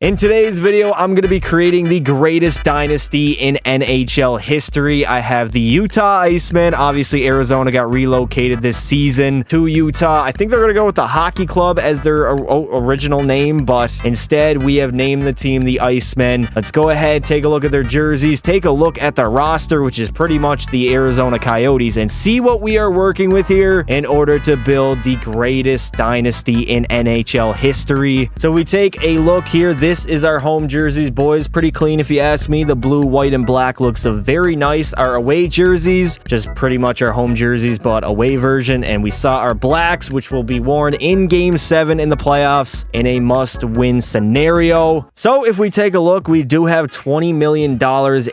In today's video, I'm going to be creating the greatest dynasty in NHL history. I have the Utah Icemen. Obviously, Arizona got relocated this season to Utah. I think they're going to go with the Hockey Club as their original name, but instead, we have named the team the Icemen. Let's go ahead, take a look at their jerseys, take a look at the roster, which is pretty much the Arizona Coyotes, and see what we are working with here in order to build the greatest dynasty in NHL history. So we take a look here. This is our home jerseys, boys. Pretty clean if you ask me. The blue, white, and black looks very nice. Our away jerseys, just pretty much our home jerseys, but away version. And we saw our blacks, which will be worn in Game 7 in the playoffs in a must-win scenario. So if we take a look, we do have $20 million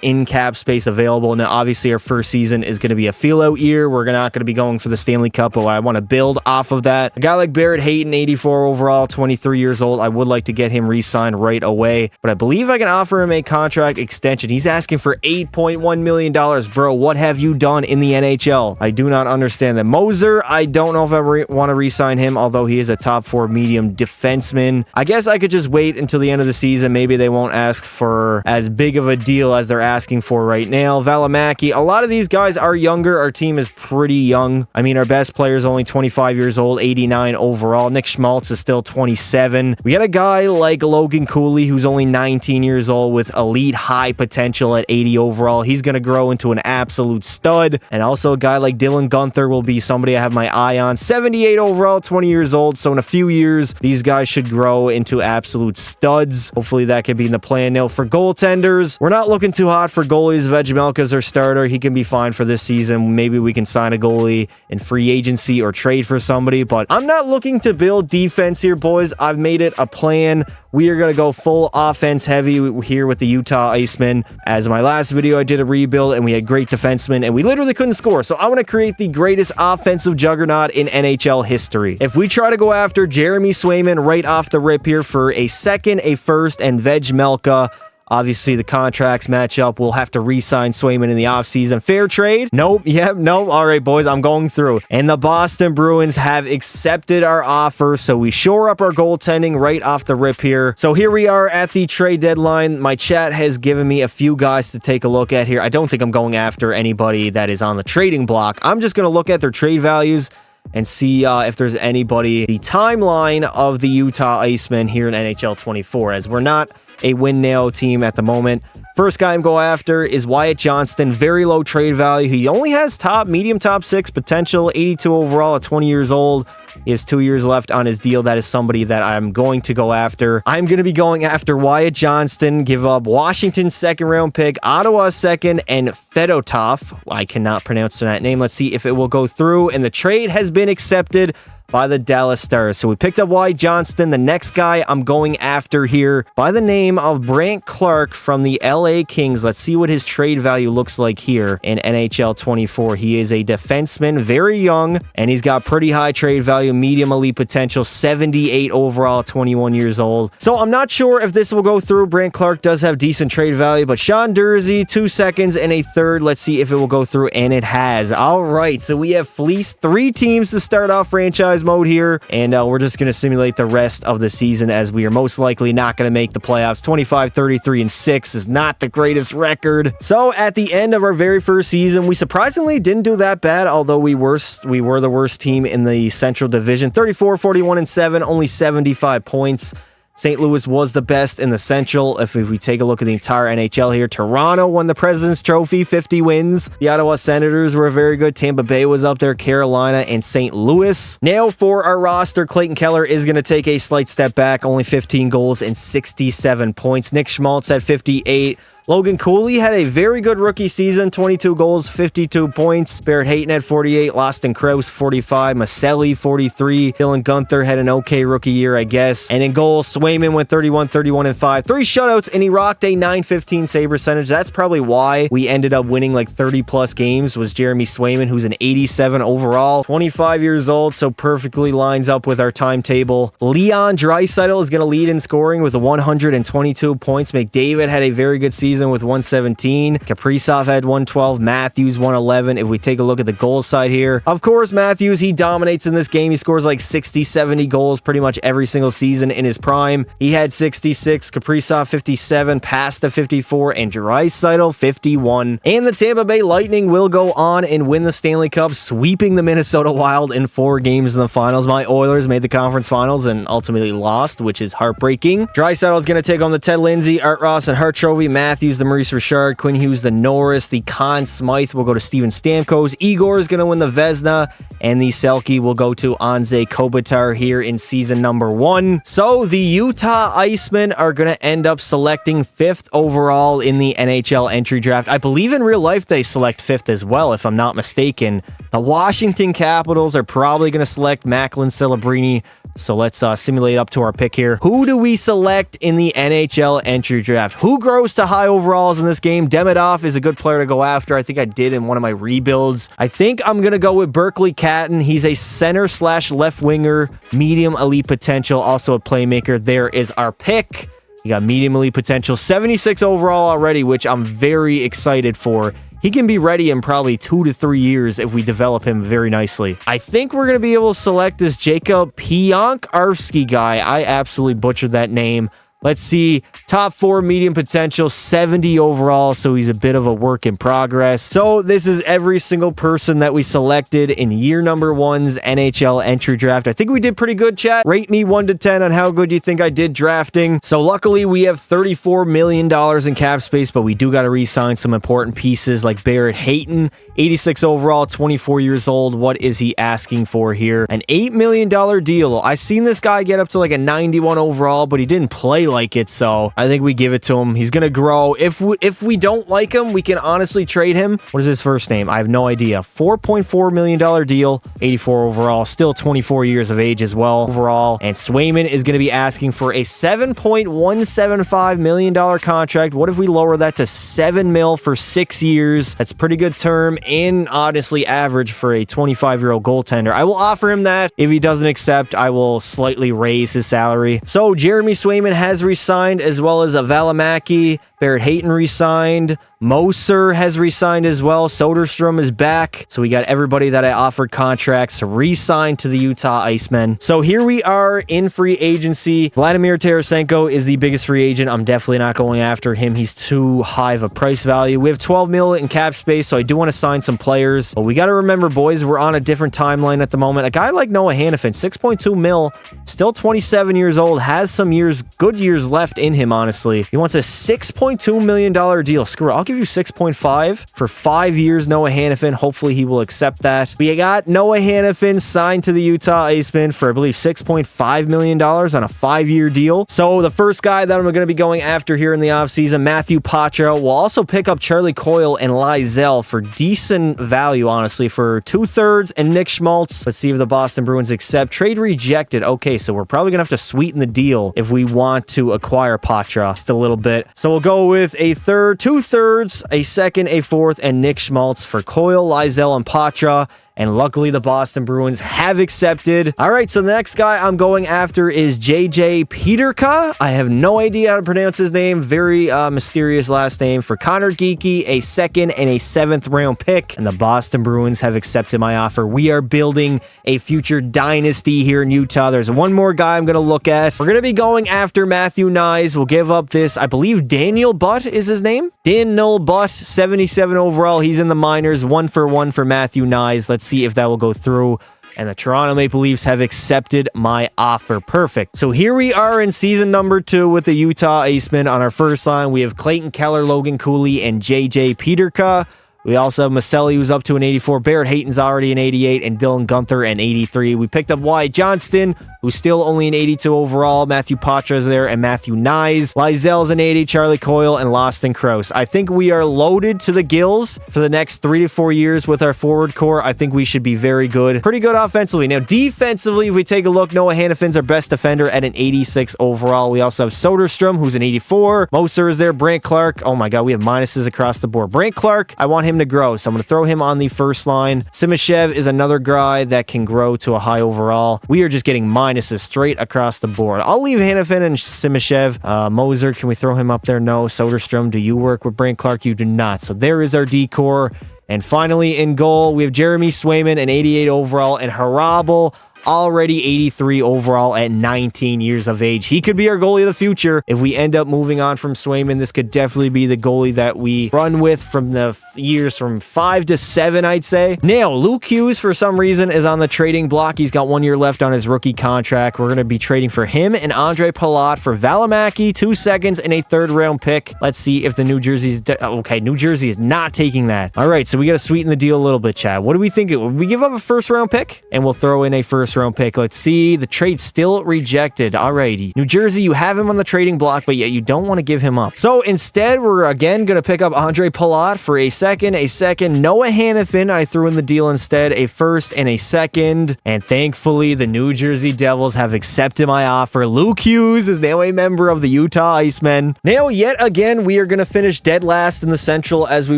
in cap space available. Now, obviously, our first season is going to be a feel-out year. We're not going to be going for the Stanley Cup, but I want to build off of that. A guy like Barrett Hayton, 84 overall, 23 years old. I would like to get him re-signed right away, but I believe I can offer him a contract extension. He's asking for $8.1 million. Bro, what have you done in the NHL? I do not understand that. Moser, I don't know if I want to re-sign him, although he is a top 4 medium defenseman. I guess I could just wait until the end of the season. Maybe they won't ask for as big of a deal as they're asking for right now. Valimaki, a lot of these guys are younger. Our team is pretty young. I mean, our best player is only 25 years old, 89 overall. Nick Schmaltz is still 27. We got a guy like Logan Cooley, who's only 19 years old with elite high potential at 80 overall. He's going to grow into an absolute stud. And also a guy like Dylan Guenther will be somebody I have my eye on. 78 overall, 20 years old. So in a few years, these guys should grow into absolute studs. Hopefully that can be in the plan. Now for goaltenders, we're not looking too hot for goalies. Vejmelka's our starter. He can be fine for this season. Maybe we can sign a goalie in free agency or trade for somebody, but I'm not looking to build defense here, boys. I've made it a plan. We are going to go full offense heavy here with the Utah Icemen. As in my last video, I did a rebuild and we had great defensemen and we literally couldn't score. So I want to create the greatest offensive juggernaut in NHL history. If we try to go after Jeremy Swayman right off the rip here for a second, a first, and Vejmelka, obviously, the contracts match up. We'll have to re-sign Swayman in the offseason. Fair trade? Nope. Yep. Nope. All right, boys, I'm going through. And the Boston Bruins have accepted our offer, so we shore up our goaltending right off the rip here. So here we are at the trade deadline. My chat has given me a few guys to take a look at here. I don't think I'm going after anybody that is on the trading block. I'm just going to look at their trade values and see if there's anybody. The timeline of the Utah Icemen here in NHL 24, as we're not a win now team at the moment. First guy I'm going after is Wyatt Johnston. Very low trade value. He only has medium top 6 potential, 82 overall at 20 years old. He has 2 years left on his deal. That is somebody that I'm going to go after. I'm going to be going after Wyatt Johnston, give up Washington's second round pick, Ottawa's second, and Fedotov. I cannot pronounce that name. Let's see if it will go through. And the trade has been accepted by the Dallas Stars. So we picked up Wyatt Johnston. The next guy I'm going after here by the name of Brandt Clark from the LA Kings. Let's see what his trade value looks like here in NHL 24. He is a defenseman, very young, and he's got pretty high trade value, medium elite potential, 78 overall, 21 years old. So I'm not sure if this will go through. Brandt Clark does have decent trade value, but Sean Dursey, 2 seconds and a third. Let's see if it will go through, and it has. All right, so we have fleeced 3 teams to start off franchise mode here, and we're just going to simulate the rest of the season, as we are most likely not going to make the playoffs. 25, 33, and 6 is not the greatest record. So at the end of our very first season, we surprisingly didn't do that bad, although we were the worst team in the Central Division. 34, 41, and 7, only 75 points. St. Louis was the best in the Central. If we take a look at the entire NHL here, Toronto won the President's Trophy, 50 wins. The Ottawa Senators were very good. Tampa Bay was up there, Carolina, and St. Louis. Now for our roster, Clayton Keller is going to take a slight step back, only 15 goals and 67 points. Nick Schmaltz at 58. Logan Cooley had a very good rookie season, 22 goals, 52 points. Barrett Hayton had 48, Loston Krause 45, Maselli 43. Dylan Guenther had an okay rookie year, I guess. And in goals, Swayman went 31, 31, and 5. 3 shutouts, and he rocked a .915 save percentage. That's probably why we ended up winning like 30-plus games, was Jeremy Swayman, who's an 87 overall, 25 years old, so perfectly lines up with our timetable. Leon Draisaitl is going to lead in scoring with 122 points. McDavid had a very good season. season with 117. Kaprizov had 112. Matthews 111. If we take a look at the goal side here, of course, Matthews, he dominates in this game. He scores like 60, 70 goals pretty much every single season in his prime. He had 66. Kaprizov 57. Pasta 54. And Draisaitl 51. And the Tampa Bay Lightning will go on and win the Stanley Cup, sweeping the Minnesota Wild in 4 games in the finals. My Oilers made the conference finals and ultimately lost, which is heartbreaking. Draisaitl is going to take on the Ted Lindsay, Art Ross, and Hart Trophy. Matthews, the Maurice Richard, Quinn Hughes, the Norris, the Conn Smythe will go to Steven Stamkos. Igor is going to win the Vezina, and the Selke will go to Anze Kopitar here in season number 1. So the Utah Icemen are going to end up selecting 5th overall in the NHL entry draft. I believe in real life they select 5th as well, if I'm not mistaken. The Washington Capitals are probably going to select Macklin Celebrini. So let's simulate up to our pick here. Who do we select in the NHL entry draft? Who grows to high overalls in this game? Demidov is a good player to go after. I think I did in one of my rebuilds. I think I'm going to go with Berkeley Catton. He's a center / left winger, medium elite potential, also a playmaker. There is our pick. You got medium elite potential, 76 overall already, which I'm very excited for. He can be ready in probably 2 to 3 years if we develop him very nicely. I think we're going to be able to select this Jacob Pionkarski guy. I absolutely butchered that name. Let's see, top 4 medium potential, 70 overall, so he's a bit of a work in progress. So this is every single person that we selected in year number 1's NHL entry draft. I think we did pretty good, chat. Rate me 1 to 10 on how good you think I did drafting. So luckily, we have $34 million in cap space, but we do got to re-sign some important pieces like Barrett Hayton, 86 overall, 24 years old. What is he asking for here? An $8 million deal. I seen this guy get up to like a 91 overall, but he didn't play like it, so I think we give it to him. He's gonna grow. If we don't like him, we can honestly trade him. What is his first name? I have no idea. $4.4 million deal, 84 overall, still 24 years of age as well overall. And Swayman is gonna be asking for a $7.175 million contract. What if we lower that to $7 million for 6 years? That's pretty good term and honestly average for a 25-year-old goaltender. I will offer him that. If he doesn't accept, I will slightly raise his salary. So Jeremy Swayman has resigned, as well as Valimaki. Barrett Hayton resigned. Moser has resigned as well. Soderstrom is back. So we got everybody that I offered contracts re-signed to the Utah Icemen. So here we are in free agency. Vladimir Tarasenko is the biggest free agent. I'm definitely not going after him. He's too high of a price value. We have 12 million in cap space, so I do want to sign some players. But we got to remember, boys, we're on a different timeline at the moment. A guy like Noah Hannafin, 6.2 mil, still 27 years old, has some years, good years left in him, honestly. He wants a $6.2 million deal. Screw it. I'll give you 6.5 for 5 years, Noah Hannafin. Hopefully he will accept that. We got Noah Hannafin signed to the Utah Icemen for, I believe, $6.5 million on a 5-year deal. So the first guy that I'm going to be going after here in the offseason, Matthew Patra, will also pick up Charlie Coyle and Lizell for decent value, honestly, for 2/3 and Nick Schmaltz. Let's see if the Boston Bruins accept. Trade rejected. Okay, so we're probably going to have to sweeten the deal if we want to acquire Patra just a little bit. So we'll go with a third, 2/3, a second, a fourth, and Nick Schmaltz for Coyle, Lizell, and Patra. And luckily, the Boston Bruins have accepted. All right, so the next guy I'm going after is JJ Peterka. I have no idea how to pronounce his name. Very mysterious last name. For Connor Geeky, a 2nd and a 7th round pick. And the Boston Bruins have accepted my offer. We are building a future dynasty here in Utah. There's one more guy I'm going to look at. We're going to be going after Matthew Nyes. We'll give up this, I believe Daniel Butt is his name. Daniel Butt, 77 overall. He's in the minors. 1-for-1 for Matthew Nyes. Let's see if that will go through. And the Toronto Maple Leafs have accepted my offer. Perfect. So here we are in season number 2 with the Utah Icemen. On our first line, we have Clayton Keller, Logan Cooley, and JJ Peterka. We also have Maselli, who's up to an 84. Barrett Hayton's already an 88. And Dylan Gunther, an 83. We picked up Wyatt Johnston, who's still only an 82 overall. Matthew Patra is there, and Matthew Nyes. Lizell's an 80. Charlie Coyle, and Loston Krause. I think we are loaded to the gills for the next 3 to 4 years with our forward core. I think we should be very good. Pretty good offensively. Now, defensively, if we take a look, Noah Hannafin's our best defender at an 86 overall. We also have Soderstrom, who's an 84. Moser is there. Brant Clark. Oh my God, we have minuses across the board. Brant Clark, I want him him to grow. So I'm going to throw him on the first line. Simashev is another guy that can grow to a high overall. We are just getting minuses straight across the board. I'll leave Hanifin and Simashev. Moser, can we throw him up there? No. Soderstrom, do you work with Brant Clark? You do not. So there is our decor. And finally, in goal, we have Jeremy Swayman, an 88 overall, and Harabal, already 83 overall at 19 years of age. He could be our goalie of the future. If we end up moving on from Swayman, this could definitely be the goalie that we run with from the years from 5 to 7, I'd say. Now, Luke Hughes, for some reason, is on the trading block. He's got 1 year left on his rookie contract. We're going to be trading for him and Andre Palat for Valimaki, 2 seconds, and a 3rd round pick. Let's see if the New Jersey's... okay, New Jersey is not taking that. All right, so we got to sweeten the deal a little bit, Chad. What do we think? Would we give up a 1st round pick? And we'll throw in a 1st round pick. Let's see. The trade still rejected. Alrighty. New Jersey, you have him on the trading block, but yet you don't want to give him up. So instead, we're again going to pick up Andre Palat for a second. Noah Hanifin, I threw in the deal instead, a 1st and a 2nd. And thankfully, the New Jersey Devils have accepted my offer. Luke Hughes is now a member of the Utah Icemen. Now, yet again, we are going to finish dead last in the Central as we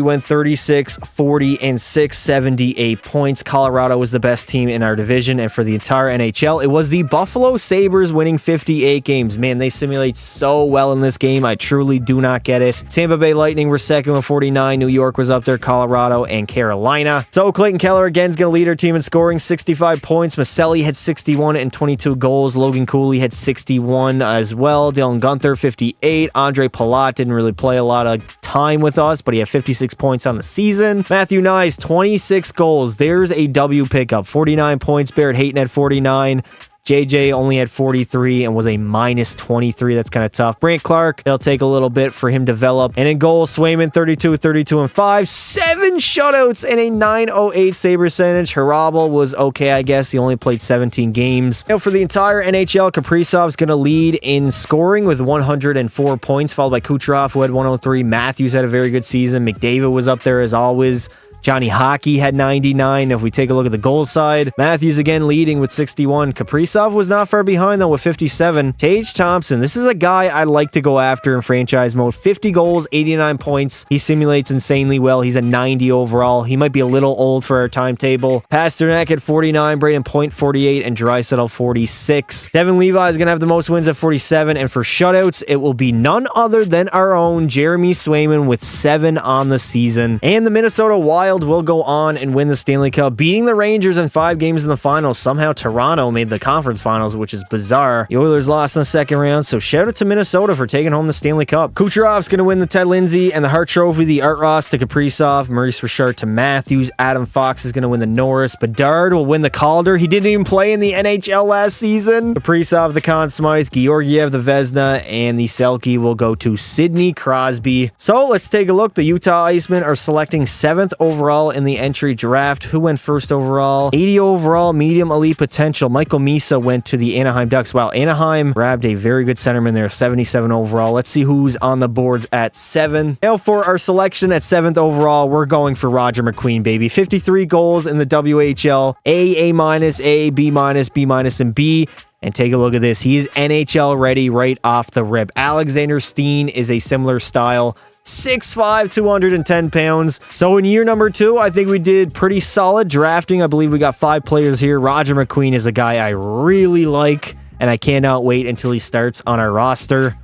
went 36, 40, and 678 points. Colorado was the best team in our division, and for the entire NHL, it was the Buffalo Sabres winning 58 games. Man, they simulate so well in this game. I truly do not get it. Tampa Bay Lightning were second with 49. New York was up there, Colorado and Carolina. So Clayton Keller again is going to lead our team in scoring, 65 points. Maselli had 61 and 22 goals. Logan Cooley had 61 as well. Dylan Gunther, 58. Andre Palat didn't really play a lot of time with us, but he had 56 points on the season. Matthew Nyes, 26 goals. There's a W pickup. 49 points. Barrett Hayton had 49. JJ only had 43 and was a minus 23. That's kind of tough. Brant Clark, it'll take a little bit for him to develop. And in goal, Swayman, 32, 32, and 5. 7 shutouts and a 908 save percentage. Harabal was okay, I guess. He only played 17 games. Now, for the entire NHL, Kaprizov's going to lead in scoring with 104 points, followed by Kucherov, who had 103. Matthews had a very good season. McDavid was up there as always. Johnny Hockey had 99. If we take a look at the goal side, Matthews again leading with 61. Kaprizov was not far behind, though, with 57. Tage Thompson, this is a guy I like to go after in franchise mode. 50 goals, 89 points. He simulates insanely well. He's a 90 overall. He might be a little old for our timetable. Pasternak at 49, Braden Point 48, and Draisaitl 46. Devin Levi is going to have the most wins at 47, and for shutouts, it will be none other than our own Jeremy Swayman with 7 on the season. And the Minnesota Wild will go on and win the Stanley Cup, beating the Rangers in 5 games in the finals. Somehow Toronto made the conference finals, which is bizarre. The Oilers lost in the 2nd round, so shout out to Minnesota for taking home the Stanley Cup. Kucherov's going to win the Ted Lindsay and the Hart Trophy, the Art Ross to Kaprizov, Maurice Richard to Matthews, Adam Fox is going to win the Norris, Bedard will win the Calder. He didn't even play in the NHL last season. Kaprizov the Conn Smythe, Georgiev the Vezina, and the Selke will go to Sidney Crosby. So let's take a look. The Utah Icemen are selecting 7th overall in the entry draft. Who went 1st overall? 80 overall, medium elite potential. Michael Misa went to the Anaheim Ducks. Wow, Anaheim grabbed a very good centerman there, 77 overall. Let's see who's on the board at 7. Now for our selection at 7th overall, we're going for Roger McQueen, baby. 53 goals in the WHL. A minus, A, B minus, B minus, and B. And take a look at this. He is NHL ready right off the rip. Alexander Steen is a similar style. 6'5", 210 pounds. So in year number 2, I think we did pretty solid drafting. I believe we got 5 players here. Roger McQueen is a guy I really like, and I cannot wait until he starts on our roster.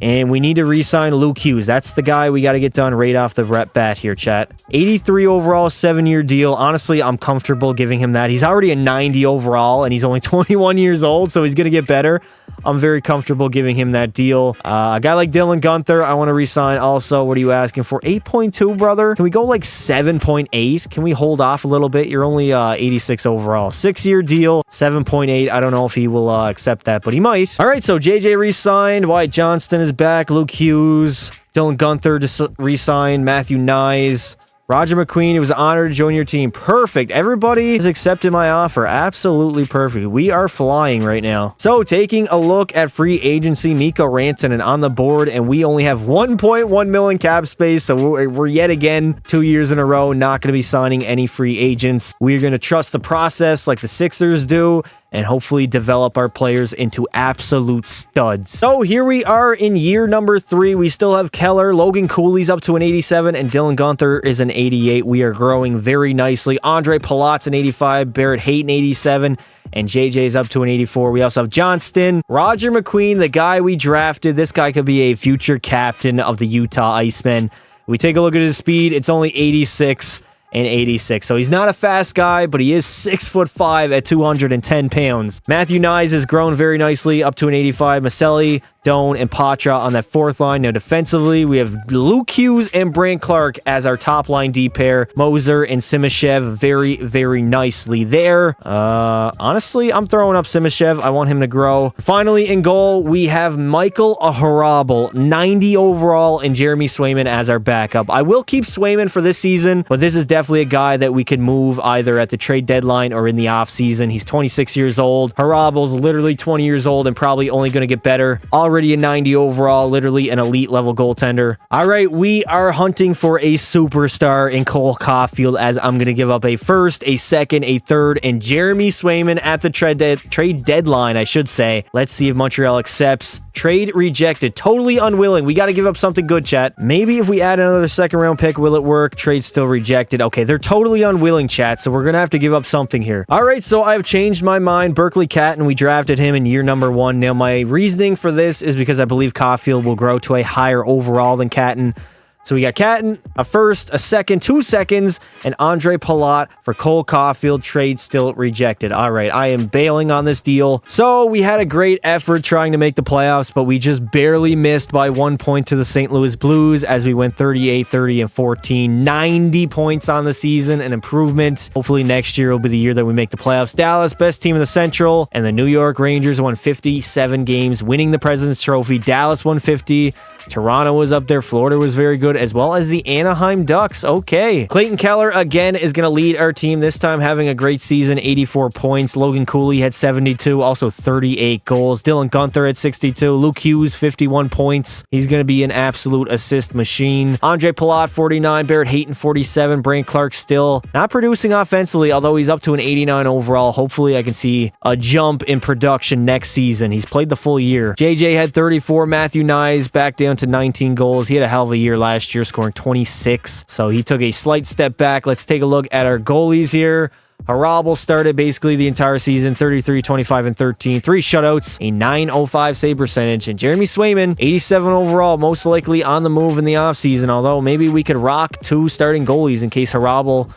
And we need to re-sign Luke Hughes. That's the guy we got to get done right off the bat here, chat. 83 overall, 7-year deal. Honestly, I'm comfortable giving him that. He's already a 90 overall, and he's only 21 years old, so he's going to get better. I'm very comfortable giving him that deal. A guy like Dylan Gunther, I want to re-sign also. What are you asking for? 8.2, brother? Can we go like 7.8? Can we hold off a little bit? You're only 86 overall. 6-year deal, 7.8. I don't know if he will accept that, but he might. All right, so JJ re-signed. Wyatt Johnston is back. Luke Hughes. Dylan Gunther to re-sign. Matthew Nyes. Roger McQueen, it was an honor to join your team. Perfect. Everybody has accepted my offer. Absolutely perfect. We are flying right now. So taking a look at free agency, Mikko Rantanen on the board, and we only have 1.1 million cap space. So we're yet again 2 years in a row not going to be signing any free agents. We're going to trust the process like the Sixers do and hopefully develop our players into absolute studs. So here we are in year number 3. We still have Keller. Logan Cooley's up to an 87, and Dylan Gunther is an 88. We are growing very nicely. Andre Palat's an 85, Barrett Hayton 87, and JJ's up to an 84. We also have Johnston, Roger McQueen, the guy we drafted. This guy could be a future captain of the Utah Icemen. We take a look at his speed. It's only 86 and 86. So he's not a fast guy, but he is 6'5" at 210 pounds. Matthew Nyes has grown very nicely up to an 85. Maselli, Doan, and Patra on that 4th line. Now defensively, we have Luke Hughes and Brant Clark as our top line D pair. Moser and Simashev very, very nicely there. Honestly, I'm throwing up Simashev. I want him to grow. Finally, in goal, we have Michael Harabel, 90 overall, and Jeremy Swayman as our backup. I will keep Swayman for this season, but this is definitely a guy that we could move either at the trade deadline or in the offseason. He's 26 years old. Harabel's literally 20 years old and probably only going to get better. Already a 90 overall, literally an elite level goaltender. All right, we are hunting for a superstar in Cole Caulfield, as I'm going to give up a 1st, a 2nd, a 3rd, and Jeremy Swayman at the trade deadline, I should say. Let's see if Montreal accepts. Trade rejected. Totally unwilling. We got to give up something good, chat. Maybe if we add another 2nd round pick, will it work? Trade still rejected. Okay, they're totally unwilling, chat, so we're going to have to give up something here. All right, so I've changed my mind. Berkeley Catton, we drafted him in year number 1. Now, my reasoning for this is because I believe Caulfield will grow to a higher overall than Catton. So we got Catton, a 1st, a 2nd, 2 seconds, and Andre Palat for Cole Caulfield. Trade still rejected. All right, I am bailing on this deal. So we had a great effort trying to make the playoffs, but we just barely missed by 1 point to the St. Louis Blues as we went 38, 30, and 14. 90 points on the season, an improvement. Hopefully next year will be the year that we make the playoffs. Dallas, best team in the Central, and the New York Rangers won 57 games, winning the President's Trophy. Dallas won 50. Toronto was up there. Florida was very good, as well as the Anaheim Ducks. Okay. Clayton Keller, again, is going to lead our team, this time having a great season, 84 points. Logan Cooley had 72, also 38 goals. Dylan Gunther at 62. Luke Hughes, 51 points. He's going to be an absolute assist machine. Andre Palat, 49. Barrett Hayton, 47. Brant Clark still not producing offensively, although he's up to an 89 overall. Hopefully, I can see a jump in production next season. He's played the full year. JJ had 34. Matthew Nyes back down to 19 goals. He had a hell of a year last year, scoring 26. So he took a slight step back. Let's take a look at our goalies here. Harabel started basically the entire season, 33, 25, and 13. 3 shutouts, a 905 save percentage. And Jeremy Swayman, 87 overall, most likely on the move in the offseason. Although maybe we could rock 2 starting goalies in case Harabel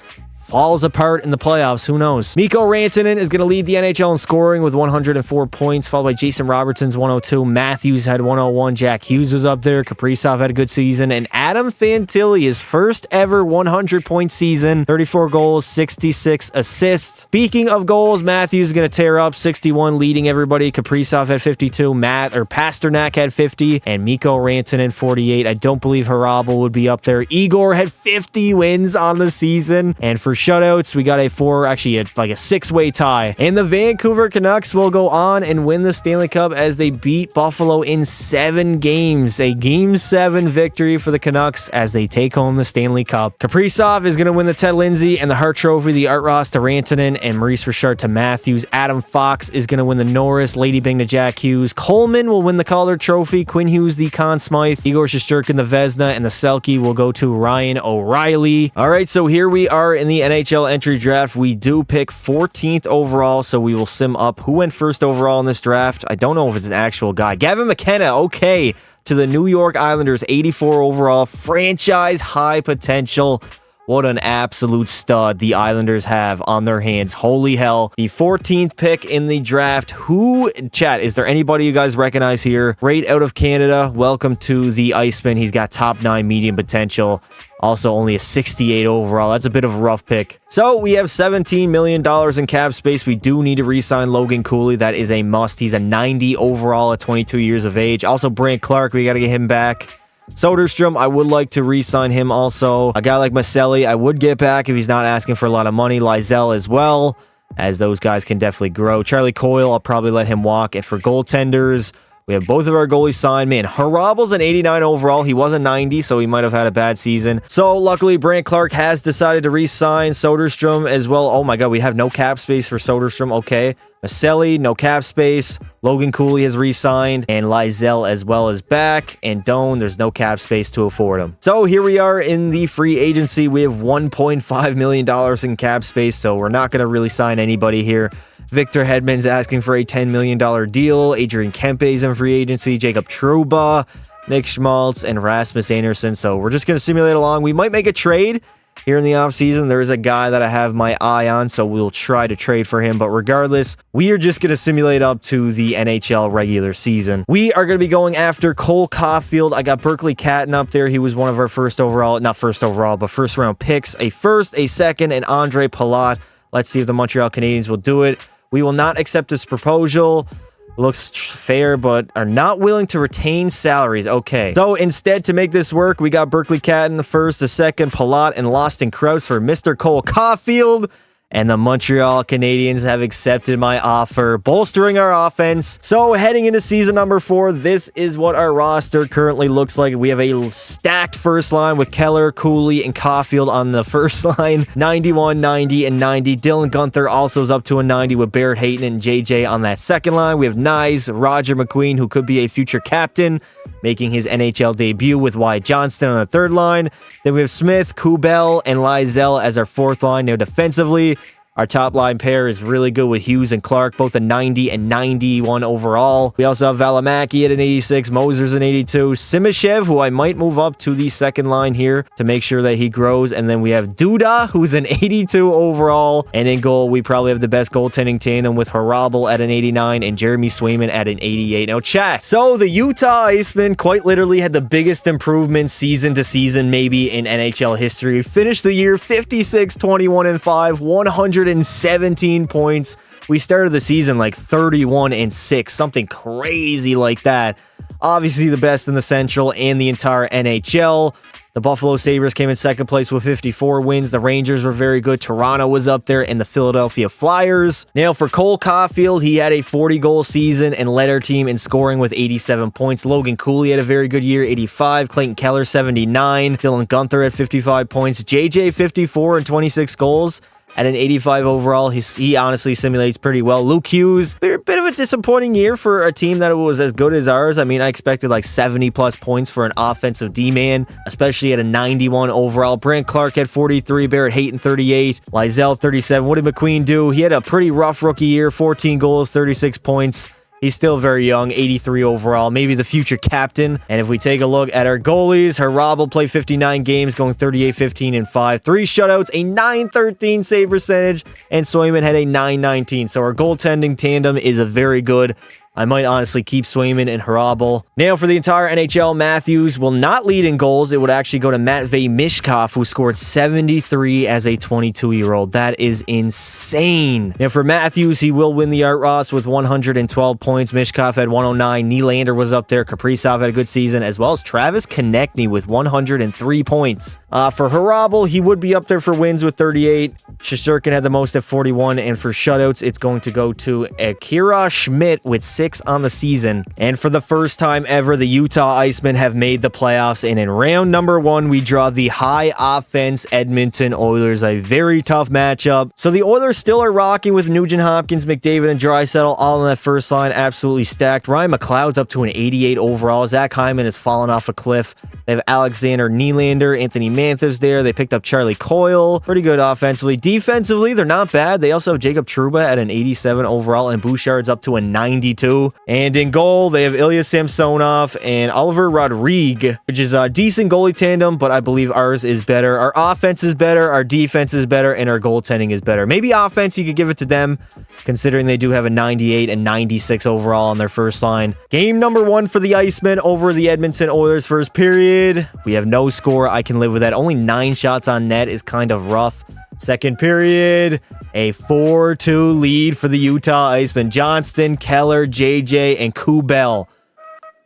falls apart in the playoffs. Who knows? Mikko Rantanen is going to lead the NHL in scoring with 104 points, followed by Jason Robertson's 102. Matthews had 101. Jack Hughes was up there. Kaprizov had a good season. And Adam Fantilli, his first ever 100-point season, 34 goals, 66 assists. Speaking of goals, Matthews is going to tear up, 61, leading everybody. Kaprizov had 52. Pasternak had 50. And Mikko Rantanen, 48. I don't believe Harabel would be up there. Igor had 50 wins on the season. And for shutouts, we got a 6-way tie. And the Vancouver Canucks will go on and win the Stanley Cup as they beat Buffalo in 7 games. A Game 7 victory for the Canucks as they take home the Stanley Cup. Kaprizov is going to win the Ted Lindsay and the Hart Trophy, the Art Ross to Rantanen, and Maurice Richard to Matthews. Adam Fox is going to win the Norris, Lady Byng to Jack Hughes. Coleman will win the Calder Trophy. Quinn Hughes the Conn Smythe. Igor Shesterkin the Vezina, and the Selke will go to Ryan O'Reilly. All right, so here we are in the NHL entry draft. We do pick 14th overall, so we will sim up who went first overall in this draft. I don't know if it's an actual guy. Gavin McKenna, okay, to the New York Islanders, 84 overall, franchise high potential. What an absolute stud the Islanders have on their hands. Holy hell. The 14th pick in the draft. Chat, is there anybody you guys recognize here? Right out of Canada. Welcome to the Iceman. He's got top 9 medium potential. Also only a 68 overall. That's a bit of a rough pick. So we have $17 million in cap space. We do need to re-sign Logan Cooley. That is a must. He's a 90 overall at 22 years of age. Also Brant Clark, we got to get him back. Soderstrom, I would like to re-sign him also. A guy like Maselli, I would get back if he's not asking for a lot of money. Lizelle as well, as those guys can definitely grow. Charlie Coyle, I'll probably let him walk. And for goaltenders, we have both of our goalies signed. Man, Harabel's an 89 overall. He was a 90, so he might have had a bad season. So luckily, Brant Clark has decided to re-sign Soderstrom as well. Oh my God, we have no cap space for Soderstrom. Okay. Maselli, no cap space. Logan Cooley has re-signed, and Lizelle as well is back. And Doan, there's no cap space to afford him. So here we are in the free agency. We have $1.5 million in cap space, so we're not going to really sign anybody here. Victor Hedman's asking for a $10 million deal. Adrian Kempe's in free agency. Jacob Trouba, Nick Schmaltz, and Rasmus Anderson. So we're just going to simulate along. We might make a trade here in the offseason. There is a guy that I have my eye on, so we'll try to trade for him. But regardless, we are just going to simulate up to the NHL regular season. We are going to be going after Cole Caulfield. I got Berkeley Catton up there. He was one of our first round picks. A first, a second, and Andre Palat. Let's see if the Montreal Canadiens will do it. We will not accept this proposal. Looks fair, but are not willing to retain salaries. Okay. So instead, to make this work, we got Berkeley Catton the first, the second, Palat, and Loston Krause for Mr. Cole Caulfield. And the Montreal Canadiens have accepted my offer, bolstering our offense. So heading into season number 4, this is what our roster currently looks like. We have a stacked first line with Keller, Cooley, and Caulfield on the first line. 91, 90, and 90. Dylan Guenther also is up to a 90 with Barrett Hayton and JJ on that second line. We have Nyes, Roger McQueen, who could be a future captain, making his NHL debut with Wyatt Johnston on the third line. Then we have Smith, Kubel, and Lizelle as our fourth line. Now defensively, our top line pair is really good with Hughes and Clark, both a 90 and 91 overall. We also have Valimaki at an 86, Moser's an 82, Simashev, who I might move up to the second line here to make sure that he grows. And then we have Duda, who's an 82 overall. And in goal, we probably have the best goaltending tandem with Harabel at an 89 and Jeremy Swayman at an 88. Now, chat. So the Utah Icemen quite literally had the biggest improvement season to season maybe in NHL history. Finished the year 56, 21, and 5, 117 points. We started the season like 31 and 6, something crazy like that. Obviously the best in the Central and the entire NHL. The Buffalo Sabres came in second place with 54 wins. The Rangers were very good. Toronto was up there, and the Philadelphia Flyers. Now for Cole Caulfield, he had a 40-goal season and led our team in scoring with 87 points. Logan Cooley had a very good year, 85. Clayton Keller, 79. Dylan Guenther at 55 points. JJ, 54 and 26 goals. At an 85 overall, he honestly simulates pretty well. Luke Hughes, a bit of a disappointing year for a team that was as good as ours. I mean, I expected like 70-plus points for an offensive D-man, especially at a 91 overall. Brant Clark had 43, Barrett Hayton 38, Lizelle 37. What did McQueen do? He had a pretty rough rookie year, 14 goals, 36 points. He's still very young, 83 overall, maybe the future captain. And if we take a look at our goalies, Harabel played 59 games, going 38, 15, and 5. 3 shutouts, a 913 save percentage, and Swayman had a 919. So our goaltending tandem is a very good. I might honestly keep Swayman and Harabel. Now for the entire NHL, Matthews will not lead in goals. It would actually go to Matvei Mishkov, who scored 73 as a 22-year-old. That is insane. Now for Matthews, he will win the Art Ross with 112 points. Mishkov had 109. Nylander was up there. Kaprizov had a good season, as well as Travis Konechny with 103 points. For Harabel, he would be up there for wins with 38. Shesterkin had the most at 41. And for shutouts, it's going to go to Akira Schmidt with 6 on the season. And for the first time ever, the Utah Icemen have made the playoffs. And in round number 1, we draw the high offense Edmonton Oilers, a very tough matchup. So the Oilers still are rocking with Nugent Hopkins, McDavid, and Draisaitl all on that first line, absolutely stacked. Ryan McLeod's up to an 88 overall. Zach Hyman has fallen off a cliff. They have Alexander Nylander, Anthony Mantha's there. They picked up Charlie Coyle. Pretty good offensively. Defensively, they're not bad. They also have Jacob Trouba at an 87 overall, and Bouchard's up to a 92. And in goal, they have Ilya Samsonov and Oliver Rodrigue, which is a decent goalie tandem, but I believe ours is better. Our offense is better, our defense is better, and our goaltending is better. Maybe offense, you could give it to them, considering they do have a 98 and 96 overall on their first line. Game number 1 for the Icemen over the Edmonton Oilers first period. We have no score. I can live with that. Only 9 shots on net is kind of rough. Second period, a 4-2 lead for the Utah Icemen. Johnston, Keller, JJ, and Kubel.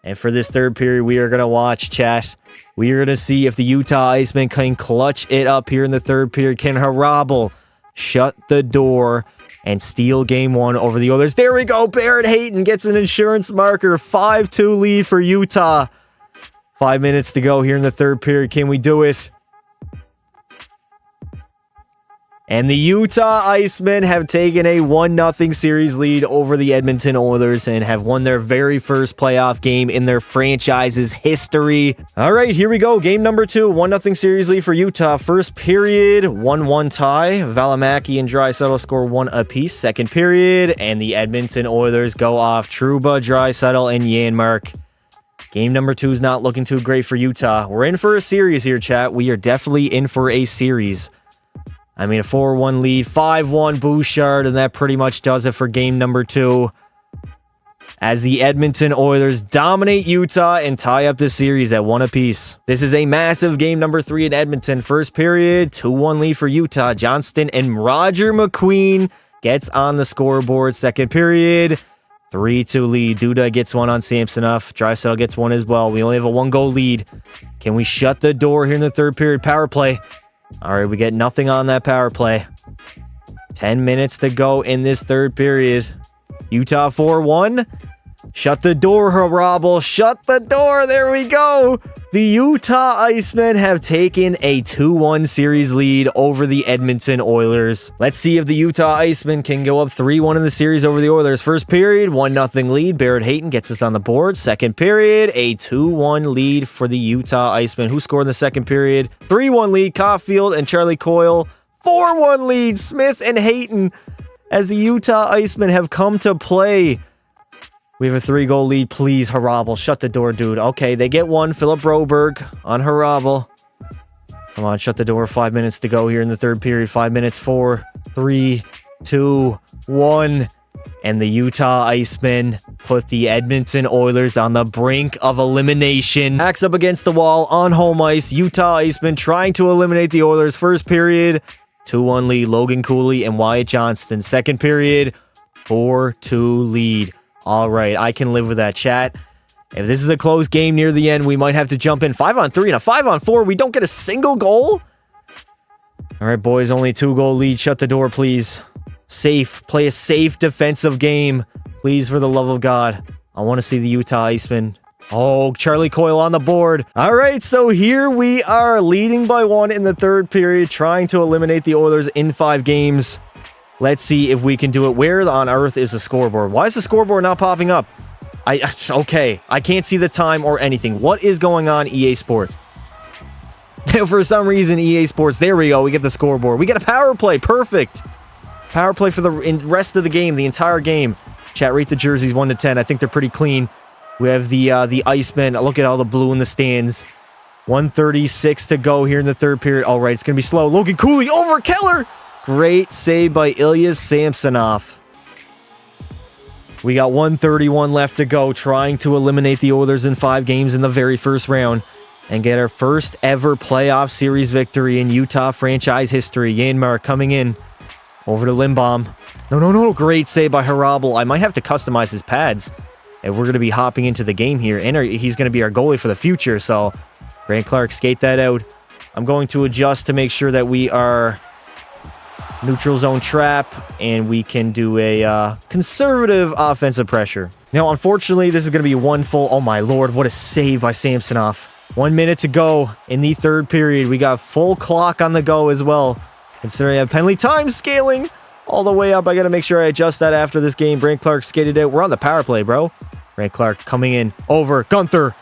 And for this third period, we are going to watch, chat. We are going to see if the Utah Icemen can clutch it up here in the third period. Can Harabel shut the door and steal game 1 over the Oilers? There we go. Barrett Hayton gets an insurance marker. 5-2 lead for Utah. 5 minutes to go here in the third period. Can we do it? And the Utah Icemen have taken a 1-0 series lead over the Edmonton Oilers and have won their very first playoff game in their franchise's history. All right, here we go. Game number 2, 1-0 series lead for Utah. First period, 1-1 tie. Valimaki and Draisaitl score 1 apiece. Second period, and the Edmonton Oilers go off Trouba, Draisaitl, and Janmark. Game number 2 is not looking too great for Utah. We're in for a series here, chat. We are definitely in for a series. I mean, a 4-1 lead, 5-1 Bouchard, and that pretty much does it for game number 2. As the Edmonton Oilers dominate Utah and tie up the series at 1 apiece. This is a massive game number 3 in Edmonton. First period, 2-1 lead for Utah. Johnston and Roger McQueen gets on the scoreboard. Second period, 3-2 lead. Duda gets one on Samsonov. Draisaitl gets one as well. We only have a 1-goal lead. Can we shut the door here in the third period? Power play. All right, we get nothing on that power play. 10 minutes to go in this third period. Utah 4-1. Shut the door, Harabel. Shut the door. There we go. The Utah Icemen have taken a 2-1 series lead over the Edmonton Oilers. Let's see if the Utah Icemen can go up 3-1 in the series over the Oilers. First period, 1-0 lead. Barrett Hayton gets us on the board. Second period, a 2-1 lead for the Utah Icemen. Who scored in the second period? 3-1 lead, Caulfield and Charlie Coyle. 4-1 lead, Smith and Hayton. As the Utah Icemen have come to play. We have a 3-goal lead. Please, Harabel, shut the door, dude. Okay, they get one. Philip Broberg on Harabel. Come on, shut the door. 5 minutes to go here in the third period. 5 minutes. 4, 3, 2, 1. And the Utah Icemen put the Edmonton Oilers on the brink of elimination. Backs up against the wall on home ice. Utah Icemen trying to eliminate the Oilers. First period, 2-1 lead. Logan Cooley and Wyatt Johnston. Second period, 4-2 lead. All right, I can live with that, chat. If this is a close game near the end, we might have to jump in 5-on-3 and a 5-on-4. We don't get a single goal. All right, boys, only 2-goal lead. Shut the door, please. Safe. Play a safe defensive game. Please, for the love of God. I want to see the Utah Icemen. Oh, Charlie Coyle on the board. All right, so here we are leading by 1 in the third period, trying to eliminate the Oilers in 5 games. Let's see if we can do it. Where on earth is the scoreboard? Why is the scoreboard not popping up? Okay, I can't see the time or anything. What is going on, EA Sports? For some reason, EA Sports, there we go. We get the scoreboard. We get a power play. Perfect. Power play for the rest of the game, the entire game. Chat, rate the jerseys 1 to 10. I think they're pretty clean. We have the Icemen. Look at all the blue in the stands. 1:36 to go here in the third period. All right, it's going to be slow. Logan Cooley over Keller. Great save by Ilya Samsonov. We got 1:31 left to go, trying to eliminate the Oilers in 5 games in the very first round and get our first ever playoff series victory in Utah franchise history. Janmark coming in over to Lindbaum. No. Great save by Harabel. I might have to customize his pads if we're going to be hopping into the game here. And he's going to be our goalie for the future. So Grant Clark, skate that out. I'm going to adjust to make sure that we are neutral zone trap, and we can do a conservative offensive pressure. Now, unfortunately, this is going to be one full... Oh, my Lord, what a save by Samsonov. 1 minute to go in the third period. We got full clock on the go as well. Considering I have penalty time scaling all the way up. I got to make sure I adjust that after this game. Brant Clark skated out. We're on the power play, bro. Brant Clark coming in over Gunther.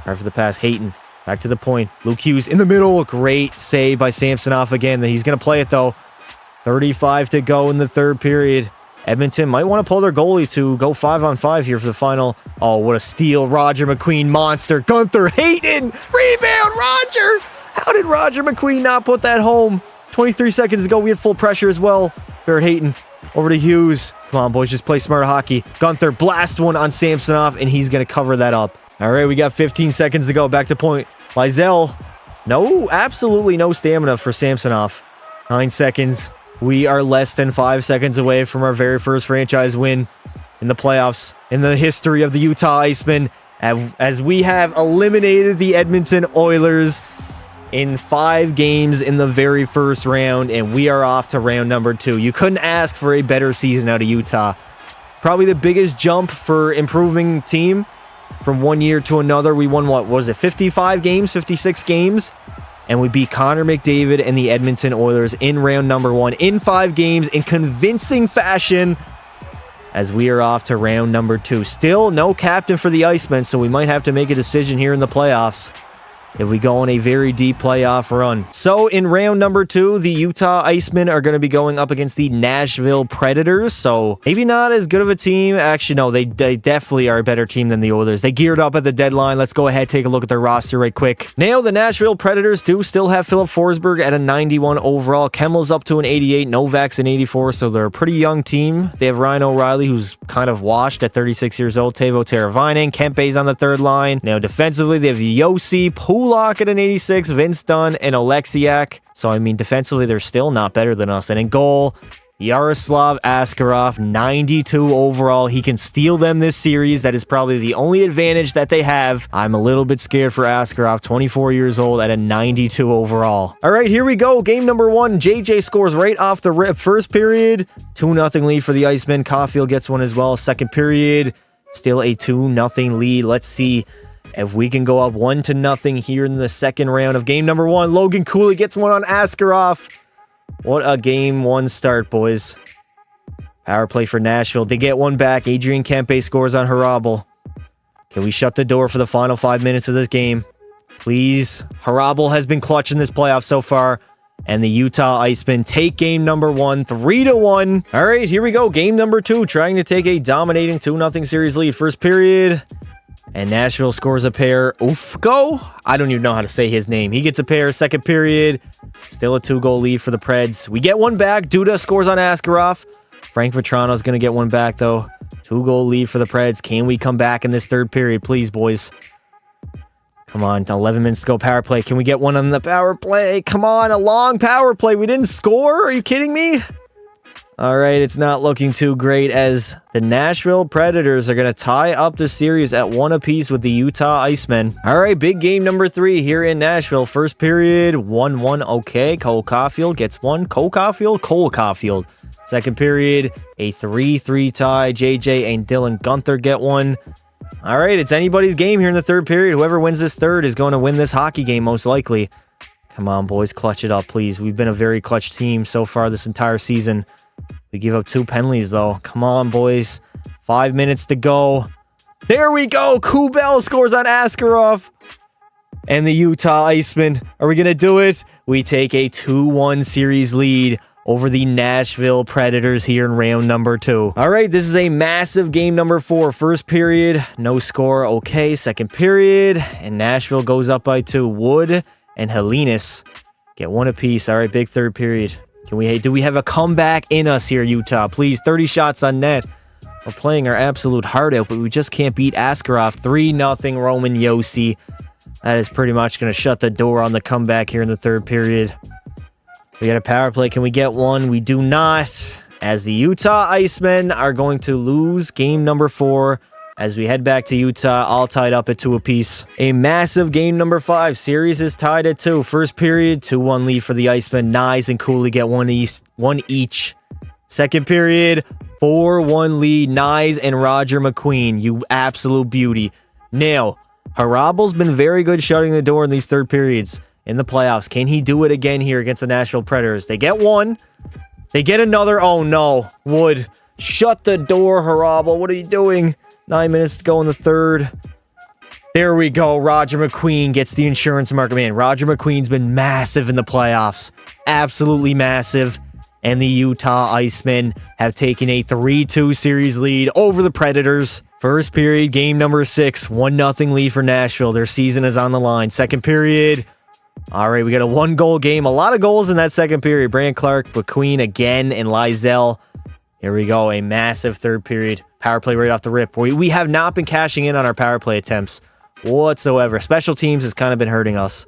Right for the pass. Hayton. Back to the point. Luke Hughes in the middle. Great save by Samsonov again. He's going to play it, though. 35 to go in the third period. Edmonton might want to pull their goalie to go 5-on-5 here for the final. Oh, what a steal. Roger McQueen, monster. Gunther, Hayton, rebound, Roger. How did Roger McQueen not put that home? 23 seconds ago, we had full pressure as well. Barrett Hayton over to Hughes. Come on, boys, just play smart hockey. Gunther, blast one on Samsonov, and he's going to cover that up. All right, we got 15 seconds to go. Back to point. Lizell. No, absolutely no stamina for Samsonov. 9 seconds. We are less than 5 seconds away from our very first franchise win in the playoffs in the history of the Utah Icemen, as we have eliminated the Edmonton Oilers in 5 games in the very first round, and we are off to round number 2. You couldn't ask for a better season out of Utah. Probably the biggest jump for improving team from one year to another. We won, what was it, 55 games, 56 games And we beat Connor McDavid and the Edmonton Oilers in round number 1 in 5 games in convincing fashion, as we are off to round number 2. Still no captain for the Icemen, so we might have to make a decision here in the playoffs if we go on a very deep playoff run. So in round number 2, the Utah Icemen are going to be going up against the Nashville Predators. So maybe not as good of a team. Actually, no, they definitely are a better team than the Oilers. They geared up at the deadline. Let's go ahead, take a look at their roster right quick. Now, the Nashville Predators do still have Philip Forsberg at a 91 overall. Kemmel's up to an 88. Novak's an 84, so they're a pretty young team. They have Ryan O'Reilly, who's kind of washed at 36 years old. Teuvo Teravainen. Kempe's on the third line. Now, defensively, they have Yossi, Pulak at an 86, Vince Dunn, and Oleksiak. So, I mean, defensively, they're still not better than us. And in goal, Yaroslav Askarov, 92 overall. He can steal them this series. That is probably the only advantage that they have. I'm a little bit scared for Askarov, 24 years old at a 92 overall. All right, here we go. Game number 1. JJ scores right off the rip. First period, 2-0 lead for the Icemen. Caulfield gets one as well. Second period, still a 2-0 lead. Let's see if we can go up 1-0 here in the second round of game number 1. Logan Cooley gets one on Askarov. What a game 1 start, boys. Power play for Nashville. They get one back. Adrian Kempe scores on Harabel. Can we shut the door for the final 5 minutes of this game? Please. Harabel has been clutch in this playoff so far. And the Utah Icemen take game number 1, 3-1. All right, here we go. Game number 2, trying to take a dominating 2-0 series lead. First period. And Nashville scores a pair. Ufko? I don't even know how to say his name. He gets a pair. Second period. Still a 2-goal lead for the Preds. We get one back. Duda scores on Askarov. Frank Vetrano's going to get one back, though. 2-goal lead for the Preds. Can we come back in this third period? Please, boys. Come on. 11 minutes to go. Power play. Can we get one on the power play? Come on. A long power play. We didn't score? Are you kidding me? All right, it's not looking too great as the Nashville Predators are going to tie up the series at 1 apiece with the Utah Icemen. All right, big game number 3 here in Nashville. First period, 1-1. Okay, Cole Caulfield gets one. Cole Caulfield. Second period, a 3-3 tie. JJ and Dylan Gunther get one. All right, it's anybody's game here in the third period. Whoever wins this third is going to win this hockey game most likely. Come on, boys, clutch it up, please. We've been a very clutch team so far this entire season. We give up 2 penalties, though. Come on, boys. 5 minutes to go. There we go. Kubel scores on Askarov. And the Utah Icemen. Are we going to do it? We take a 2-1 series lead over the Nashville Predators here in round number 2. All right, this is a massive game number 4. First period, no score. Okay, second period. And Nashville goes up by 2. Wood and Helenis get one apiece. All right, big third period. Do we have a comeback in us here, Utah? Please, 30 shots on net. We're playing our absolute heart out, but we just can't beat Askarov. 3-0 Roman Josi. That is pretty much going to shut the door on the comeback here in the third period. We got a power play. Can we get one? We do not. As the Utah Icemen are going to lose game number 4 as we head back to Utah, all tied up at 2 apiece. A massive game number 5. Series is tied at 2. First period, 2-1 lead for the Icemen. Nyes and Cooley get one each. Second period, 4-1 lead. Nyes and Roger McQueen. You absolute beauty. Now, Harabel's been very good shutting the door in these third periods in the playoffs. Can he do it again here against the Nashville Predators? They get one. They get another. Oh, no. Wood. Shut the door, Harabel. What are you doing? 9 minutes to go in the third. There we go. Roger McQueen gets the insurance marker. Man, Roger McQueen's been massive in the playoffs. Absolutely massive. And the Utah Icemen have taken a 3-2 series lead over the Predators. First period, game number 6. 1-0 lead for Nashville. Their season is on the line. Second period. All right, we got a 1-goal game. A lot of goals in that second period. Brand Clark, McQueen again, and Lizell. Here we go. A massive third period. Power play right off the rip. We have not been cashing in on our power play attempts whatsoever. Special teams has kind of been hurting us.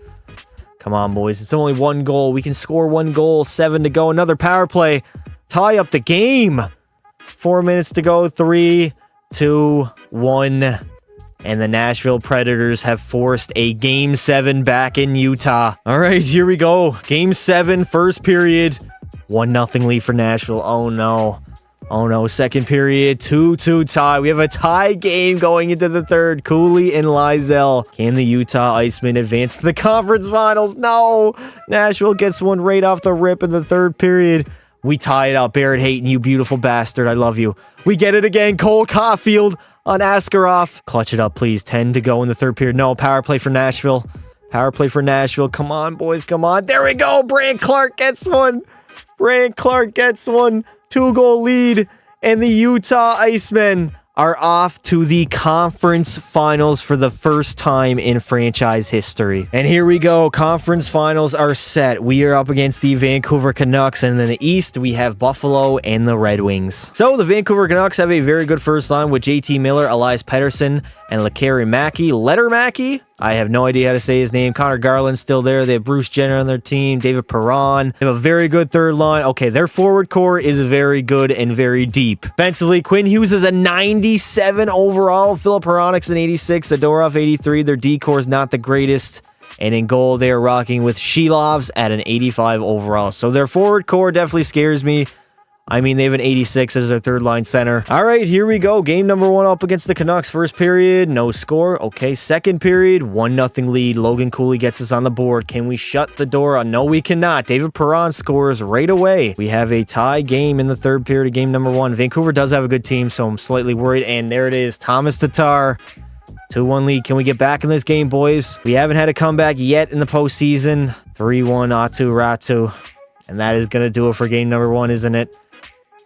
Come on, boys. It's only 1 goal. We can score 1 goal. 7 to go. Another power play. Tie up the game. 4 minutes to go. 3, 2, 1. And the Nashville Predators have forced a Game 7 back in Utah. All right, here we go. Game 7, first period. 1-0 lead for Nashville. Oh, no. Oh no, second period, 2-2 tie. We have a tie game going into the third. Cooley and Lizell. Can the Utah Icemen advance to the conference finals? No! Nashville gets one right off the rip in the third period. We tie it up. Barrett Hayton, you beautiful bastard. I love you. We get it again. Cole Caulfield on Askarov. Clutch it up, please. 10 to go in the third period. No, power play for Nashville. Power play for Nashville. Come on, boys. Come on. There we go. Brant Clark gets one. Brant Clark gets one. 2-goal lead. And the Utah Icemen are off to the conference finals for the first time in franchise history. And here we go. Conference finals are set. We are up against the Vancouver Canucks. And in the East, we have Buffalo and the Red Wings. So the Vancouver Canucks have a very good first line with JT Miller, Elias Pettersson, and Lettermacky. I have no idea how to say his name. Connor Garland's still there. They have Bruce Jenner on their team. David Perron. They have a very good third line. Okay, their forward core is very good and very deep. Defensively, Quinn Hughes is a 97 overall. Philip Hronik's an 86. Zadorov 83. Their D-core is not the greatest. And in goal, they are rocking with Shilovs at an 85 overall. So their forward core definitely scares me. I mean, they have an 86 as their third line center. All right, here we go. Game number 1 up against the Canucks. First period, no score. Okay, second period, 1-0 lead. Logan Cooley gets us on the board. Can we shut the door? No, we cannot. David Perron scores right away. We have a tie game in the third period of game number 1. Vancouver does have a good team, so I'm slightly worried. And there it is, Thomas Tatar. 2-1 lead. Can we get back in this game, boys? We haven't had a comeback yet in the postseason. 3-1 Atu Ratu. And that is going to do it for game number 1, isn't it?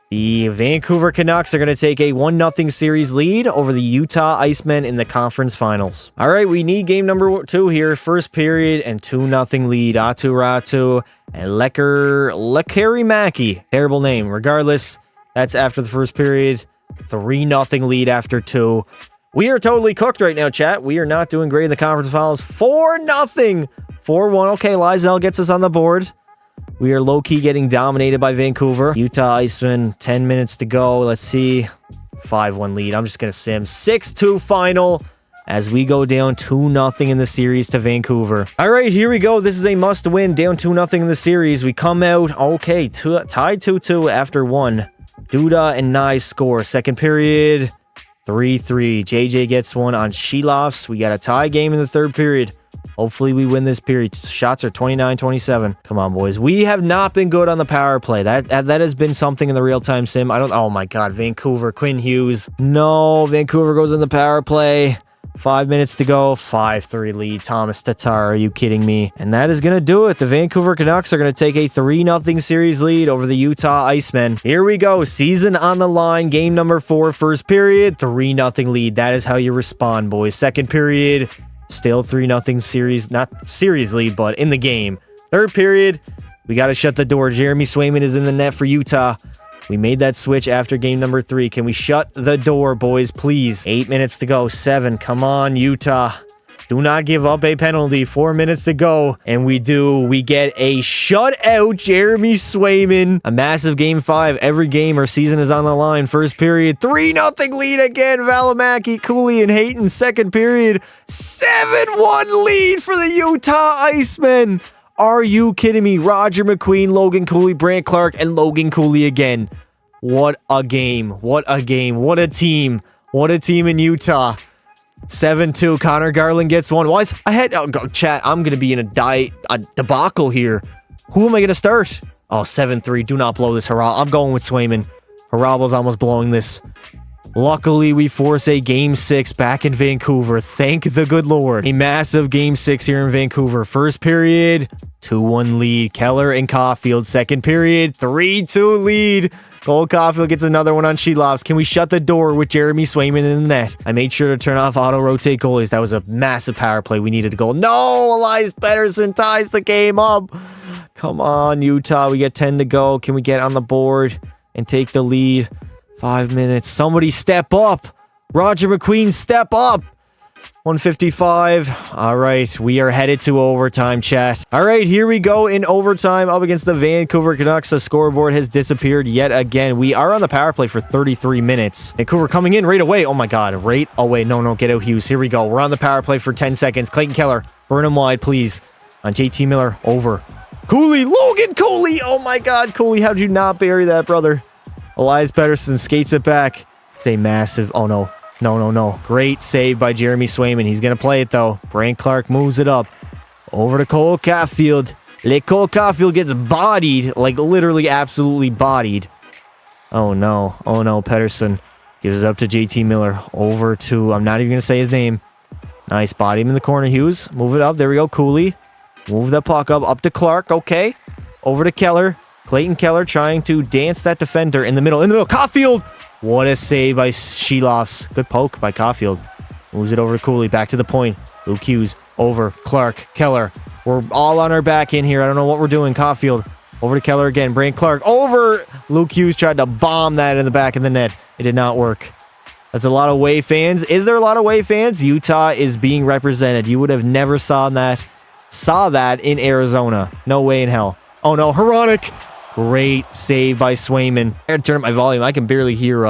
The Vancouver Canucks are going to take a 1-0 series lead over the Utah Icemen in the conference finals. All right, we need game number 2 here. First period and 2-0 lead. Atu Ratu and Lekkerimaki. Terrible name. Regardless, that's after the first period. 3-0 lead after 2. We are totally cooked right now, chat. We are not doing great in the conference finals. 4-0. 4-1. Okay, Lizell gets us on the board. We are low-key getting dominated by Vancouver. Utah Icemen, 10 minutes to go. Let's see. 5-1 lead. I'm just going to sim. 6-2 final as we go down 2-0 in the series to Vancouver. All right, here we go. This is a must-win. Down 2-0 in the series. We come out, okay, tied 2-2 after 1. Duda and Nye score. Second period, 3-3. JJ gets one on Shilovs. We got a tie game in the third period. Hopefully we win this period. Shots are 29-27. Come on, boys. We have not been good on the power play. That has been something in the real-time sim. Oh my God. Vancouver. Quinn Hughes. No. Vancouver goes in the power play. 5 minutes to go. 5-3 lead. Thomas Tatar. Are you kidding me? And that is going to do it. The Vancouver Canucks are going to take a 3-0 series lead over the Utah Icemen. Here we go. Season on the line. Game number 4. First period. 3-0 lead. That is how you respond, boys. Second period. Still 3-0 series, not series lead, but in the game. Third period, we got to shut the door. Jeremy Swayman is in the net for Utah. We made that switch after game number 3. Can we shut the door, boys, please? 8 minutes to go. 7. Come on, Utah. Do not give up a penalty. 4 minutes to go. And we do. We get a shutout, Jeremy Swayman. A massive game 5. Every game or season is on the line. First period, 3-0 lead again. Valimaki, Cooley, and Hayton. Second period, 7-1 lead for the Utah Icemen. Are you kidding me? Roger McQueen, Logan Cooley, Brant Clark, and Logan Cooley again. What a game. What a game. What a team. What a team in Utah. 7-2. Connor Garland gets one. Why is chat? I'm gonna be in a debacle here. Who am I gonna start? Oh, 7-3. Do not blow this, Haral. I'm going with Swayman. Haral's almost blowing this. Luckily, we force a game 6 back in Vancouver. Thank the good Lord. A massive game 6 here in Vancouver. First period, 2-1 lead. Keller and Caulfield. Second period, 3-2 lead. Cole Caulfield gets another one on Shilovs. Can we shut the door with Jeremy Swayman in the net? I made sure to turn off auto-rotate goalies. That was a massive power play. We needed a goal. No! Elias Pettersson ties the game up. Come on, Utah. We get 10 to go. Can we get on the board and take the lead? 5 minutes. Somebody step up. Roger McQueen, step up. 155. All right, we are headed to overtime, chat. All right, here we go in overtime up against the Vancouver Canucks. The scoreboard has disappeared yet again. We are on the power play for 33 minutes. Vancouver coming in right away. Oh my God, right away. No, get out, Hughes. Here we go. We're on the power play for 10 seconds. Clayton Keller, burn him wide, please. On JT Miller, over. Cooley, Logan Cooley. Oh my God, Cooley, how'd you not bury that, brother? Elias Pettersson skates it back. It's a massive... Oh, no. No. Great save by Jeremy Swayman. He's going to play it, though. Brant Clark moves it up. Over to Cole Caulfield. Cole Caulfield gets bodied. Like, literally absolutely bodied. Oh, no. Pettersson gives it up to JT Miller. Over to... I'm not even going to say his name. Nice. Body him in the corner, Hughes. Move it up. There we go. Cooley. Move that puck up. Up to Clark. Okay. Over to Keller. Clayton Keller trying to dance that defender in the middle. Caulfield! What a save by Sheloffs. Good poke by Caulfield. Moves it over to Cooley. Back to the point. Luke Hughes. Over. Clark. Keller. We're all on our back in here. I don't know what we're doing. Caulfield. Over to Keller again. Brant Clark. Over. Luke Hughes tried to bomb that in the back of the net. It did not work. That's a lot of Way fans. Is there a lot of Way fans? Utah is being represented. You would have never saw that in Arizona. No way in hell. Oh no. Hronek. Great save by Swayman. I gotta turn up my volume. I can barely hear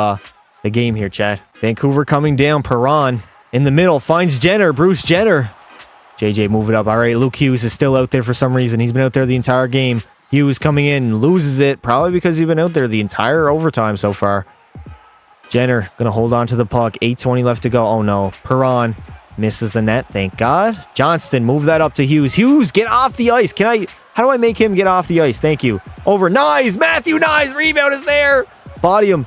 the game here, chat. Vancouver coming down. Perron in the middle. Finds Jenner. Bruce Jenner. JJ, move it up. All right, Luke Hughes is still out there for some reason. He's been out there the entire game. Hughes coming in. Loses it. Probably because he's been out there the entire overtime so far. Jenner gonna hold on to the puck. 8:20 left to go. Oh no. Perron misses the net. Thank God. Johnston, move that up to Hughes. Hughes, get off the ice. How do I make him get off the ice? Thank you. Over. Nyes. Matthew Nyes. Rebound is there. Body him.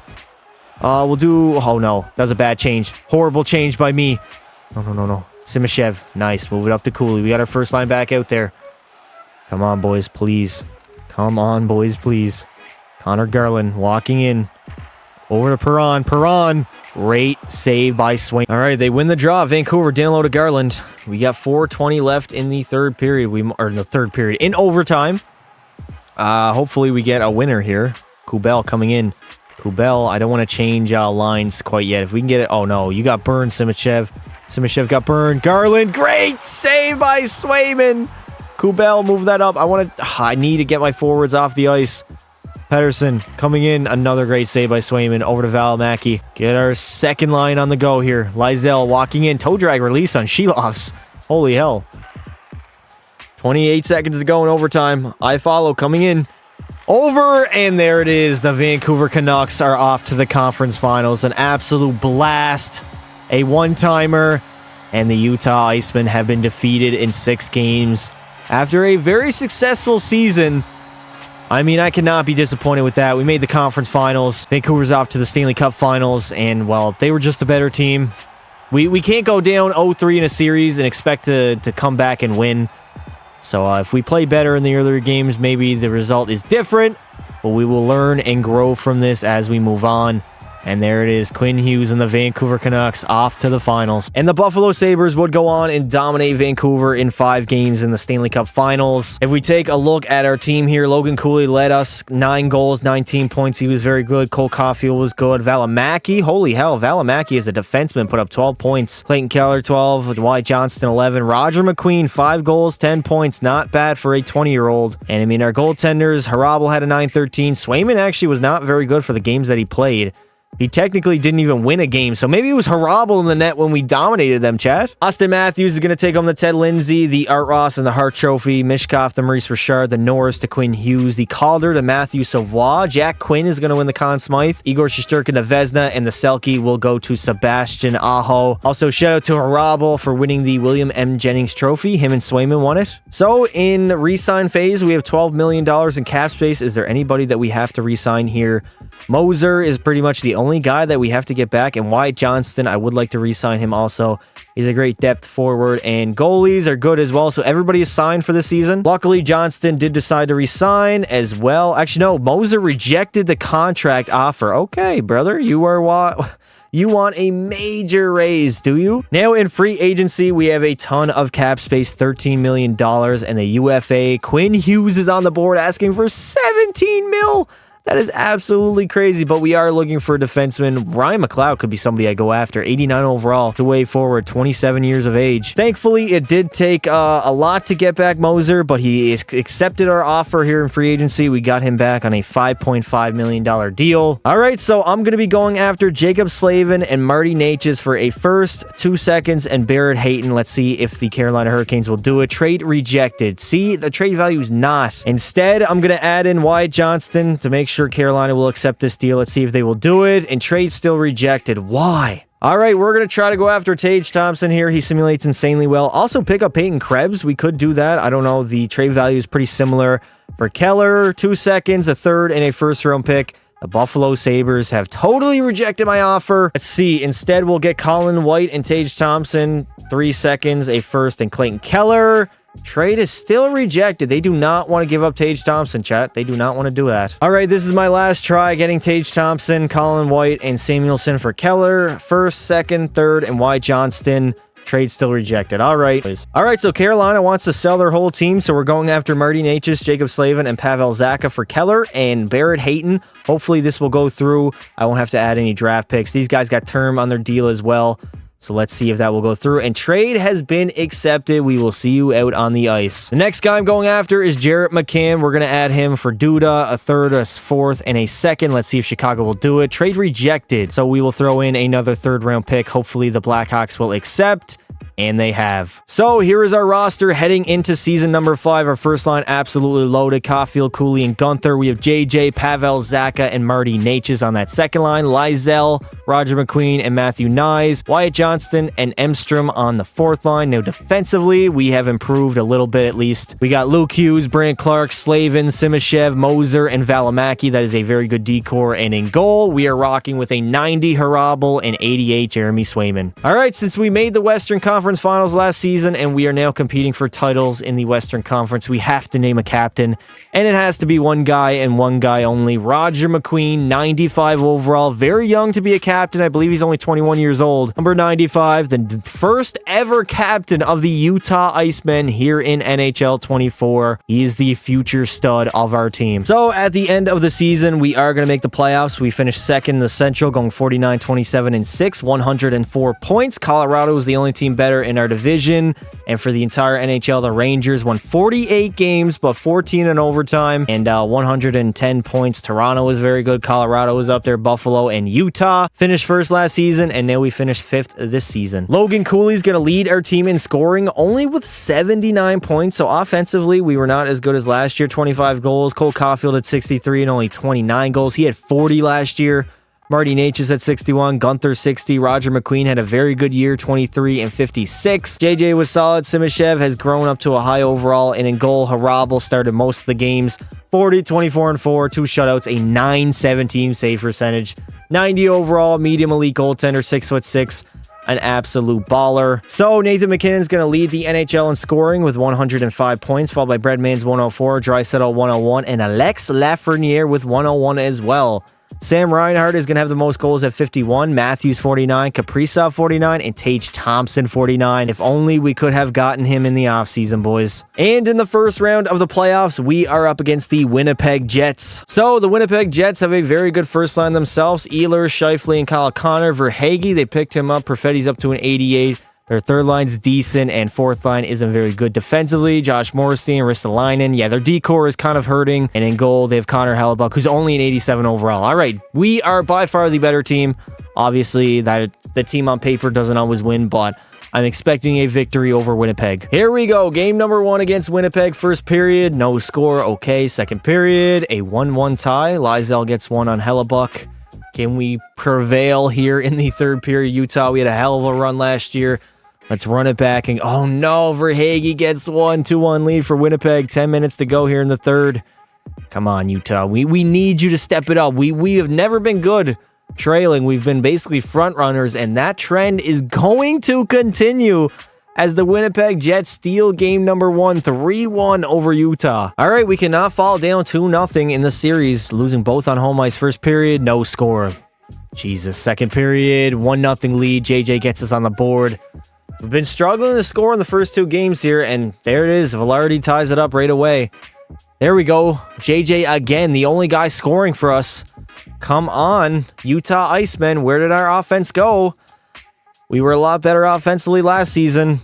We'll do... Oh, no. That was a bad change. Horrible change by me. No. Simashev. Nice. Move it up to Cooley. We got our first line back out there. Come on, boys, please. Connor Garland walking in. Over to Perron. Great save by Swain. All right, they win the draw. Vancouver down low to Garland. We got 4:20 left in the third period. In overtime. Hopefully we get a winner here. Kubel coming in. I don't want to change lines quite yet. If we can get it. Oh no, you got burned, Simashev. Simashev got burned. Garland, great save by Swayman. Kubel, move that up. I need to get my forwards off the ice. Pettersson coming in. Another great save by Swayman. Over to Valimaki. Get our second line on the go here. Lysell walking in. Toe drag release on Sheloffs. Holy hell. 28 seconds to go in overtime. I follow coming in. Over, and there it is. The Vancouver Canucks are off to the conference finals. An absolute blast. A one-timer. And the Utah Icemen have been defeated in 6 games. After a very successful season, I mean, I cannot be disappointed with that. We made the conference finals. Vancouver's off to the Stanley Cup finals, and, well, they were just a better team. We can't go down 0-3 in a series and expect to come back and win. So if we play better in the earlier games, maybe the result is different, but we will learn and grow from this as we move on. And there it is, Quinn Hughes and the Vancouver Canucks off to the finals. And the Buffalo Sabres would go on and dominate Vancouver in 5 games in the Stanley Cup finals. If we take a look at our team here, Logan Cooley led us 9 goals, 19 points. He was very good. Cole Caulfield was good. Valimaki, holy hell, Valimaki as a defenseman put up 12 points. Clayton Keller, 12. Dwight Johnston, 11. Roger McQueen, 5 goals, 10 points. Not bad for a 20-year-old. And I mean, our goaltenders, Harabel had a 9-13. Swayman actually was not very good for the games that he played. He technically didn't even win a game, so maybe it was Harabel in the net when we dominated them, chat. Austin Matthews is going to take home the Ted Lindsay, the Art Ross, and the Hart Trophy. Mishkov, the Maurice Richard, the Norris to Quinn Hughes, the Calder to Matthew Savoie. Jack Quinn is going to win the Conn Smythe. Igor Shesterkin, the Vezina, and the Selke will go to Sebastian Aho. Also, shout out to Harabel for winning the William M. Jennings Trophy. Him and Swayman won it. So, in re-sign phase, we have $12 million in cap space. Is there anybody that we have to re-sign here? Moser is pretty much the only guy that we have to get back, and Wyatt Johnston, I would like to re-sign him also. He's a great depth forward, and goalies are good as well, so everybody is signed for this season. Luckily, Johnston did decide to re-sign as well. Actually, no, Moser rejected the contract offer. Okay, brother, you want a major raise, do you? Now in free agency, we have a ton of cap space, $13 million, and the UFA, Quinn Hughes is on the board asking for $17 million. That is absolutely crazy, but we are looking for a defenseman. Ryan McLeod could be somebody I go after. 89 overall, the way forward, 27 years of age. Thankfully, it did take a lot to get back Moser, but he accepted our offer here in free agency. We got him back on a $5.5 million deal. All right, so I'm going to be going after Jacob Slavin and Marty Natchez for a first, 2 seconds, and Barrett Hayton. Let's see if the Carolina Hurricanes will do it. Trade rejected. See, the trade value is not. Instead, I'm going to add in Wyatt Johnston to make sure sure Carolina will accept this deal. Let's see if they will do it. And trade still rejected. Why? All right, we're going to try to go after Tage Thompson here. He simulates insanely well. Also, pick up Peyton Krebs. We could do that. I don't know. The trade value is pretty similar for Keller. 2 seconds, a third, and a first-round pick. The Buffalo Sabres have totally rejected my offer. Let's see. Instead, we'll get Colin White and Tage Thompson. 3 seconds, a first, and Clayton Keller. Trade is still rejected. They do not want to give up Tage Thompson, chat. They do not want to do that. All right, this is my last try getting Tage Thompson, Colin White, and Samuelson for Keller. First, second, third, and Wyatt Johnston. Trade still rejected. All right. All right, so Carolina wants to sell their whole team, so we're going after Marty Necas, Jacob Slavin, and Pavel Zacha for Keller and Barrett Hayton. Hopefully this will go through. I won't have to add any draft picks. These guys got term on their deal as well. So let's see if that will go through. And trade has been accepted. We will see you out on the ice. The next guy I'm going after is Jarrett McCann. We're going to add him for Duda, a third, a fourth, and a second. Let's see if Chicago will do it. Trade rejected. So we will throw in another third-round pick. Hopefully the Blackhawks will accept. And they have. So here is our roster heading into season number 5. Our first line absolutely loaded. Caulfield, Cooley, and Gunther. We have JJ, Pavel, Zacha, and Marty Necas on that second line. Lysell, Roger McQueen, and Matthew Nyes. Wyatt Johnston and Emstrom on the fourth line. Now defensively, we have improved a little bit at least. We got Luke Hughes, Brant Clark, Slavin, Simashev, Moser, and Valimaki. That is a very good decor. And in goal, we are rocking with a 90 Harabel and 88 Jeremy Swayman. All right, since we made the Western Conference Finals last season and we are now competing for titles in the Western Conference, we have to name a captain, and it has to be one guy and one guy only. Roger McQueen, 95 overall, very young to be a captain. I believe he's only 21 years old. Number 95, the first ever captain of the Utah Icemen here in NHL 24. He is the future stud of our team. So at the end of the season, we are going to make the playoffs. We finished second in the Central, going 49, 27, and 6, 104 points. Colorado was the only team better in our division. And for the entire NHL, the Rangers won 48 games, but 14 in overtime, and 110 points. Toronto was very good. Colorado was up there. Buffalo and Utah finished first last season, and now we finished fifth this season. Logan Cooley's going to lead our team in scoring, only with 79 points. So offensively, we were not as good as last year. 25 goals. Cole Caulfield at 63 and only 29 goals. He had 40 last year. Marty Necas at 61, Gunther 60, Roger McQueen had a very good year, 23 and 56. JJ was solid. Simashev has grown up to a high overall, and in goal, Harabel started most of the games. 40, 24, and 4, 2 shutouts, a 917 save percentage. 90 overall, medium elite goaltender, 6'6", an absolute baller. So Nathan McKinnon's going to lead the NHL in scoring with 105 points, followed by Breadman's 104, Draisaitl 101, and Alex Lafreniere with 101 as well. Sam Reinhart is going to have the most goals at 51, Matthews 49, Kaprizov 49, and Tage Thompson 49. If only we could have gotten him in the offseason, boys. And in the first round of the playoffs, we are up against the Winnipeg Jets. So the Winnipeg Jets have a very good first line themselves. Ehlers, Scheifele, and Kyle Connor. Verhaeghe, they picked him up. Perfetti's up to an 88. Their third line's decent, and fourth line isn't very good defensively. Josh Morrissey and Ristolainen. Yeah, their decor is kind of hurting. And in goal, they have Connor Hellebuck, who's only an 87 overall. All right, we are by far the better team. Obviously, that the team on paper doesn't always win, but I'm expecting a victory over Winnipeg. Here we go. Game number 1 against Winnipeg. First period, no score. Okay, second period, a 1-1 tie. Lysell gets one on Hellebuck. Can we prevail here in the third period? Utah, we had a hell of a run last year. Let's run it back. And oh no, Verhaeghe gets one. 2-1 lead for Winnipeg. 10 minutes to go here in the third. Come on, Utah. We need you to step it up. We have never been good trailing. We've been basically front runners, and that trend is going to continue as the Winnipeg Jets steal game number 1, 3-1 over Utah. All right, we cannot fall down 2-0 in the series, losing both on home ice. First period, no score. Jesus. Second period, 1-0 lead. JJ gets us on the board. We've been struggling to score in the first 2 games here, and there it is. Velarde ties it up right away. There we go. JJ again, the only guy scoring for us. Come on, Utah Icemen. Where did our offense go? We were a lot better offensively last season.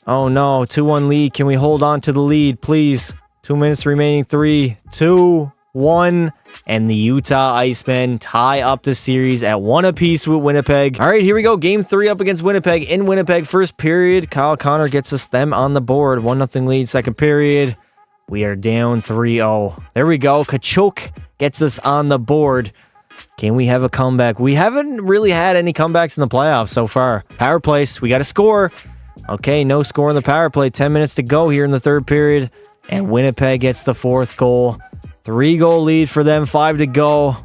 Oh no, 2-1 lead. Can we hold on to the lead, please? 2 minutes remaining. 3, 2, 1. And the Utah Icemen tie up the series at 1 apiece with Winnipeg. All right, here we go. Game 3 up against Winnipeg. In Winnipeg, first period, Kyle Connor gets us them on the board. 1-0 lead. Second period, we are down 3-0. There we go. Kachuk gets us on the board. Can we have a comeback? We haven't really had any comebacks in the playoffs so far. Power plays. We got to score. Okay, no score in the power play. 10 minutes to go here in the third period. And Winnipeg gets the fourth goal. 3-goal lead for them. 5 to go.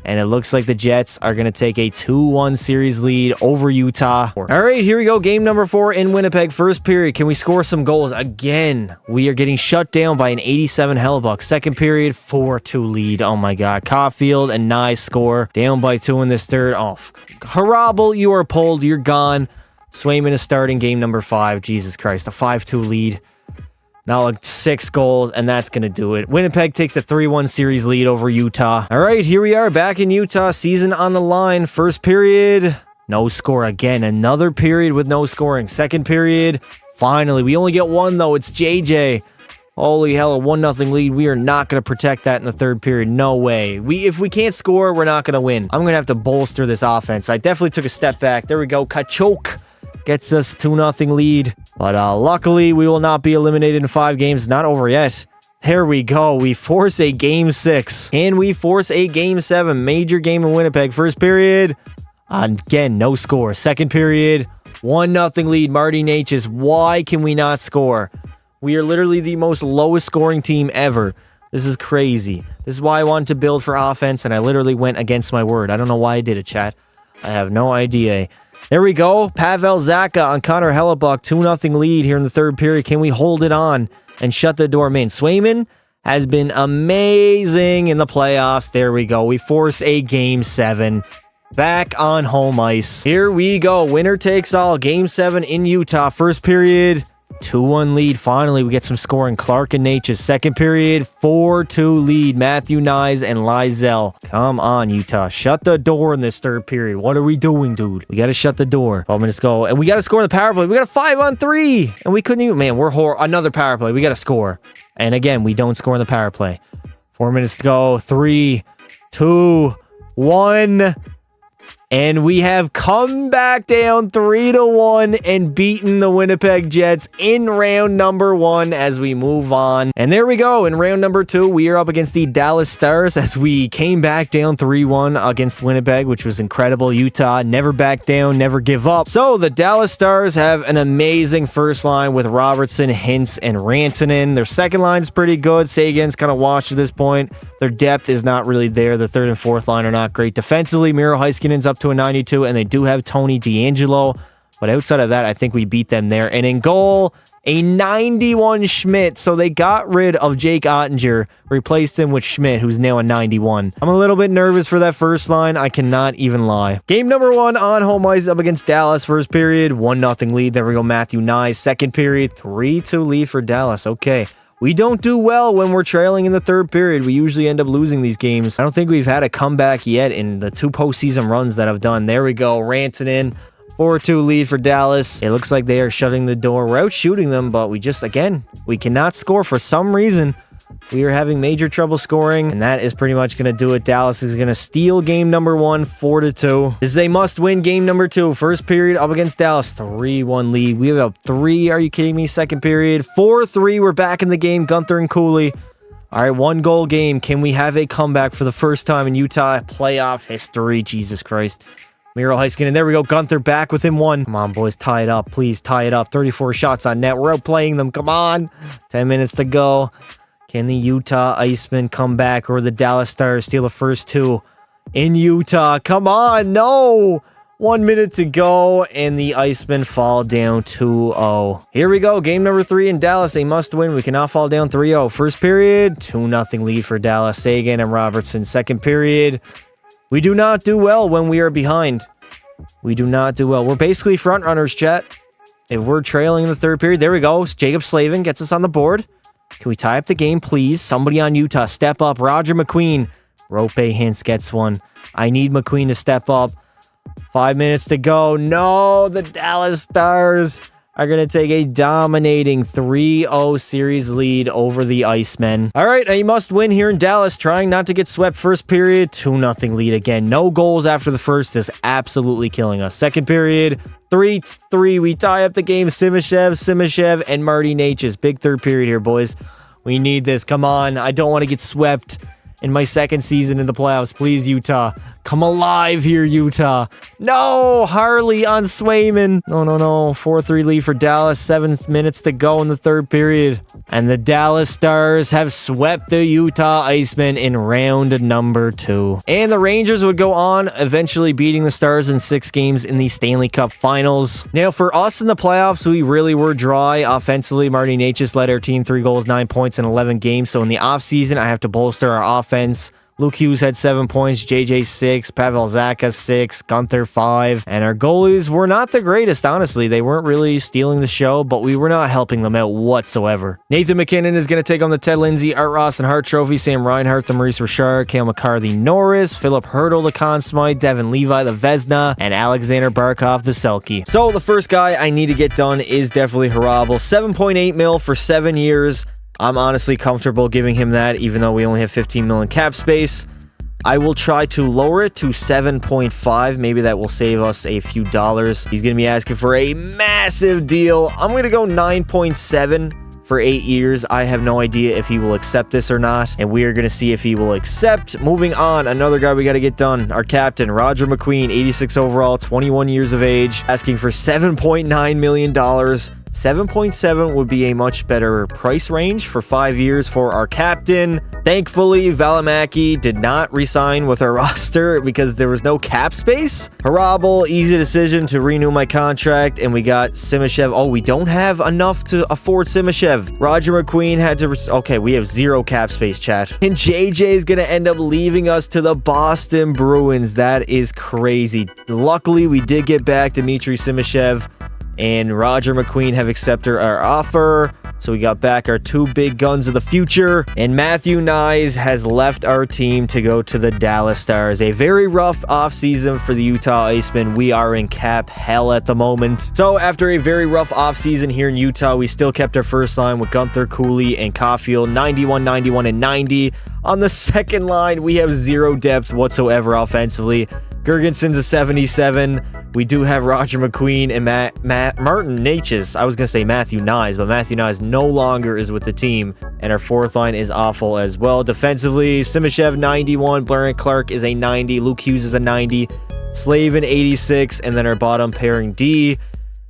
And it looks like the Jets are going to take a 2-1 series lead over Utah. All right, here we go. Game number 4 in Winnipeg. First period. Can we score some goals? Again, we are getting shut down by an 87 Hellebuck. Second period, 4-2 lead. Oh my God. Caulfield and Nye score. Down by 2 in this third. Oh, Harabel, you are pulled. You're gone. Swayman is starting game number 5. Jesus Christ. A 5-2 lead. Now like 6 goals, and that's going to do it. Winnipeg takes a 3-1 series lead over Utah. All right, here we are back in Utah. Season on the line. First period, no score again. Another period with no scoring. Second period, finally. We only get 1, though. It's JJ. Holy hell, a 1-0 lead. We are not going to protect that in the third period. No way. If we can't score, we're not going to win. I'm going to have to bolster this offense. I definitely took a step back. There we go. Kachok gets us 2-0 lead. But luckily, we will not be eliminated in 5 games. Not over yet. There we go. We force a game 6. And we force a game 7. Major game in Winnipeg. First period. Again, no score. Second period. 1-0 lead. Marty Natchez. Why can we not score? We are literally the most lowest scoring team ever. This is crazy. This is why I wanted to build for offense, and I literally went against my word. I don't know why I did it, chat. I have no idea. There we go. Pavel Zacha on Connor Hellebuck. 2-0 lead here in the third period. Can we hold it on and shut the door? Man, Swayman has been amazing in the playoffs. There we go. We force a game 7. Back on home ice. Here we go. Winner takes all. Game 7 in Utah. First period, 2-1 lead. Finally, we get some scoring. Clark and Natchez. Second period, 4-2 lead. Matthew Nyes and Lizell. Come on, Utah. Shut the door in this third period. What are we doing, dude? We got to shut the door. 12 minutes go. And we got to score in the power play. We got a 5-on-3. And we couldn't even... Man, we're horrible. Another power play. We got to score. And again, we don't score in the power play. 4 minutes to go. 3, 2, 1... And we have come back down 3-1 and beaten the Winnipeg Jets in round number 1 as we move on. And there we go. In round number 2, we are up against the Dallas Stars as we came back down 3-1 against Winnipeg, which was incredible. Utah, never back down, never give up. So the Dallas Stars have an amazing first line with Robertson, Hintz, and Rantanen. Their second line's pretty good. Sagan's kind of washed at this point. Their depth is not really there. The third and fourth line are not great. Defensively, Miro Heiskanen's up to a 92, and they do have Tony DeAngelo. But outside of that, I think we beat them there. And in goal, a 91 Schmidt. So they got rid of Jake Ottinger, replaced him with Schmidt, who's now a 91. I'm a little bit nervous for that first line. I cannot even lie. Game number 1 on home ice up against Dallas. First period, 1-0 lead. There we go, Matthew Nyes. Second period, 3-2 lead for Dallas. Okay. We don't do well when we're trailing in the third period. We usually end up losing these games. I don't think we've had a comeback yet in the 2 postseason runs that I've done. There we go. Rantanen, 4-2 lead for Dallas. It looks like they are shutting the door. We're out shooting them, but we just, again, we cannot score for some reason. We are having major trouble scoring, and that is pretty much going to do it. Dallas is going to steal game number 1, 4-2. This is a must-win game number 2. First period up against Dallas, 3-1 lead. We have up 3. Are you kidding me? Second period, 4-3. We're back in the game. Gunther and Cooley. All right, 1-goal game. Can we have a comeback for the first time in Utah playoff history? Jesus Christ. Miro Heiskanen. There we go. Gunther back with him 1. Come on, boys. Tie it up. Please tie it up. 34 shots on net. We're outplaying them. Come on. 10 minutes to go. Can the Utah Icemen come back, or the Dallas Stars steal the first 2 in Utah? Come on, no! 1 minute to go, and the Icemen fall down 2-0. Here we go, game number 3 in Dallas. A must win. We cannot fall down 3-0. First period, 2-0 lead for Dallas. Sagan and Robertson. Second period, we do not do well when we are behind. We do not do well. We're basically front runners, chat. If we're trailing in the third period, there we go. Jacob Slavin gets us on the board. Can we tie up the game, please? Somebody on Utah, step up. Roger McQueen. Rope Hintz gets 1. I need McQueen to step up. 5 minutes to go. No, the Dallas Stars are going to take a dominating 3-0 series lead over the Icemen. All right, a must win here in Dallas, trying not to get swept. First period, 2-0 lead again. No goals after the first is absolutely killing us. Second period, 3-3. We tie up the game. Simashev, and Marty Natchez. Big third period here, boys. We need this. Come on. I don't want to get swept in my second season in the playoffs. Please, Utah. Come alive here, Utah. No, Harley on Swayman. No. 4-3 lead for Dallas. 7 minutes to go in the third period. And the Dallas Stars have swept the Utah Icemen in round number 2. And the Rangers would go on, eventually beating the Stars in 6 games in the Stanley Cup Finals. Now, for us in the playoffs, we really were dry offensively. Marty Necas led our team 3 goals, 9 points in 11 games. So in the offseason, I have to bolster our offense. Luke Hughes had 7 points, JJ 6, Pavel Zacha 6, Gunther 5, and our goalies were not the greatest, honestly. They weren't really stealing the show, but we were not helping them out whatsoever. Nathan McKinnon is going to take on the Ted Lindsay, Art Ross and Hart Trophy, Sam Reinhart, the Maurice Richard, Cale Makar, the Norris, Philip Hurdle, the Conn Smythe, Devin Levi, the Vezina, and Alexander Barkov, the Selke. So the first guy I need to get done is definitely Harabel. 7.8 mil for 7 years. I'm honestly comfortable giving him that, even though we only have 15 million cap space. I will try to lower it to 7.5. Maybe that will save us a few dollars. He's going to be asking for a massive deal. I'm going to go 9.7 for 8 years. I have no idea if he will accept this or not, and we are going to see if he will accept. Moving on, another guy we got to get done. Our captain, Roger McQueen, 86 overall, 21 years of age, asking for $7.9 million. 7.7 would be a much better price range for 5 years for our captain. Thankfully, Valimaki did not re-sign with our roster because there was no cap space. Harabel, easy decision to renew my contract, and we got Simashev. Oh, we don't have enough to afford Simashev. Roger McQueen had to... Okay, we have 0 cap space, chat. And JJ is going to end up leaving us to the Boston Bruins. That is crazy. Luckily, we did get back Dmitry Simashev and Roger McQueen have accepted our offer. So we got back our 2 big guns of the future. And Matthew Knies has left our team to go to the Dallas Stars. A very rough offseason for the Utah Icemen. We are in cap hell at the moment. So after a very rough offseason here in Utah, we still kept our first line with Gunther, Cooley, and Caulfield. 91, 91, and 90. On the second line, we have 0 depth whatsoever offensively. Gergenson's a 77. We do have Roger McQueen and Martin Necas. I was going to say Matthew Knies, but Matthew Knies no longer is with the team. And our fourth line is awful as well. Defensively, Simashev 91. Blair Clark is a 90. Luke Hughes is a 90. Slavin 86. And then our bottom pairing D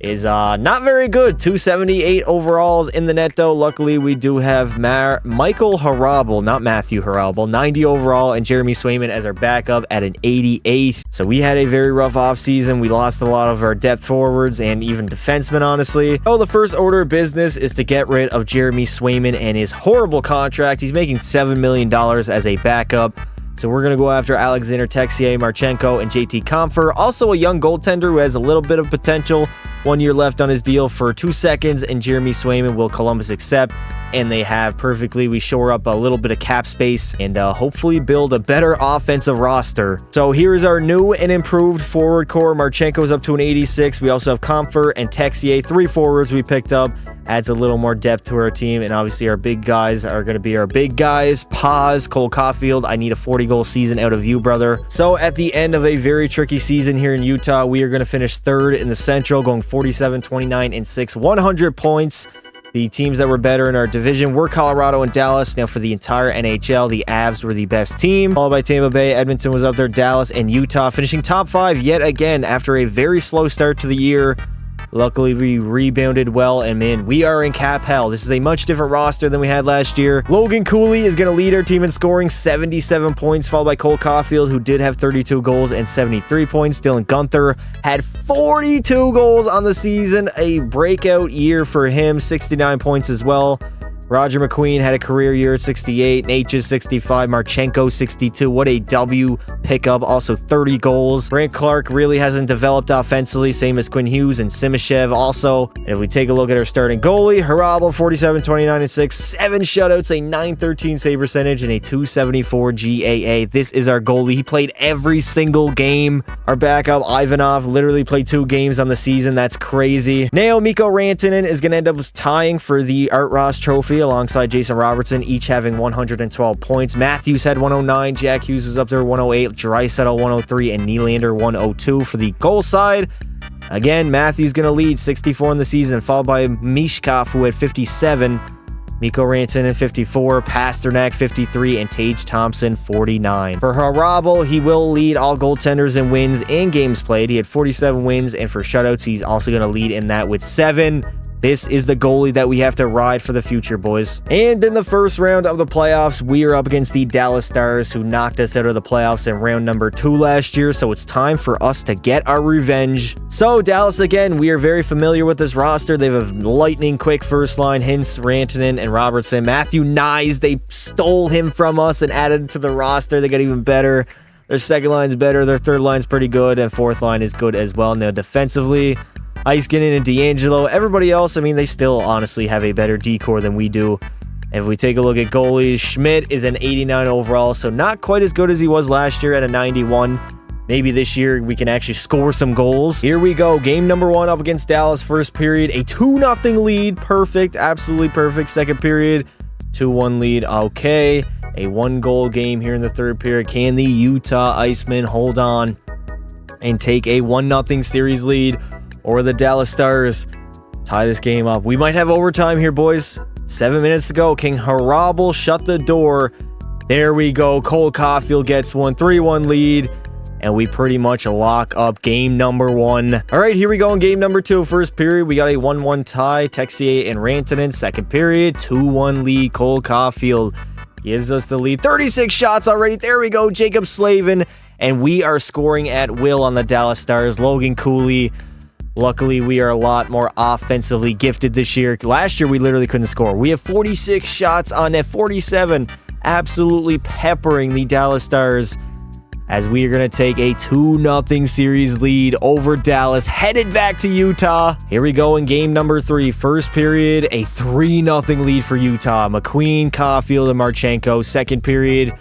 is not very good. 278 overalls in the net, though. Luckily, we do have Michael Harabel, not Matthew Harabel, 90 overall, and Jeremy Swayman as our backup at an 88. So we had a very rough offseason. We lost a lot of our depth forwards and even defensemen, honestly. So the first order of business is to get rid of Jeremy Swayman and his horrible contract. He's making $7 million as a backup. So we're going to go after Alexander Texier, Marchenko, and JT Compher. Also a young goaltender who has a little bit of potential. 1 year left on his deal for 2 seconds, and Jeremy Swayman will Columbus accept. And they have perfectly. We shore up a little bit of cap space and hopefully build a better offensive roster. So here's our new and improved forward core. Marchenko's up to an 86. We also have Compher and Texier, 3 forwards we picked up. Adds a little more depth to our team, and obviously our big guys are going to be our big guys. Paz, Cole Caulfield, I need a 40-goal season out of you, brother. So at the end of a very tricky season here in Utah, we are going to finish 3rd in the Central, going 47, 29, and 6, 100 points. The teams that were better in our division were Colorado and Dallas. Now for the entire NHL, the Avs were the best team, followed by Tampa Bay. Edmonton was up there, Dallas, and Utah finishing top 5 yet again after a very slow start to the year. Luckily, we rebounded well, and man, we are in cap hell. This is a much different roster than we had last year. Logan Cooley is going to lead our team in scoring, 77 points, followed by Cole Caulfield, who did have 32 goals and 73 points. Dylan Gunther had 42 goals on the season, a breakout year for him, 69 points as well. Roger McQueen had a career year at 68, Necas 65, Marchenko 62. What a W pickup. Also 30 goals. Brant Clark really hasn't developed offensively, same as Quinn Hughes and Simashev also. And if we take a look at our starting goalie, Harabel 47, 29, and 6, 7 shutouts, a 913 save percentage, and a 274 GAA. This is our goalie. He played every single game. Our backup, Ivanov, literally played 2 games on the season. That's crazy. Now, Mikko Rantanen is going to end up tying for the Art Ross Trophy alongside Jason Robertson, each having 112 points. Matthews had 109, Jack Hughes was up there 108, Draisaitl 103, and Nylander 102 for the goal side. Again, Matthews going to lead 64 in the season, followed by Mishkov, who had 57. Mikko Rantanen 54, Pasternak 53, and Tage Thompson 49. For Harabel, he will lead all goaltenders in wins and games played. He had 47 wins, and for shutouts, he's also going to lead in that with 7. This is the goalie that we have to ride for the future, boys. And in the first round of the playoffs, we are up against the Dallas Stars, who knocked us out of the playoffs in round number 2 last year. So it's time for us to get our revenge. So Dallas, again, we are very familiar with this roster. They have a lightning quick first line. Hintz, Rantanen, and Robertson. Matthew Nyes, they stole him from us and added to the roster. They got even better. Their second line's better. Their third line's pretty good. And fourth line is good as well. Now, defensively, Iskinen and D'Angelo. Everybody else, I mean, they still honestly have a better D-core than we do. And if we take a look at goalies, Schmidt is an 89 overall, so not quite as good as he was last year at a 91. Maybe this year we can actually score some goals. Here we go. Game number 1 up against Dallas. First period, a 2-0 lead. Perfect. Absolutely perfect. Second period, 2-1 lead. Okay. A 1-goal game here in the third period. Can the Utah Icemen hold on and take a 1-0 series lead? Or the Dallas Stars tie this game up? We might have overtime here, boys. 7 minutes to go. Can Harabel shut the door? There we go. Cole Caulfield gets one. 3-1 lead. And we pretty much lock up game number 1. All right, here we go in game number 2. First period, we got a 1-1 tie. Texier and Rantanen. Second period, 2-1 lead. Cole Caulfield gives us the lead. 36 shots already. There we go. Jacob Slavin. And we are scoring at will on the Dallas Stars. Logan Cooley. Luckily, we are a lot more offensively gifted this year. Last year, we literally couldn't score. We have 46 shots on net, 47, absolutely peppering the Dallas Stars as we are going to take a 2-0 series lead over Dallas, headed back to Utah. Here we go in game number 3. First period, a 3-0 lead for Utah. McQueen, Caulfield, and Marchenko. Second period,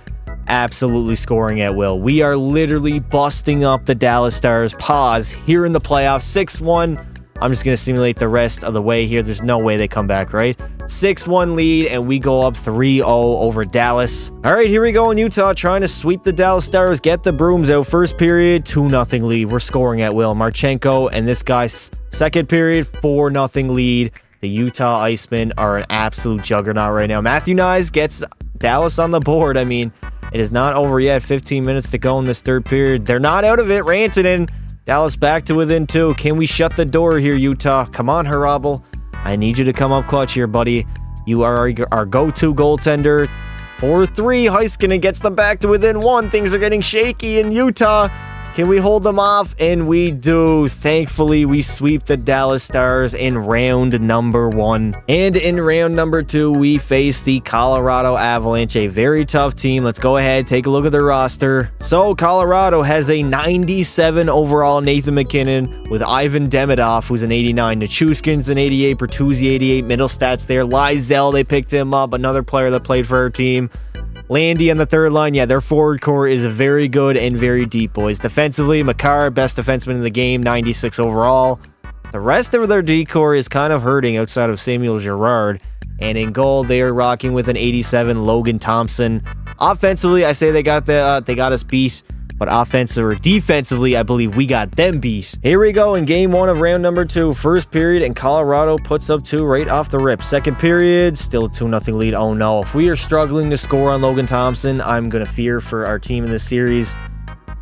absolutely scoring at will. We are literally busting up the Dallas Stars. Pause here in the playoffs. 6-1. I'm just going to simulate the rest of the way here. There's no way they come back, right? 6-1 lead, and we go up 3-0 over Dallas. All right, here we go in Utah, trying to sweep the Dallas Stars, get the brooms out. First period, 2-0 lead. We're scoring at will. Marchenko and this guy's second period, 4-0 lead. The Utah Icemen are an absolute juggernaut right now. Matthew Nyes gets Dallas on the board. I mean, it is not over yet. 15 minutes to go in this third period. They're not out of it. Rantanen. Dallas back to within 2. Can we shut the door here, Utah? Come on, Harabel. I need you to come up clutch here, buddy. You are our go-to goaltender. 4-3. Heiskanen gets them back to within 1. Things are getting shaky in Utah. Can we hold them off? And we do. Thankfully, we sweep the Dallas Stars in round number 1. And in round number 2, we face the Colorado Avalanche, a very tough team. Let's go ahead, take a look at their roster. So, Colorado has a 97 overall Nathan McKinnon with Ivan Demidov, who's an 89. Nichushkin's an 88. Bertuzzi, 88. Middle stats there. Lysell, they picked him up. Another player that played for our team. Landy on the third line. Yeah, their forward core is very good and very deep, boys. Defensively, Makar, best defenseman in the game, 96 overall. The rest of their D-core is kind of hurting outside of Samuel Girard. And in goal, they are rocking with an 87, Logan Thompson. Offensively, I say they got us beat. But offensively or defensively, I believe we got them beat. Here we go in game 1 of round number 2. First period, and Colorado puts up 2 right off the rip. Second period, still a 2-0 lead. Oh no, if we are struggling to score on Logan Thompson, I'm going to fear for our team in this series.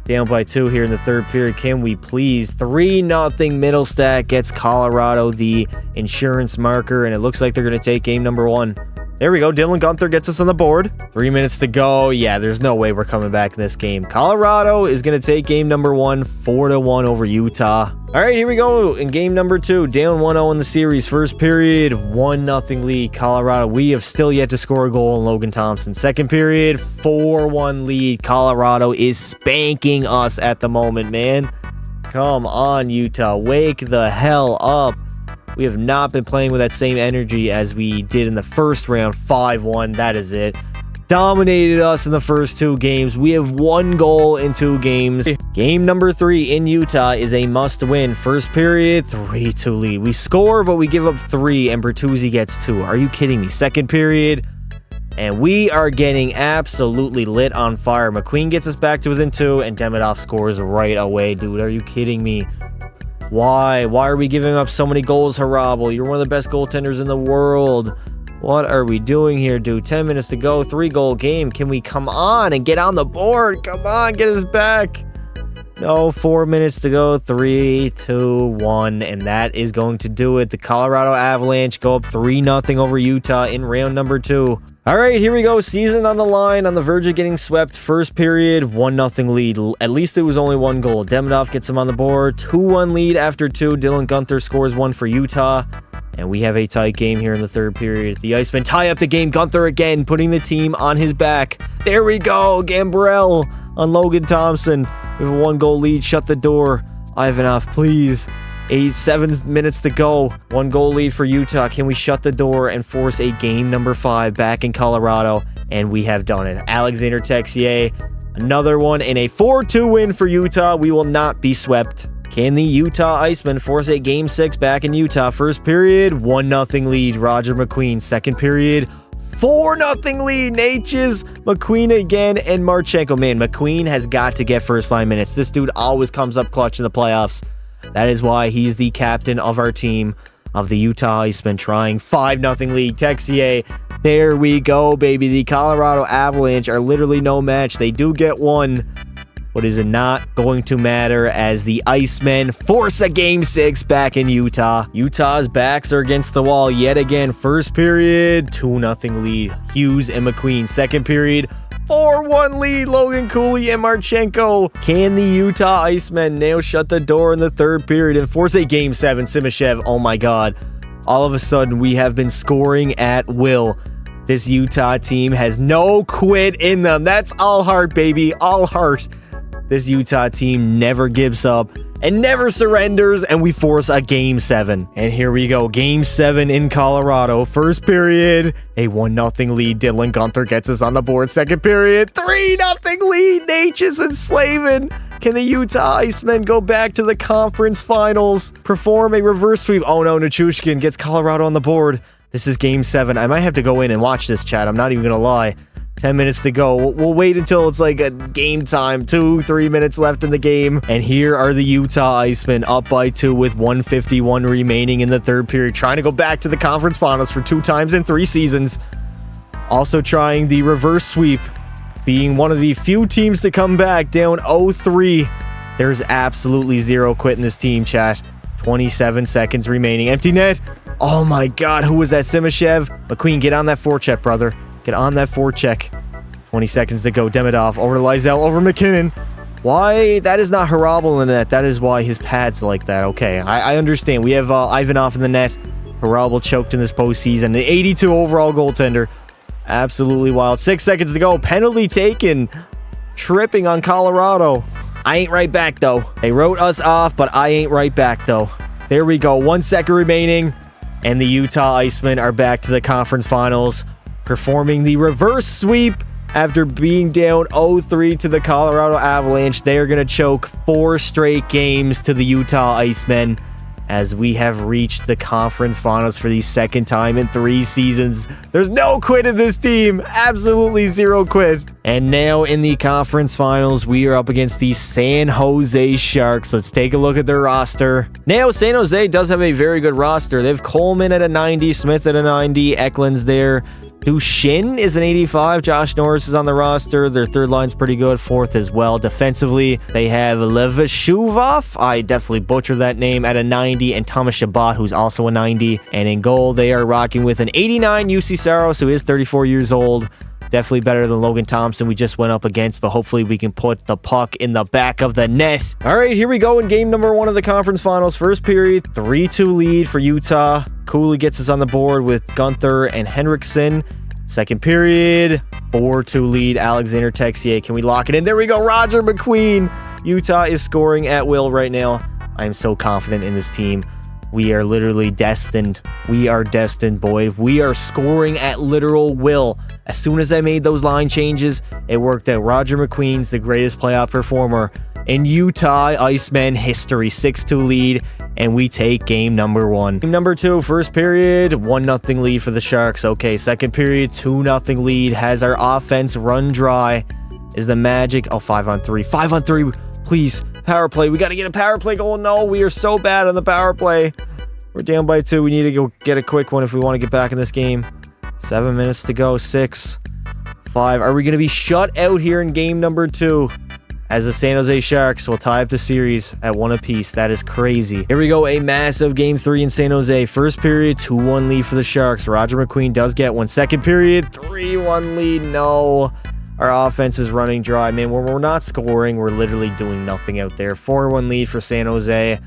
Down by 2 here in the third period. Can we please? 3-0 middle stat gets Colorado the insurance marker, and it looks like they're going to take game number 1. There we go. Dylan Gunther gets us on the board. 3 minutes to go. Yeah, there's no way we're coming back in this game. Colorado is going to take game number 1, 4-1 over Utah. All right, here we go in game number 2. Down 1-0 in the series. First period, 1-0 lead. Colorado. We have still yet to score a goal in Logan Thompson. Second period, 4-1 lead. Colorado is spanking us at the moment, man. Come on, Utah. Wake the hell up. We have not been playing with that same energy as we did in the first round. 5-1, that is it. Dominated us in the first 2 games. We have 1 goal in 2 games. Game number 3 in Utah is a must-win. First period, 3-2 lead. We score, but we give up 3, and Bertuzzi gets 2. Are you kidding me? Second period, and we are getting absolutely lit on fire. McQueen gets us back to within 2, and Demidov scores right away. Dude, are you kidding me? Why? Why are we giving up so many goals, Harabel? You're one of the best goaltenders in the world. What are we doing here, dude? 10 minutes to go. 3-goal game. Can we come on and get on the board? Come on, get us back. No, 4 minutes to go. 3, 2, 1. And that is going to do it. The Colorado Avalanche go up 3-0 over Utah in round number 2. All right, here we go. Season on the line, on the verge of getting swept. First period, 1-0 lead. At least it was only 1 goal. Demidov gets him on the board. 2-1 lead after 2. Dylan Guenther scores 1 for Utah. And we have a tight game here in the third period. The Icemen tie up the game. Guenther again, putting the team on his back. There we go. Gambrell on Logan Thompson. We have a 1-goal lead. Shut the door. Ivanov, please. 7 minutes to go. 1-goal lead for Utah. Can we shut the door and force a game number 5 back in Colorado? And we have done it. Alexander Texier, another one in a 4-2 win for Utah. We will not be swept. Can the Utah Icemen force a Game 6 back in Utah? First period, 1-0 lead, Roger McQueen. Second period, 4-0 lead, Natchez, McQueen again, and Marchenko. Man, McQueen has got to get first-line minutes. This dude always comes up clutch in the playoffs. That is why he's the captain of our team, of the Utah Icemen, trying 5-0 lead. Texier, there we go, baby. The Colorado Avalanche are literally no match. They do get one, but is it not going to matter as the Icemen force a Game 6 back in Utah. Utah's backs are against the wall yet again. First period, 2-0 lead, Hughes and McQueen. Second period, 4-1 lead, Logan Cooley and Marchenko. Can the Utah Icemen now shut the door in the third period and force a Game 7? Simashev, oh my god. All of a sudden, we have been scoring at will. This Utah team has no quit in them. That's all heart, baby, all heart. This Utah team never gives up and never surrenders, and we force a Game 7. And here we go, Game 7 in Colorado. First period, a 1-0 lead. Dylan Guenther gets us on the board. Second period, 3-0 lead. Natchez and Slavin. Can the Utah Icemen go back to the conference finals? Perform a reverse sweep. Oh no, Nichushkin gets Colorado on the board. This is Game 7. I might have to go in and watch this, chat. I'm not even going to lie. 10 minutes to go. We'll wait until it's like a game time. 2-3 minutes left in the game. And here are the Utah Icemen up by 2 with 1:51 remaining in the third period. Trying to go back to the conference finals for 2 times in 3 seasons. Also trying the reverse sweep. Being one of the few teams to come back down 0-3. There's absolutely zero quit in this team, chat. 27 seconds remaining. Empty net. Oh my god, who was that? Simashev? McQueen, get on that forecheck, brother. Get on that forecheck. 20 seconds to go. Demidov over to Lysell, over McKinnon. Why? That is not Harabel in the net. That is why his pad's like that. Okay, I understand. We have Ivanov in the net. Harabel choked in this postseason. An 82 overall goaltender. Absolutely wild. 6 seconds to go. Penalty taken. Tripping on Colorado. I ain't right back, though. They wrote us off, but I ain't right back, though. There we go. 1 second remaining. And the Utah Icemen are back to the conference finals, performing the reverse sweep after being down 0-3 to the Colorado Avalanche. They are going to choke 4 straight games to the Utah Icemen as we have reached the conference finals for the second time in 3 seasons. There's no quit in this team. Absolutely zero quit. And now in the conference finals, we are up against the San Jose Sharks. Let's take a look at their roster. Now, San Jose does have a very good roster. They have Coleman at a 90, Smith at a 90, Eklund's there. Dushin is an 85. Josh Norris is on the roster. Their third line's pretty good. Fourth as well. Defensively, they have Levashuvov. I definitely butchered that name, at a 90. And Thomas Shabbat, who's also a 90. And in goal, they are rocking with an 89 UC Saros, who is 34 years old. Definitely better than Logan Thompson we just went up against, but hopefully we can put the puck in the back of the net. All right, here we go in game number 1 of the conference finals. First period, 3-2 lead for Utah. Cooley gets us on the board with Guenther and Henriksen. Second period, 4-2 lead, Alexander Texier. Can we lock it in? There we go, Roger McQueen. Utah is scoring at will right now. I am so confident in this team. We are literally destined. We are destined, boy. We are scoring at literal will. As soon as I made those line changes, it worked out. Roger McQueen's the greatest playoff performer in Utah Icemen history. 6-2 lead, and we take game number 1. Game number 2, first period, 1-0 lead for the Sharks. Okay, second period, 2-0 lead. Has our offense run dry. Is the Magic... Oh, 5-on-3. 5-on-3, please. Power play. We got to get a power play goal. No, we are so bad on the power play. We're down by 2. We need to go get a quick one if we want to get back in this game. 7 minutes to go. 6, 5. Are we going to be shut out here in game number 2? As the San Jose Sharks will tie up the series at 1 apiece. That is crazy. Here we go. A massive game 3 in San Jose. First period, 2-1 lead for the Sharks. Roger McQueen does get one. Second period, 3-1 lead. No. Our offense is running dry. Man, when we're not scoring, we're literally doing nothing out there. 4-1 lead for San Jose.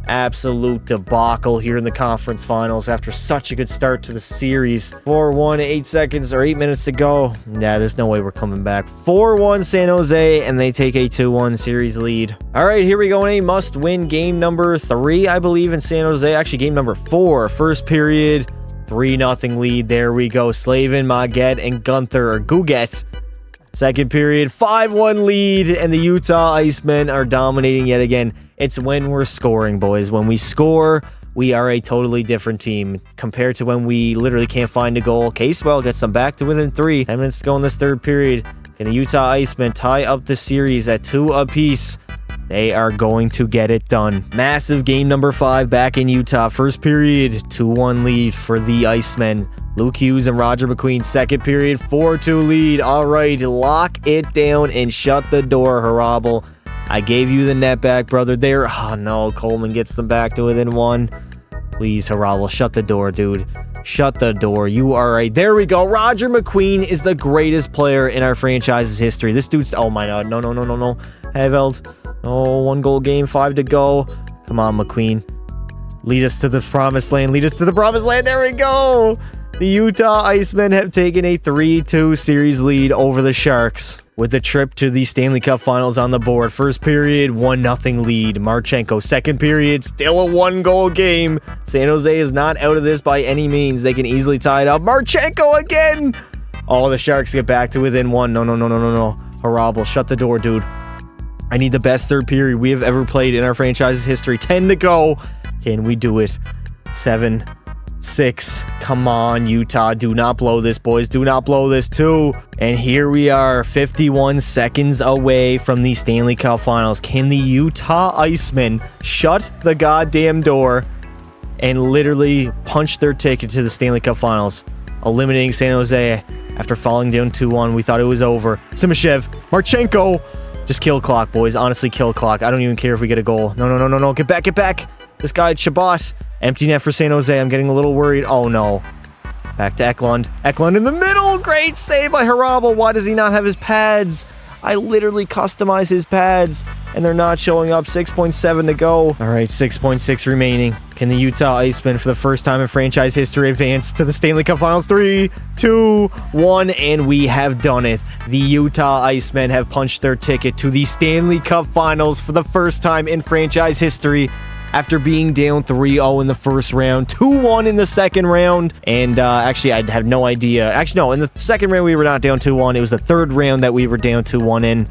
Absolute debacle here in the conference finals after such a good start to the series. 4-1, 8 seconds or 8 minutes to go. Yeah, there's no way we're coming back. 4-1 San Jose, and they take a 2-1 series lead. All right, here we go in a must-win game number 3, I believe, in San Jose. Actually, game number 4. First period, 3-0 lead. There we go. Slavin, Maget, and Guget. Second period, 5-1 lead, and the Utah Icemen are dominating yet again. It's when we're scoring, boys. When we score, we are a totally different team compared to when we literally can't find a goal. Casewell gets them back to within 3. 10 minutes to go in this third period. Can the Utah Icemen tie up the series at 2 apiece? They are going to get it done. Massive game number 5 back in Utah. First period, 2-1 lead for the Icemen. Luke Hughes and Roger McQueen. Second period, 4-2 lead. All right, lock it down and shut the door, Harabel. I gave you the net back, brother. There. Oh, no. Coleman gets them back to within 1. Please, Harabel, shut the door, dude. Shut the door. You are right. There we go. Roger McQueen is the greatest player in our franchise's history. This dude's... Oh, my God. No. Haveld. Oh, 1 goal game. 5 to go. Come on, McQueen. Lead us to the promised land. Lead us to the promised land. There we go. The Utah Icemen have taken a 3-2 series lead over the Sharks with the trip to the Stanley Cup Finals on the board. First period, 1-0 lead. Marchenko. Second period, still a 1-goal game. San Jose is not out of this by any means. They can easily tie it up. Marchenko again. Oh, the Sharks get back to within 1. No. Harabel, shut the door, dude. I need the best third period we have ever played in our franchise's history. 10 to go. Can we do it? 7, 6. Come on, Utah. Do not blow this, boys. Do not blow this, too. And here we are, 51 seconds away from the Stanley Cup Finals. Can the Utah Icemen shut the goddamn door and literally punch their ticket to the Stanley Cup Finals, eliminating San Jose after falling down 2-1? We thought it was over. Simashev, Marchenko. Just kill clock, boys. Honestly, kill clock. I don't even care if we get a goal. No. Get back. This guy, Shabbat. Empty net for San Jose. I'm getting a little worried. Oh, no. Back to Eklund. Eklund in the middle. Great save by Harabel. Why does he not have his pads? I literally customize his pads, and they're not showing up. 6.7 to go. All right, 6.6 remaining. Can the Utah Icemen, for the first time in franchise history, advance to the Stanley Cup Finals? 3, 2, 1, and we have done it. The Utah Icemen have punched their ticket to the Stanley Cup Finals for the first time in franchise history, after being down 3-0 in the first round, 2-1 in the second round, and actually, I have no idea. Actually, no, in the second round, we were not down 2-1. It was the third round that we were down 2-1 in.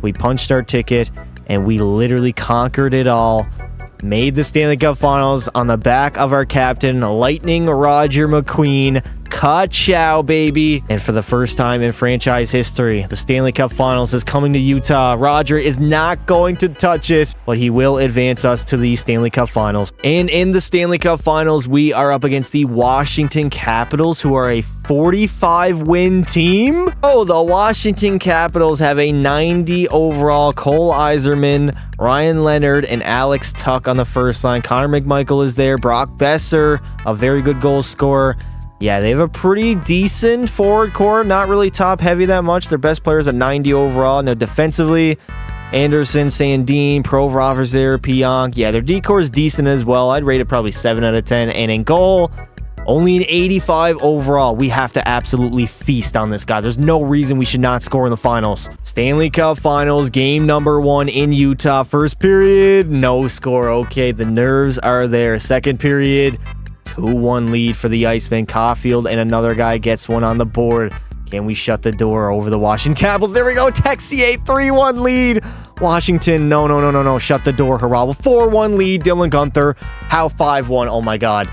We punched our ticket, and we literally conquered it all. Made the Stanley Cup Finals on the back of our captain, Lightning Roger McQueen. Ka-chow, baby. And for the first time in franchise history, the Stanley Cup Finals is coming to Utah. Roger is not going to touch it, but he will advance us to the Stanley Cup Finals. And in the Stanley Cup Finals, we are up against the Washington Capitals, who are a 45-win team. Oh, the Washington Capitals have a 90 overall Cole Yzerman, Ryan Leonard, and Alex Tuck on the first line. Connor McMichael is there. Brock Besser, a very good goal scorer. Yeah, they have a pretty decent forward core. Not really top heavy that much. Their best players are 90 overall. Now, defensively, Anderson, Sandin, Provorov's there, Pionk. Yeah, their D-core is decent as well. I'd rate it probably 7 out of 10. And in goal, only an 85 overall. We have to absolutely feast on this guy. There's no reason we should not score in the finals. Stanley Cup Finals, game number 1 in Utah. First period, no score. Okay, the nerves are there. Second period, 2-1 lead for the Icemen. Caulfield and another guy gets one on the board. Can we shut the door over the Washington Capitals? There we go. Texier, 3-1 lead. Washington, no. Shut the door, Harabel. 4-1 lead. Dylan Guenther. How 5-1? Oh, my God.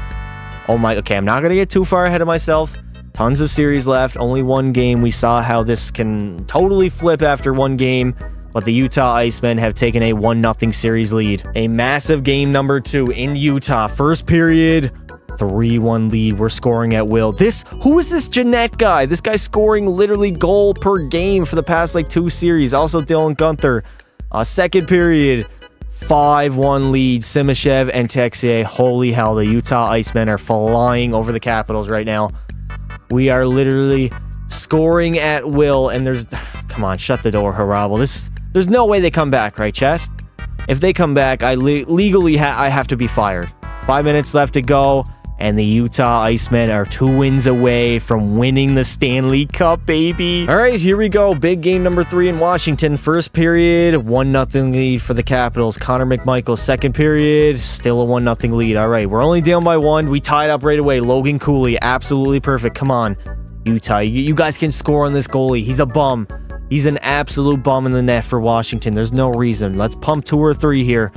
Okay, I'm not going to get too far ahead of myself. Tons of series left. Only 1 game. We saw how this can totally flip after 1 game. But the Utah Icemen have taken a 1-0 series lead. A massive game number 2 in Utah. First period, 3-1 lead. We're scoring at will. Who is this Jeanette guy? This guy's scoring literally goal per game for the past like 2 series. Also Dylan Gunther. Second period, 5-1 lead. Simashev and Texier. Holy hell, the Utah Icemen are flying over the Capitals right now. We are literally scoring at will, and there's... Come on, shut the door, Harabel. There's no way they come back, right, chat? If they come back, I legally I have to be fired. 5 minutes left to go, and the Utah Icemen are 2 wins away from winning the Stanley Cup, baby. All right, here we go. Big game number 3 in Washington. First period, 1-0 lead for the Capitals. Connor McMichael. Second period, still a 1-0 lead. All right, we're only down by 1. We tied up right away. Logan Cooley, absolutely perfect. Come on, Utah. You guys can score on this goalie. He's a bum. He's an absolute bum in the net for Washington. There's no reason. Let's pump 2 or 3 here.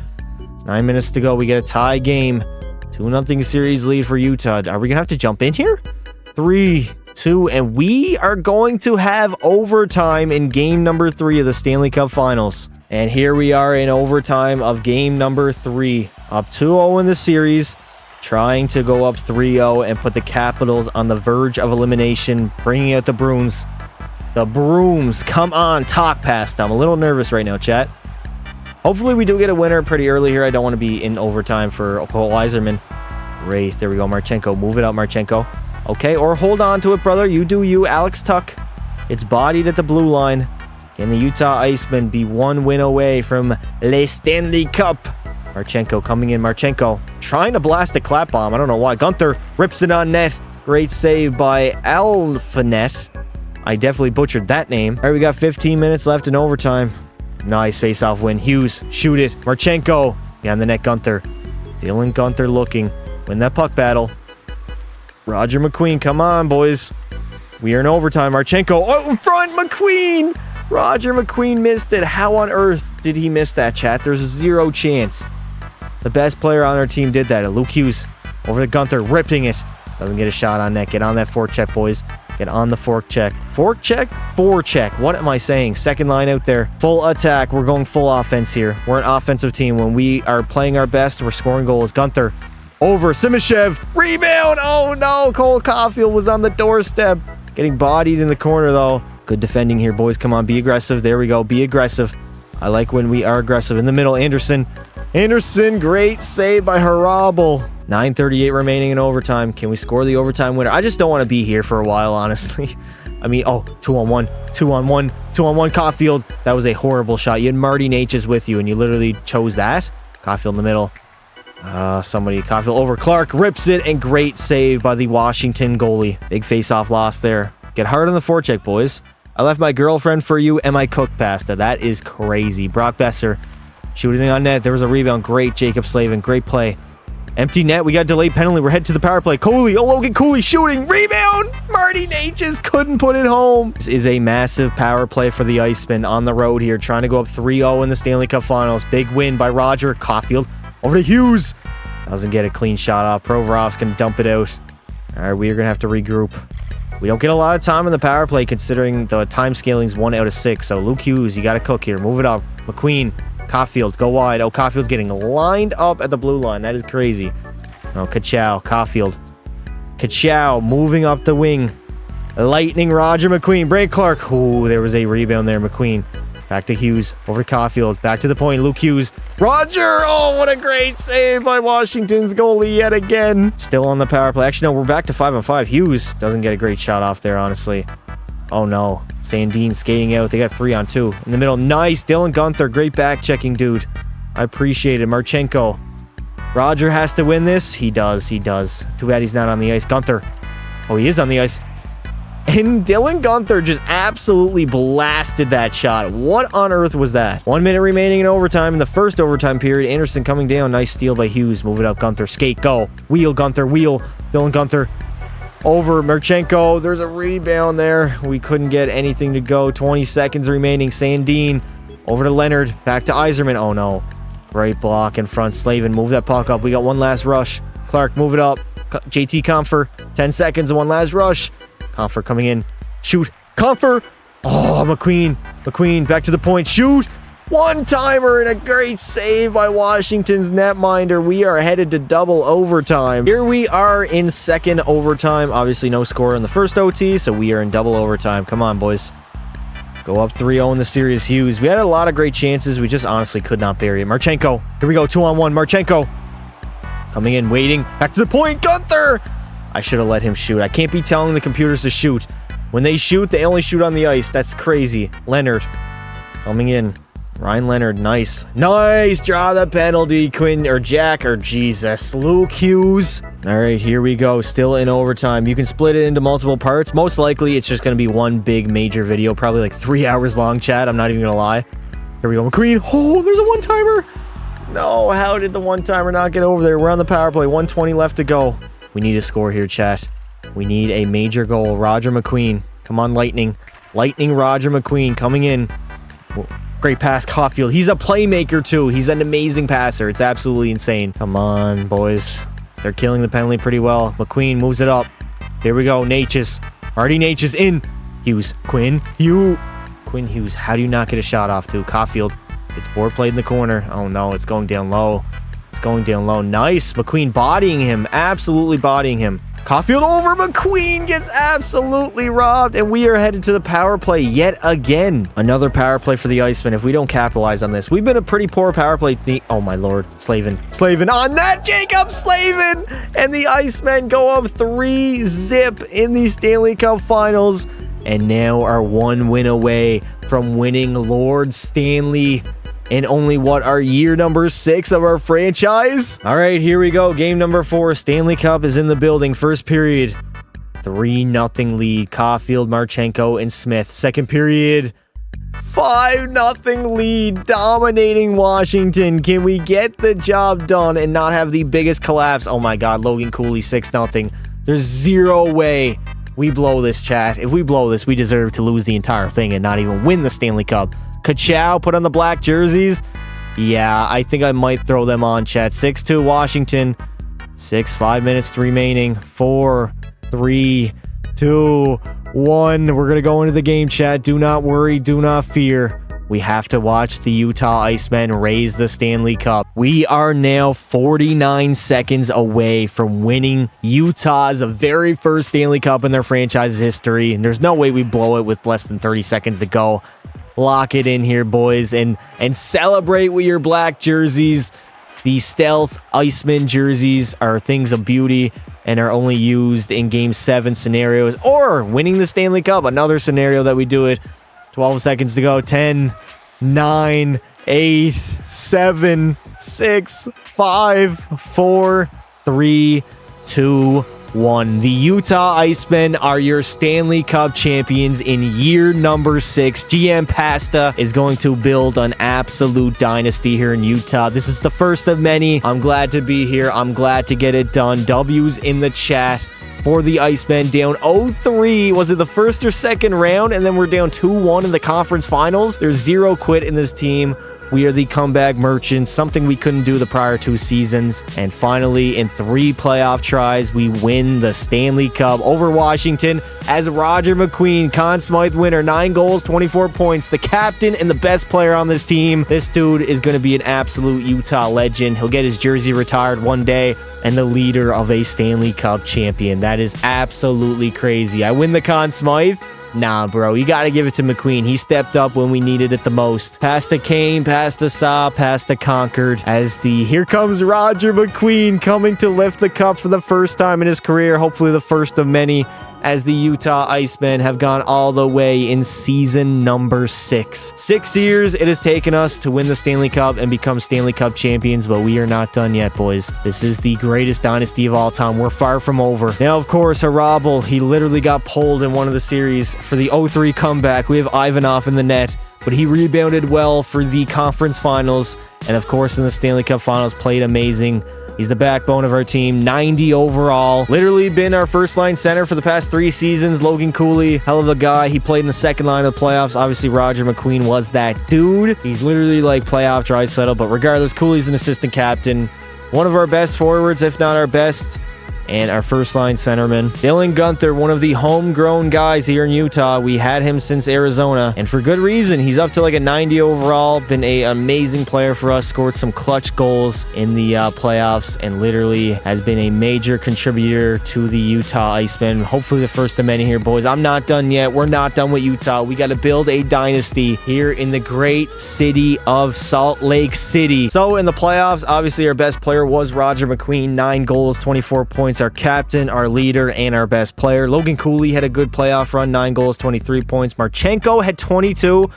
9 minutes to go. We get a tie game. 2-0 series lead for Utah. Are we going to have to jump in here? 3, 2, and we are going to have overtime in game number 3 of the Stanley Cup Finals. And here we are in overtime of game number 3. Up 2-0 in the series. Trying to go up 3-0 and put the Capitals on the verge of elimination. Bringing out the Bruins. The Brooms. Come on, talk past them. I'm a little nervous right now, chat. Hopefully we do get a winner pretty early here. I don't want to be in overtime for Cole Yzerman. Great. There we go, Marchenko. Move it up, Marchenko. Okay, or hold on to it, brother. You do you, Alex Tuck. It's bodied at the blue line. Can the Utah Icemen be 1 win away from Le Stanley Cup? Marchenko coming in. Marchenko trying to blast a clap bomb. I don't know why. Gunther rips it on net. Great save by Alphanet. I definitely butchered that name. All right, we got 15 minutes left in overtime. Nice face-off win. Hughes, shoot it. Marchenko. Behind the net, Gunther. Dylan Gunther looking. Win that puck battle. Roger McQueen, come on, boys. We are in overtime. Marchenko. Oh, in front, McQueen. Roger McQueen missed it. How on earth did he miss that, chat? There's 0 chance. The best player on our team did that. Luke Hughes over to Gunther, ripping it. Doesn't get a shot on net. Get on that forecheck, boys. Get on the fork check. Fork check? Forecheck. What am I saying? Second line out there. Full attack. We're going full offense here. We're an offensive team. When we are playing our best, we're scoring goals. Gunther. Over. Simashev. Rebound. Oh, no. Cole Caulfield was on the doorstep. Getting bodied in the corner, though. Good defending here, boys. Come on. Be aggressive. There we go. Be aggressive. I like when we are aggressive. In the middle, Anderson. Anderson. Great save by Harabel. 9:38 remaining in overtime. Can we score the overtime winner? I just don't want to be here for a while, honestly. I mean, oh, 2-on-1, 2-on-1, 2-on-1, Caulfield. That was a horrible shot. You had Marty Natchez with you, and you literally chose that. Caulfield in the middle. Caulfield over Clark, rips it, and great save by the Washington goalie. Big face-off loss there. Get hard on the forecheck, boys. I left my girlfriend for you, and my cooked pasta. That is crazy. Brock Besser shooting on net. There was a rebound. Great, Jacob Slavin. Great play. Empty net. We got delayed penalty. We're headed to the power play. Cooley. Oh, Logan Cooley shooting. Rebound. Marty Natchez couldn't put it home. This is a massive power play for the Icemen on the road here. Trying to go up 3-0 in the Stanley Cup Finals. Big win by Roger. Caulfield over to Hughes. Doesn't get a clean shot off. Provorov's going to dump it out. All right, we are going to have to regroup. We don't get a lot of time in the power play considering the time scaling's 1 out of 6. So Luke Hughes, you got to cook here. Move it up. McQueen. Caulfield, go wide. Oh, Caulfield's getting lined up at the blue line. That is crazy. Oh, Kachow, Caulfield. Kachow moving up the wing. Lightning Roger McQueen. Brad Clark. Oh, there was a rebound there. McQueen. Back to Hughes. Over to Caulfield. Back to the point. Luke Hughes. Roger! Oh, what a great save by Washington's goalie yet again. Still on the power play. Actually, no, we're back to 5-on-5. Hughes doesn't get a great shot off there, honestly. Oh, no. Sandin skating out. They got 3-on-2. In the middle. Nice. Dylan Gunther. Great back-checking, dude. I appreciate it. Marchenko. Roger has to win this. He does. He does. Too bad he's not on the ice. Gunther. Oh, he is on the ice. And Dylan Gunther just absolutely blasted that shot. What on earth was that? 1 minute remaining in overtime. In the first overtime period, Anderson coming down. Nice steal by Hughes. Move it up. Gunther. Skate. Go. Wheel. Gunther. Wheel. Dylan Gunther. Over Marchenko. There's a rebound there. We couldn't get anything to go. 20 seconds remaining. Sandin. Over to Leonard. Back to Yzerman. Oh, no. Great block in front. Slavin. Move that puck up. We got one last rush. Clark. Move it up. JT Comfer. 10 seconds and one last rush. Comfer coming in. Shoot. Comfer. Oh, McQueen. McQueen back to the point. Shoot. One-timer and a great save by Washington's netminder. We are headed to double overtime. Here we are in second overtime. Obviously, no score in the first OT, so we are in double overtime. Come on, boys. Go up 3-0 in the series, Hughes. We had a lot of great chances. We just honestly could not bury it. Marchenko. Here we go. 2-on-1. Marchenko. Coming in, waiting. Back to the point. Gunther. I should have let him shoot. I can't be telling the computers to shoot. When they shoot, they only shoot on the ice. That's crazy. Leonard. Coming in. Ryan Leonard, nice. Nice! Draw the penalty, Quinn, or Jack, or Jesus. Luke Hughes. All right, here we go. Still in overtime. You can split it into multiple parts. Most likely, it's just going to be one big major video. Probably like 3 hours long, chat. I'm not even going to lie. Here we go. McQueen. Oh, there's a one-timer. No, how did the one-timer not get over there? We're on the power play. 1:20 left to go. We need a score here, chat. We need a major goal. Roger McQueen. Come on, Lightning. Lightning Roger McQueen coming in. Great pass, Caulfield. He's a playmaker, too. He's an amazing passer. It's absolutely insane. Come on, boys. They're killing the penalty pretty well. McQueen moves it up. Here we go. Natchez. Artie Natchez in. Hughes. Quinn. Quinn Hughes. How do you not get a shot off, too? Caulfield. It's board played in the corner. Oh, no. It's going down low. It's going down low. Nice. McQueen bodying him. Absolutely bodying him. Caulfield over. McQueen gets absolutely robbed, and we are headed to the power play yet again. Another power play for the Icemen. If we don't capitalize on this, we've been a pretty poor power play. Oh, my Lord. Slavin on that. Jacob Slavin, and the Icemen go up 3-zip in the Stanley Cup Finals, and now are one win away from winning Lord Stanley. And only our year number 6 of our franchise? All right, here we go. Game number 4. Stanley Cup is in the building. First period. 3-0 lead. Caulfield, Marchenko, and Smith. Second period. 5-0 lead. Dominating Washington. Can we get the job done and not have the biggest collapse? Oh my God, Logan Cooley, 6-0. There's zero way we blow this, chat. If we blow this, we deserve to lose the entire thing and not even win the Stanley Cup. Kachow put on the black jerseys. Yeah, I think I might throw them on, chat. 6-2 Washington. 5 minutes remaining. 4, 3, 2, 1. We're going to go into the game, chat. Do not worry. Do not fear. We have to watch the Utah Icemen raise the Stanley Cup. We are now 49 seconds away from winning Utah's very first Stanley Cup in their franchise's history. And there's no way we blow it with less than 30 seconds to go. Lock it in here, boys, and celebrate with your black jerseys. The stealth Iceman jerseys are things of beauty and are only used in Game 7 scenarios or winning the Stanley Cup. Another scenario that we do it. 12 seconds to go. 10, 9, 8, 7, 6, 5, 4, 3, 2, 1. The Utah Icemen are your Stanley Cup champions in year number 6. GM Pasta is going to build an absolute dynasty here in Utah. This is the first of many. I'm glad to be here. I'm glad to get it done. W's in the chat for the Icemen. Down 0-3. Was it the first or second round? And then we're down 2-1 in the conference finals. There's zero quit in this team. We are the comeback merchants, something we couldn't do the prior 2 seasons. And finally, in 3 playoff tries, we win the Stanley Cup over Washington as Roger McQueen, Conn Smythe winner, 9 goals, 24 points, the captain and the best player on this team. This dude is going to be an absolute Utah legend. He'll get his jersey retired one day and the leader of a Stanley Cup champion. That is absolutely crazy. I win the Conn Smythe. Nah, bro, you got to give it to McQueen. He stepped up when we needed it the most. Pass to Kane, pass to Saw, pass to Concord. Here comes Roger McQueen coming to lift the cup for the first time in his career. Hopefully the first of many, as the Utah Icemen have gone all the way in season number 6. 6 years it has taken us to win the Stanley Cup and become Stanley Cup champions, but we are not done yet, boys. This is the greatest dynasty of all time. We're far from over. Now, of course, Harabel, he literally got pulled in one of the series for the 0-3 comeback. We have Ivanov in the net, but he rebounded well for the conference finals, and of course in the Stanley Cup finals played amazing. He's the backbone of our team. 90 overall. Literally been our first line center for the past 3 seasons. Logan Cooley, hell of a guy. He played in the second line of the playoffs. Obviously, Roger McQueen was that dude. He's literally like playoff Draisaitl, but regardless, Cooley's an assistant captain. One of our best forwards, if not our best. And our first line centerman, Dylan Guenther, one of the homegrown guys here in Utah. We had him since Arizona, and for good reason. He's up to like a 90 overall. Been an amazing player for us. Scored some clutch goals in the playoffs, and literally has been a major contributor to the Utah Icemen. Hopefully the first of many here, boys. I'm not done yet. We're not done with Utah. We got to build a dynasty here in the great city of Salt Lake City. So in the playoffs, obviously our best player was Roger McQueen. 9 goals, 24 points. Our captain, our leader, and our best player. Logan Cooley had a good playoff run. 9 goals, 23 points. Marchenko had 22.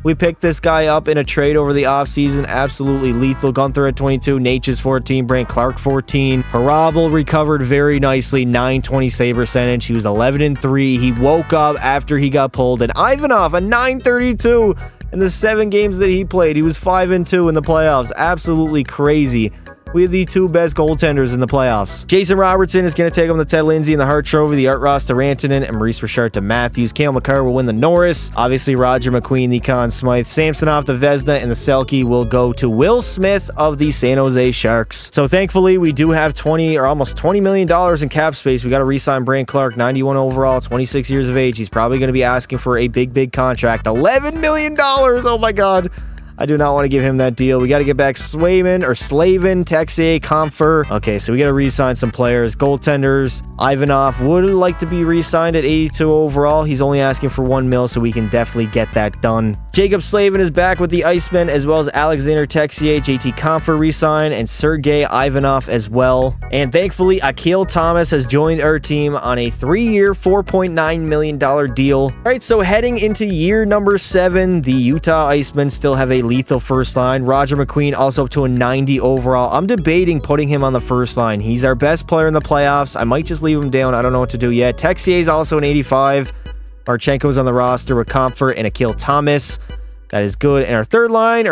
We picked this guy up in a trade over the offseason. Absolutely lethal. Guenther at 22. Natchez 14. Brant Clark 14. Harabel recovered very nicely. 920 save percentage. He was 11-3. He woke up after he got pulled. And Ivanov, a 932 in the 7 games that he played. He was 5-2 in the playoffs. Absolutely crazy. We have the 2 best goaltenders in the playoffs. Jason Robertson is going to take home the Ted Lindsay and the Hart Trophy, the Art Ross to Rantanen, and Maurice Richard to Matthews. Cale Makar will win the Norris. Obviously, Roger McQueen, the Conn Smythe. Samsonov, the Vezina, and the Selke will go to Will Smith of the San Jose Sharks. So thankfully, we do have almost $20 million in cap space. We got to re-sign Brant Clark, 91 overall, 26 years of age. He's probably going to be asking for a big contract. $11 million. Oh my God. I do not want to give him that deal. We got to get back Slavin, Texier, Comfer. Okay, so we got to re-sign some players. Goaltenders, Ivanov would like to be re-signed at 82 overall. He's only asking for $1 million, so we can definitely get that done. Jacob Slavin is back with the Icemen, as well as Alexander Texier, JT Comfer re-sign, and Sergei Ivanov as well. And thankfully, Akil Thomas has joined our team on a 3-year, $4.9 million deal. All right, so heading into year number 7, the Utah Icemen still have a lethal first line. Roger McQueen also up to a 90 overall. I'm debating putting him on the first line. He's our best player in the playoffs. I might just leave him down. I don't know what to do yet. Texier is also an 85. Marchenko's on the roster with Comfort and Akil Thomas. That is good. And our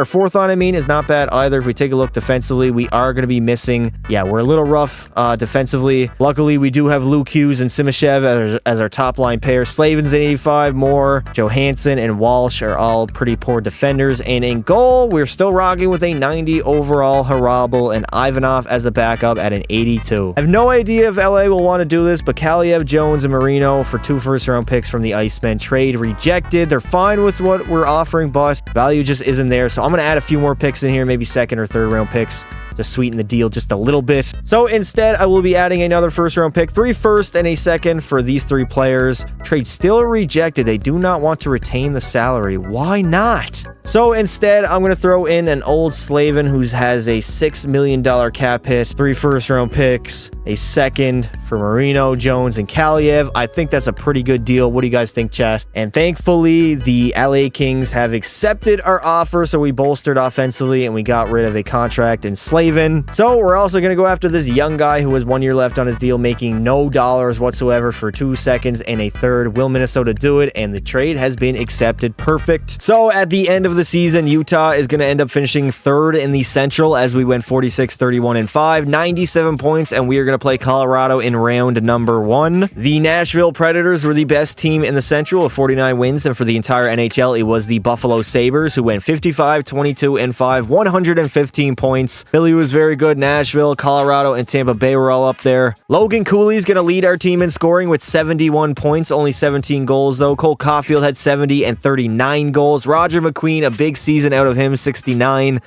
fourth line, is not bad either. If we take a look defensively, we are going to be missing. Yeah, we're a little rough defensively. Luckily, we do have Luke Hughes and Simashev as our top line pair. Slavin's at 85, Moore, Johansson, and Walsh are all pretty poor defenders. And in goal, we're still rocking with a 90 overall Harabel and Ivanov as the backup at an 82. I have no idea if LA will want to do this, but Kaliev, Jones, and Marino for 2 first-round picks from the Icemen. Trade rejected. They're fine with what we're offering, but value just isn't there. So I'm going to add a few more picks in here, maybe 2nd or 3rd round picks to sweeten the deal just a little bit. So instead, I will be adding another 1st round pick, 3 first and a 2nd for these 3 players. Trade still rejected. They do not want to retain the salary. Why not? So instead, I'm going to throw in an old Slavin who has a $6 million cap hit, 3 first round picks, a 2nd for Marino, Jones, and Kaliev. I think that's a pretty good deal. What do you guys think, chat? And thankfully, the LA Kings have accepted our offer, so we bolstered offensively and we got rid of a contract in Slavin. So we're also going to go after this young guy who has 1 year left on his deal, making no dollars whatsoever for 2 seconds and a 3rd. Will Minnesota do it? And the trade has been accepted. Perfect. So at the end of the season, Utah is going to end up finishing 3rd in the Central as we went 46, 31, and 5, 97 points, and we are going to play Colorado in round number 1. The Nashville Predators were the best team in the Central with 49 wins, and for the entire NHL, it was the Buffalo Sabres who went 55, 22, and 5, 115 points. Philly was very good. Nashville, Colorado, and Tampa Bay were all up there. Logan Cooley is going to lead our team in scoring with 71 points, only 17 goals though. Cole Caulfield had 70 and 39 goals. Roger McQueen, a big season out of him, 69.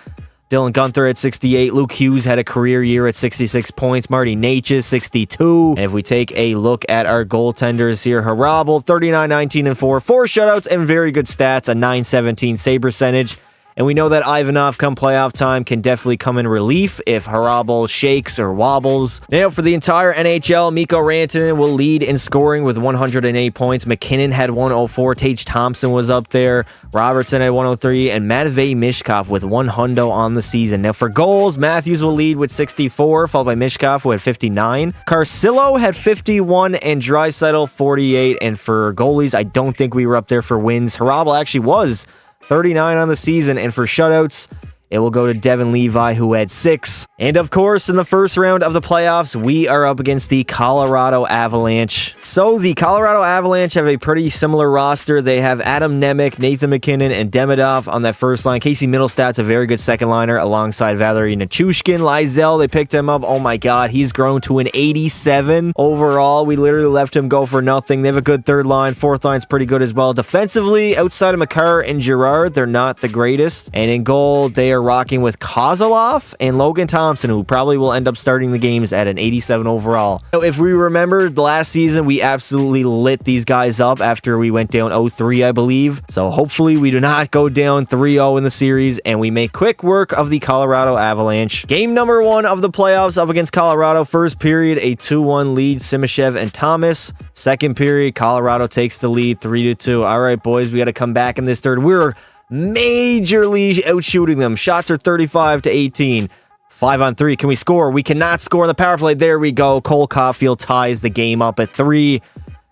Dylan Guenther at 68. Luke Hughes had a career year at 66 points. Marty Natchez, 62. And if we take a look at our goaltenders here, Harabel, 39, 19, and 4. 4 shutouts and very good stats, a 917 save percentage. And we know that Ivanov, come playoff time, can definitely come in relief if Harabel shakes or wobbles. Now, for the entire NHL, Mikko Rantanen will lead in scoring with 108 points. McKinnon had 104. Tage Thompson was up there. Robertson had 103. And Matvei Mishkov with 100 on the season. Now, for goals, Matthews will lead with 64, followed by Mishkov, who had 59. Carcillo had 51, and Draisaitl 48. And for goalies, I don't think we were up there for wins. Harabel actually was 39 on the season, and for shutouts, It will go to Devin Levi, who had 6. And of course, in the first round of the playoffs, we are up against the Colorado Avalanche. So the Colorado Avalanche have a pretty similar roster. They have Adam Nemec, Nathan MacKinnon, and Demidov on that first line. Casey Middlestat's a very good second liner alongside Valerie Nichushkin. Lysell, they picked him up. Oh my God, he's grown to an 87 overall. We literally left him go for nothing. They have a good third line. Fourth line's pretty good as well. Defensively, outside of Makar and Girard, they're not the greatest. And in goal, they are rocking with Kozolov and Logan Thompson, who probably will end up starting the games at an 87 overall. So if we remember the last season, we absolutely lit these guys up after we went down 0-3, I believe. So hopefully we do not go down 3-0 in the series and we make quick work of the Colorado Avalanche. Game number 1 of the playoffs up against Colorado. First period, a 2-1 lead, Simashev and Thomas. Second period, Colorado takes the lead 3-2. All right, boys, we got to come back in this third. We're majorly outshooting them. Shots are 35-18. 5-on-3. Can we score? We cannot score on the power play. There we go. Cole Caulfield ties the game up at 3.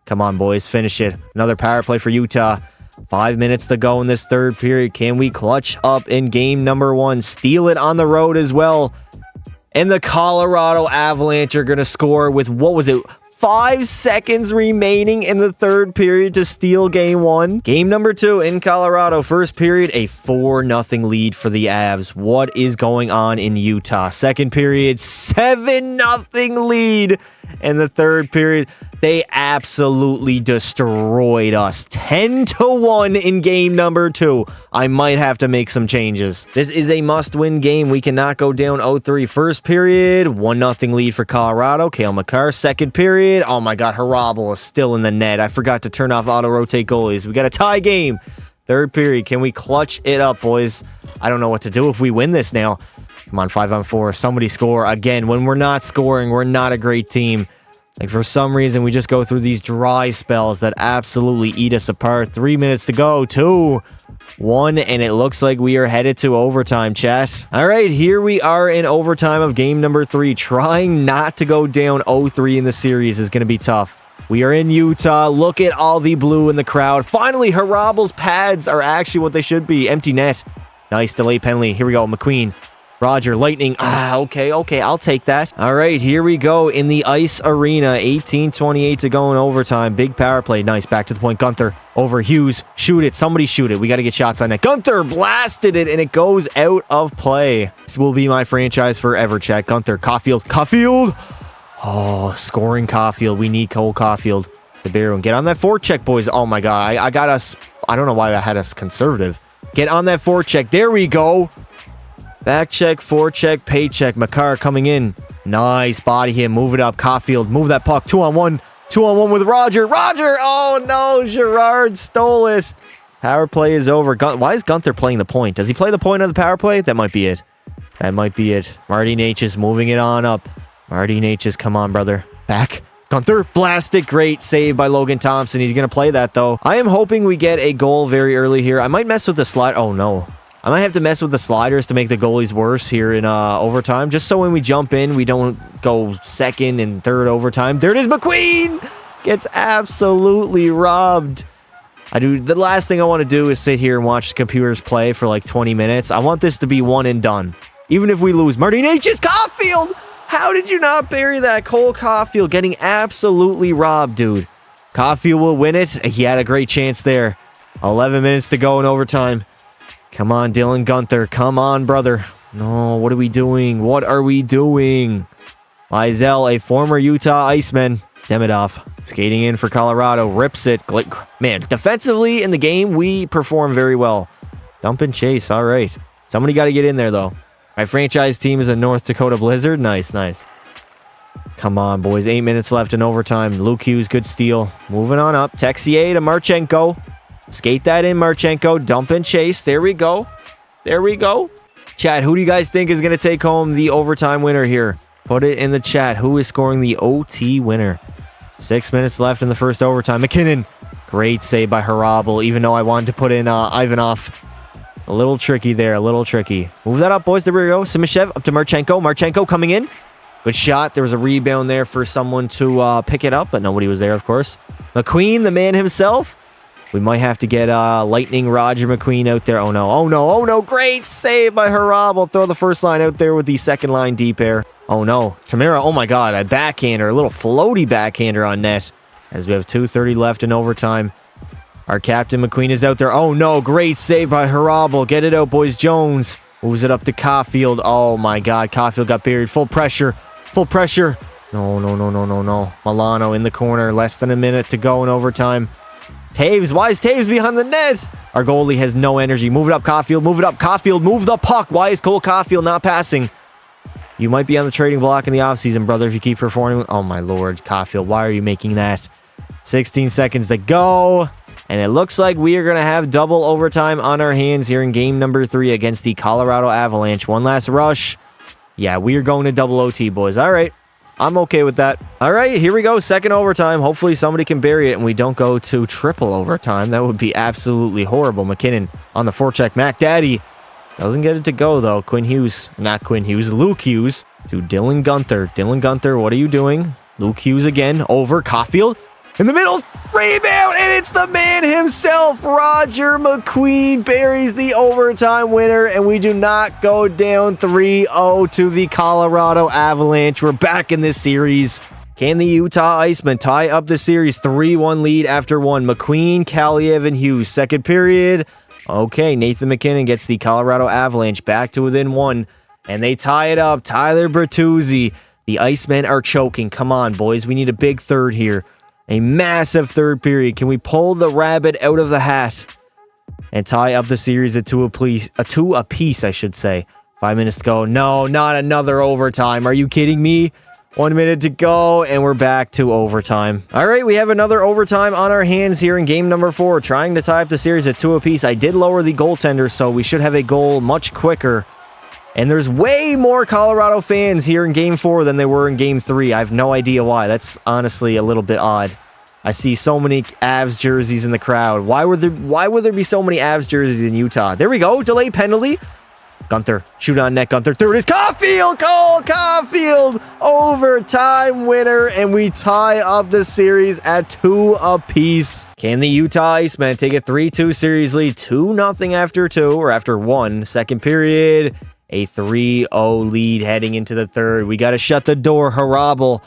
Come on, boys. Finish it. Another power play for Utah. 5 minutes to go in this third period. Can we clutch up in game number 1? Steal it on the road as well. And the Colorado Avalanche are going to score with, what was it, 5 seconds remaining in the third period to steal game 1. Game number 2 in Colorado. First period, a 4-0 lead for the Avs. What is going on in Utah? Second period, 7-0 lead. In the third period, they absolutely destroyed us. 10-1 in game number 2. I might have to make some changes. This is a must-win game. We cannot go down 0-3. First period, 1-0 lead for Colorado. Cale Makar. Second period, oh my God, Harabel is still in the net. I forgot to turn off auto-rotate goalies. We got a tie game. Third period, can we clutch it up, boys? I don't know what to do if we win this now. Come on, 5-on-4. Somebody score. Again, when we're not scoring, we're not a great team. Like, for some reason, we just go through these dry spells that absolutely eat us apart. 3 minutes to go. 2-1, and it looks like we are headed to overtime, chat. All right, here we are in overtime of game number 3. Trying not to go down 0-3 in the series is going to be tough. We are in Utah. Look at all the blue in the crowd. Finally, Harabel's pads are actually what they should be. Empty net. Nice delay penalty. Here we go, McQueen. Roger, Lightning. Okay, I'll take that. All right, here we go in the ice arena. 18:28 to go in overtime. Big power play. Nice, back to the point. Gunther over Hughes. Shoot it. Somebody shoot it. We got to get shots on it. Gunther blasted it, and it goes out of play. This will be my franchise forever, chat. Gunther, Caulfield. Oh, scoring Caulfield. We need Cole Caulfield. The bear one. Get on that forecheck, boys. Oh, my God. I got us. I don't know why I had us conservative. Get on that forecheck. There we go. Back check, forecheck, paycheck. Makar coming in. Nice. Body him. Move it up. Caulfield. Move that puck. 2-on-1. 2-on-1 with Roger. Oh, no. Girard stole it. Power play is over. Why is Gunther playing the point? Does he play the point on the power play? That might be it. Marty Natchez moving it on up. Marty Natchez, come on, brother. Back. Gunther, blast it. Great save by Logan Thompson. He's going to play that, though. I am hoping we get a goal very early here. I might mess with the slide. Oh, no. I might have to mess with the sliders to make the goalies worse here in overtime, just so when we jump in, we don't go second and third overtime. There it is, McQueen! Gets absolutely robbed. The last thing I want to do is sit here and watch the computers play for like 20 minutes. I want this to be one and done. Even if we lose. Martin H. Caulfield! How did you not bury that? Cole Caulfield getting absolutely robbed, dude. Caulfield will win it. He had a great chance there. 11 minutes to go in overtime. Come on, Dylan Gunther. Come on, brother. No, what are we doing? Lysell, a former Utah Iceman. Demidov skating in for Colorado. Rips it. Man, defensively in the game, we perform very well. Dump and chase. All right. Somebody got to get in there, though. My franchise team is a North Dakota Blizzard. Nice. Come on, boys. 8 minutes left in overtime. Luke Hughes, good steal. Moving on up. Texier to Marchenko. Skate that in, Marchenko. Dump and chase. There we go. Chat, who do you guys think is going to take home the overtime winner here? Put it in the chat. Who is scoring the OT winner? 6 minutes left in the first overtime. McKinnon. Great save by Harabel, even though I wanted to put in Ivanov. A little tricky there. Move that up, boys. There we go. Simashev up to Marchenko. Marchenko coming in. Good shot. There was a rebound there for someone to pick it up, but nobody was there, of course. McQueen, the man himself. We might have to get Lightning Roger McQueen out there. Oh, no. Oh, no. Oh, no. Great save by Harab. We'll throw the first line out there with the second line deep air. Oh, no. Tamara, oh, my God. A backhander. A little floaty backhander on net. As we have 2:30 left in overtime. Our captain McQueen is out there. Oh, no. Great save by Harab. Get it out, boys. Jones moves it up to Caulfield. Oh, my God. Caulfield got buried. Full pressure. Full pressure. No, no, no, no, no, no. Milano in the corner. Less than a minute to go in overtime. Taves. Why is Taves behind the net? Our goalie has no energy. Move it up, Caulfield. Move it up, Caulfield. Move the puck. Why is Cole Caulfield not passing? You might be on the trading block in the offseason, brother, if you keep performing. Oh, my Lord. Caulfield, why are you making that? 16 seconds to go. And it looks like we are going to have double overtime on our hands here in game number 3 against the Colorado Avalanche. One last rush. Yeah, we are going to double OT, boys. All right. I'm okay with that. All right, here we go. Second overtime. Hopefully somebody can bury it and we don't go to triple overtime. That would be absolutely horrible. McKinnon on the forecheck. Mac Daddy doesn't get it to go, though. Luke Hughes to Dylan Gunther. Dylan Gunther, what are you doing? Luke Hughes again. Over. Caulfield. In the middle, rebound, and it's the man himself. Roger McQueen buries the overtime winner, and we do not go down 3-0 to the Colorado Avalanche. We're back in this series. Can the Utah Icemen tie up the series? 3-1 lead after one. McQueen, Kaliev, and Hughes. Second period. Okay, Nathan McKinnon gets the Colorado Avalanche back to within one, and they tie it up. Tyler Bertuzzi. The Icemen are choking. Come on, boys. We need a big third here. A massive third period. Can we pull the rabbit out of the hat and tie up the series at two apiece, I should say. 5 minutes to go. No, not another overtime. Are you kidding me? 1 minute to go, and we're back to overtime. All right, we have another overtime on our hands here in game number 4, trying to tie up the series at 2 apiece. I did lower the goaltender, so we should have a goal much quicker. And there's way more Colorado fans here in Game 4 than there were in Game 3. I have no idea why. That's honestly a little bit odd. I see so many Avs jerseys in the crowd. Why would there be so many Avs jerseys in Utah? There we go. Delay penalty. Gunther. Shoot on net. Gunther. There it is. Caulfield. Cole Caulfield. Overtime winner. And we tie up the series at 2 apiece. Can the Utah Icemen take a 3-2 series lead? 2-0 after 2 or after 1. Second period. A 3-0 lead heading into the third. We got to shut the door. Harabel.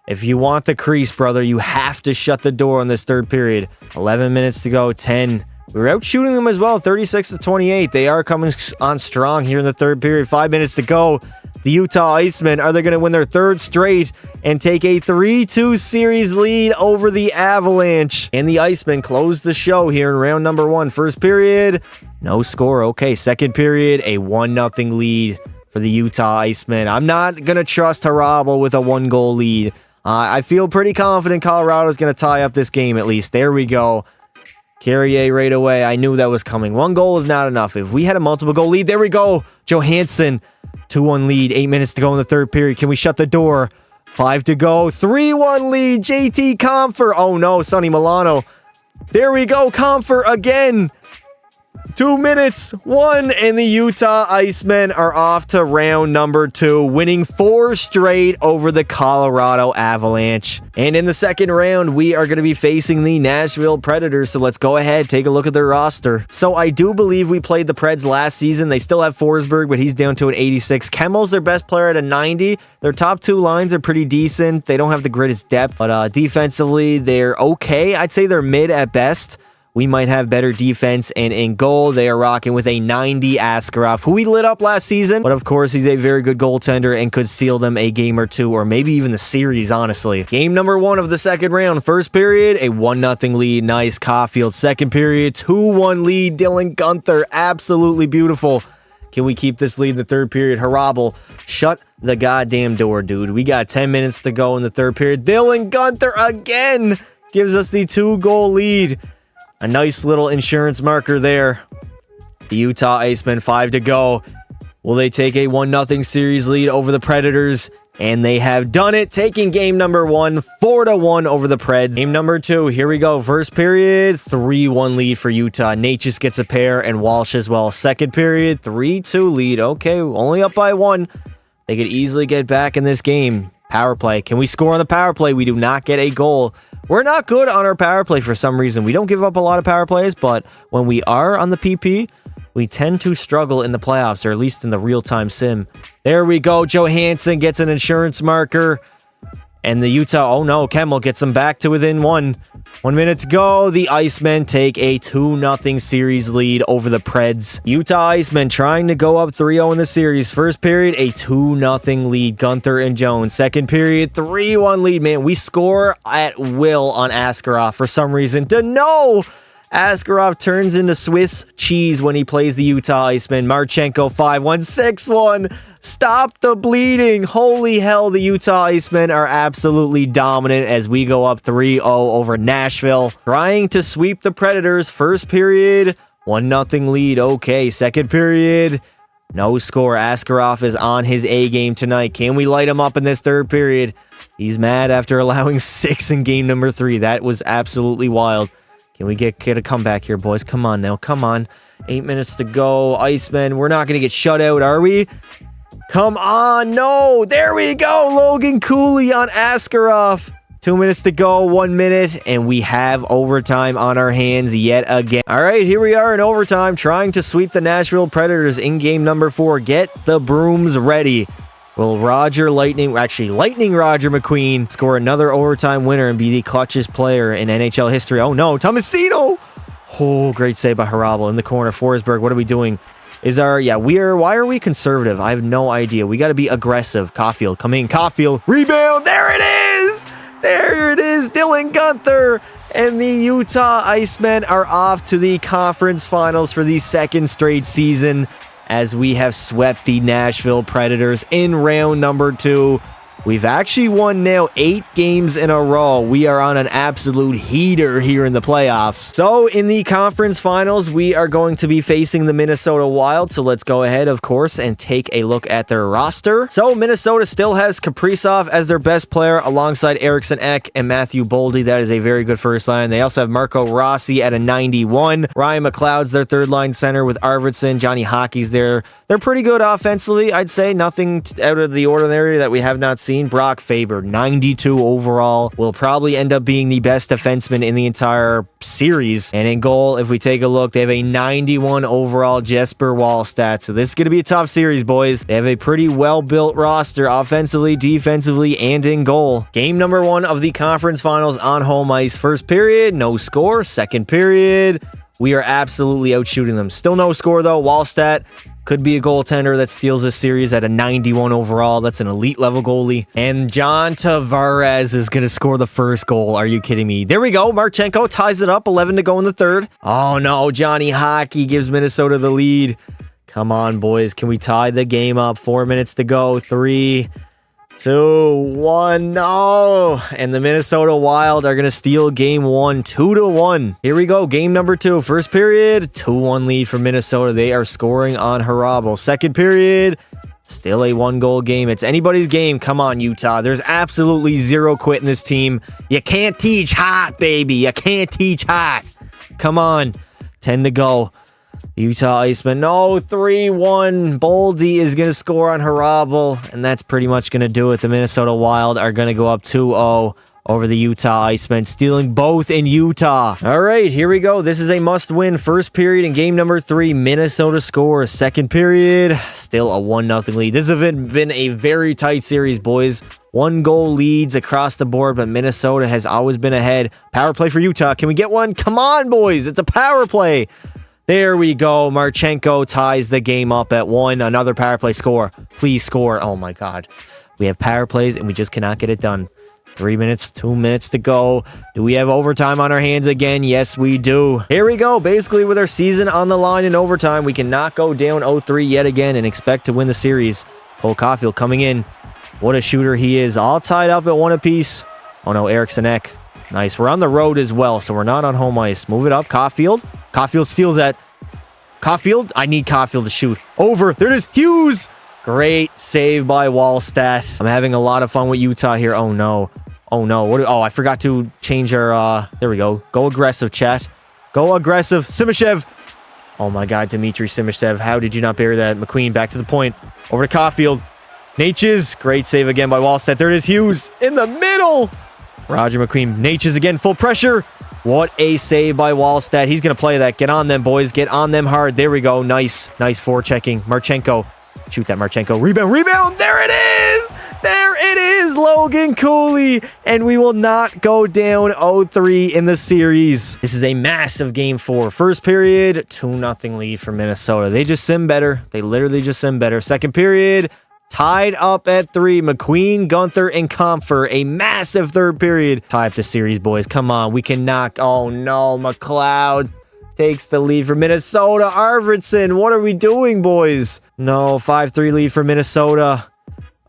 If you want the crease, brother, you have to shut the door on this third period. 11 minutes to go. 10. We were out shooting them as well. 36-28. They are coming on strong here in the third period. 5 minutes to go. The Utah Icemen, are they going to win their third straight and take a 3-2 series lead over the Avalanche? And the Icemen close the show here in round number 1. First period, no score. Okay, second period, a 1-0 lead for the Utah Icemen. I'm not going to trust Harabel with a 1-goal lead. I feel pretty confident Colorado's going to tie up this game at least. There we go. Carrier right away. I knew that was coming. 1 goal is not enough. If we had a multiple goal lead, there we go. Johansson, 2-1 lead. 8 minutes to go in the third period. Can we shut the door? 5 to go. 3-1 lead. JT Compher. Oh no, Sonny Milano. There we go. Compher again. 2 minutes, 1, and the Utah Icemen are off to round number 2, winning 4 straight over the Colorado Avalanche. And in the second round, we are going to be facing the Nashville Predators, so let's go ahead, take a look at their roster. So I do believe we played the Preds last season. They still have Forsberg, but he's down to an 86. Kemel's their best player at a 90. Their top 2 lines are pretty decent. They don't have the greatest depth, but defensively, they're okay. I'd say they're mid at best. We might have better defense, and in goal, they are rocking with a 90 Askarov, who we lit up last season. But of course, he's a very good goaltender and could steal them a game or two, or maybe even the series, honestly. Game number 1 of the second round. First period, a 1-0 lead. Nice Caulfield. Second period, 2-1 lead. Dylan Gunther. Absolutely beautiful. Can we keep this lead in the third period? Harabel, shut the goddamn door, dude. We got 10 minutes to go in the third period. Dylan Gunther again gives us the 2-goal lead. A nice little insurance marker there. The Utah Icemen, 5 to go. Will they take a 1-0 series lead over the Predators? And they have done it, taking game number 1, 4-1 over the Preds. Game number 2, here we go. First period, 3-1 lead for Utah. Natchez gets a pair, and Walsh as well. Second period, 3-2 lead. Okay, only up by 1. They could easily get back in this game. Power play. Can we score on the power play? We do not get a goal. We're not good on our power play for some reason. We don't give up a lot of power plays, but when we are on the PP, we tend to struggle in the playoffs, or at least in the real-time sim. There we go. Johansson gets an insurance marker. And the Utah, oh no, Kemmel gets them back to within 1 minute to go. The Icemen take a 2-0 series lead over the Preds. Utah Icemen trying to go up 3-0 in the series. First period, a 2-0 lead. Gunther and Jones. Second period, 3-1 lead. Man, we score at will on Askarov for some reason. No! Askarov turns into Swiss cheese when he plays the Utah Icemen. Marchenko 5-1, 6-1. Stop the bleeding. Holy hell, the Utah Icemen are absolutely dominant as we go up 3-0 over Nashville. Trying to sweep the Predators. First period, 1-0 lead. Okay, second period, no score. Askarov is on his A game tonight. Can we light him up in this third period? He's mad after allowing 6 in game number 3. That was absolutely wild. Can we get a comeback here, boys? Come on now. Come on. 8 minutes to go. Icemen, we're not going to get shut out, are we? Come on. No. There we go. Logan Cooley on Askarov. 2 minutes to go. 1 minute. And we have overtime on our hands yet again. All right. Here we are in overtime trying to sweep the Nashville Predators in game number 4. Get the brooms ready. Will Lightning Roger McQueen score another overtime winner and be the clutchest player in NHL history? Oh no, Tomasino! Oh, great save by Harabel in the corner. Forsberg, what are we doing? Why are we conservative? I have no idea. We got to be aggressive. Caulfield, come in. Caulfield, rebound. There it is! There it is. Dylan Gunther and the Utah Icemen are off to the conference finals for the second straight season, as we have swept the Nashville Predators in round number 2. We've actually won now 8 games in a row. We are on an absolute heater here in the playoffs. So in the conference finals, we are going to be facing the Minnesota Wild. So let's go ahead, of course, and take a look at their roster. So Minnesota still has Kaprizov as their best player alongside Eriksson Ek and Matthew Boldy. That is a very good first line. They also have Marco Rossi at a 91. Ryan McLeod's their third line center with Arvidsson. Johnny Hockey's there. They're pretty good offensively, I'd say. Nothing out of the ordinary that we have not seen. Brock Faber, 92 overall, will probably end up being the best defenseman in the entire series. And in goal, if we take a look, they have a 91 overall Jesper Wallstedt. So this is going to be a tough series, boys. They have a pretty well-built roster offensively, defensively, and in goal. Game number 1 of the conference finals on home ice. First period, no score. Second period, we are absolutely outshooting them. Still no score, though. Wallstedt could be a goaltender that steals this series at a 91 overall. That's an elite level goalie. And John Tavares is going to score the first goal. Are you kidding me? There we go. Marchenko ties it up. 11 to go in the third. Oh no, Johnny Hockey gives Minnesota the lead. Come on, boys. Can we tie the game up? 4 minutes to go. 3, 2, 1. No. And the Minnesota Wild are going to steal game 1, 2-1. Here we go. Game number 2. First period, 2-1 lead for Minnesota. They are scoring on Harabel. Second period, still a 1-goal game. It's anybody's game. Come on, Utah. There's absolutely zero quit in this team. You can't teach hot, baby. You can't teach hot. Come on. 10 to go. Utah Iceman, no, 3-1. Boldy is going to score on Harabel, and that's pretty much going to do it. The Minnesota Wild are going to go up 2-0 over the Utah Icemen, stealing both in Utah. All right, here we go. This is a must-win. First period in game number 3, Minnesota scores. Second period, still a 1-0 lead. This has been a very tight series, boys. 1-goal leads across the board, but Minnesota has always been ahead. Power play for Utah. Can we get one? Come on, boys. It's a power play. There we go. Marchenko ties the game up at 1. Another power play score. Please score. Oh my God. We have power plays and we just cannot get it done. 3 minutes, 2 minutes to go. Do we have overtime on our hands again? Yes, we do. Here we go. Basically, with our season on the line in overtime, we cannot go down 0-3 yet again and expect to win the series. Cole Caulfield coming in. What a shooter he is. All tied up at 1 apiece. Oh no, Eriksson Ek. Nice. We're on the road as well, so we're not on home ice. Move it up. Caulfield. Caulfield steals that. Caulfield. I need Caulfield to shoot. Over. There it is. Hughes. Great save by Wallstedt. I'm having a lot of fun with Utah here. Oh, no. Oh, no. I forgot to change our... there we go. Go aggressive, chat. Go aggressive. Simashev. Oh, my God. Dmitry Simashev. How did you not bury that? McQueen back to the point. Over to Caulfield. Natchez. Great save again by Wallstedt. There it is. Hughes in the middle. Roger McQueen. Natchez again. Full pressure. What a save by Wallstedt. He's going to play that. Get on them, boys. Get on them hard. There we go. Nice. Nice forechecking. Marchenko. Shoot that, Marchenko. Rebound. Rebound. There it is. There it is. Logan Cooley. And we will not go down 0-3 in the series. This is a massive game 4. First period, 2-0 lead for Minnesota. They just sim better. They literally just sim better. Second period, tied up at 3. McQueen, Gunther, and Comfer. A massive third period. Tie up the series, boys. Come on. We can knock. Oh, no. McLeod takes the lead for Minnesota. Arvidsson, what are we doing, boys? No, 5-3 lead for Minnesota.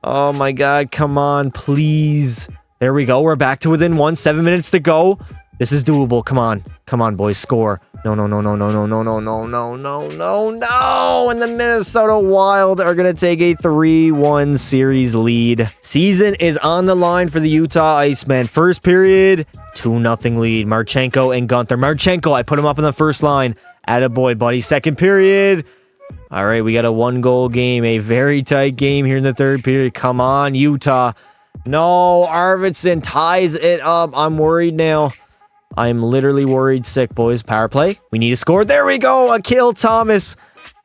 Oh, my God. Come on, please. There we go. We're back to within 1. 7 minutes to go. This is doable. Come on. Come on, boys. Score. No, no, no, no, no, no, no, no, no, no, no, no, no. And the Minnesota Wild are going to take a 3-1 series lead. Season is on the line for the Utah Icemen. First period, 2-0 lead. Marchenko and Gunther. Marchenko, I put him up in the first line. Attaboy, buddy. Second period. All right, we got a 1-goal game. A very tight game here in the third period. Come on, Utah. No, Arvidsson ties it up. I'm worried now. I'm literally worried sick, boys. Power play. We need a score. There we go. Akil Thomas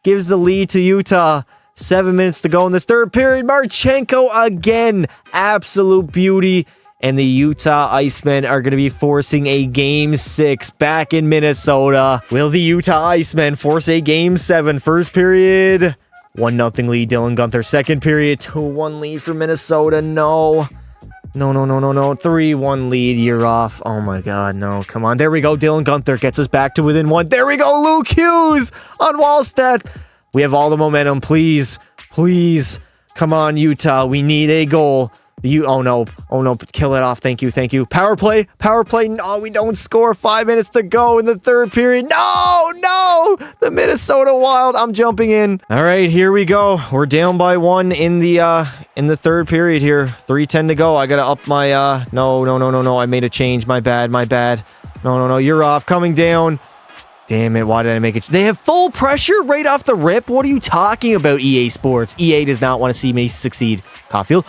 gives the lead to Utah. 7 minutes to go in this third period. Marchenko again. Absolute beauty. And the Utah Icemen are going to be forcing a Game 6 back in Minnesota. Will the Utah Icemen force a Game 7? First period, 1-0 lead, Dylan Gunther. Second period, 2-1 lead for Minnesota. No. No, no, no, no, no. 3-1 lead. You're off. Oh, my God. No. Come on. There we go. Dylan Gunther gets us back to within 1. There we go. Luke Hughes on Wallstedt. We have all the momentum. Please. Please. Come on, Utah. We need a goal. Oh no. Oh no. Kill it off. Thank you. Thank you. Power play. Power play. No, we don't score. 5 minutes to go in the third period. No, no. The Minnesota Wild. I'm jumping in. All right, here we go. We're down by 1 in the third period here. 3:10 to go. I got to up my no, no, no, no, no. I made a change. My bad. My bad. No, no, no. You're off. Coming down. Damn it, why did I make it? They have full pressure right off the rip? What are you talking about, EA Sports? EA does not want to see me succeed. Caulfield.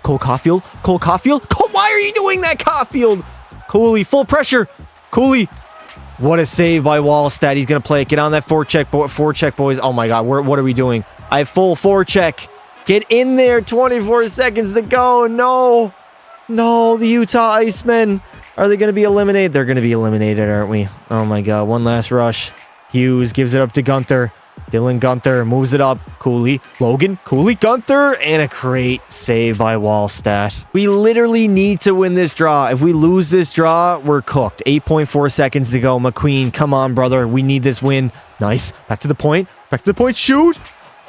Cole Caulfield. Cole Caulfield. Why are you doing that, Caulfield? Cooley, full pressure. Cooley. What a save by Wallstedt. He's going to play it. Get on that forecheck, boys. Oh, my God. What are we doing? I have full forecheck. Get in there. 24 seconds to go. No. No, the Utah Icemen. Are they going to be eliminated? They're going to be eliminated, aren't we? Oh, my God. One last rush. Hughes gives it up to Gunther. Dylan Gunther moves it up. Cooley. Logan. Cooley. Gunther. And a great save by Wallstedt. We literally need to win this draw. If we lose this draw, we're cooked. 8.4 seconds to go. McQueen, come on, brother. We need this win. Nice. Back to the point. Back to the point. Shoot.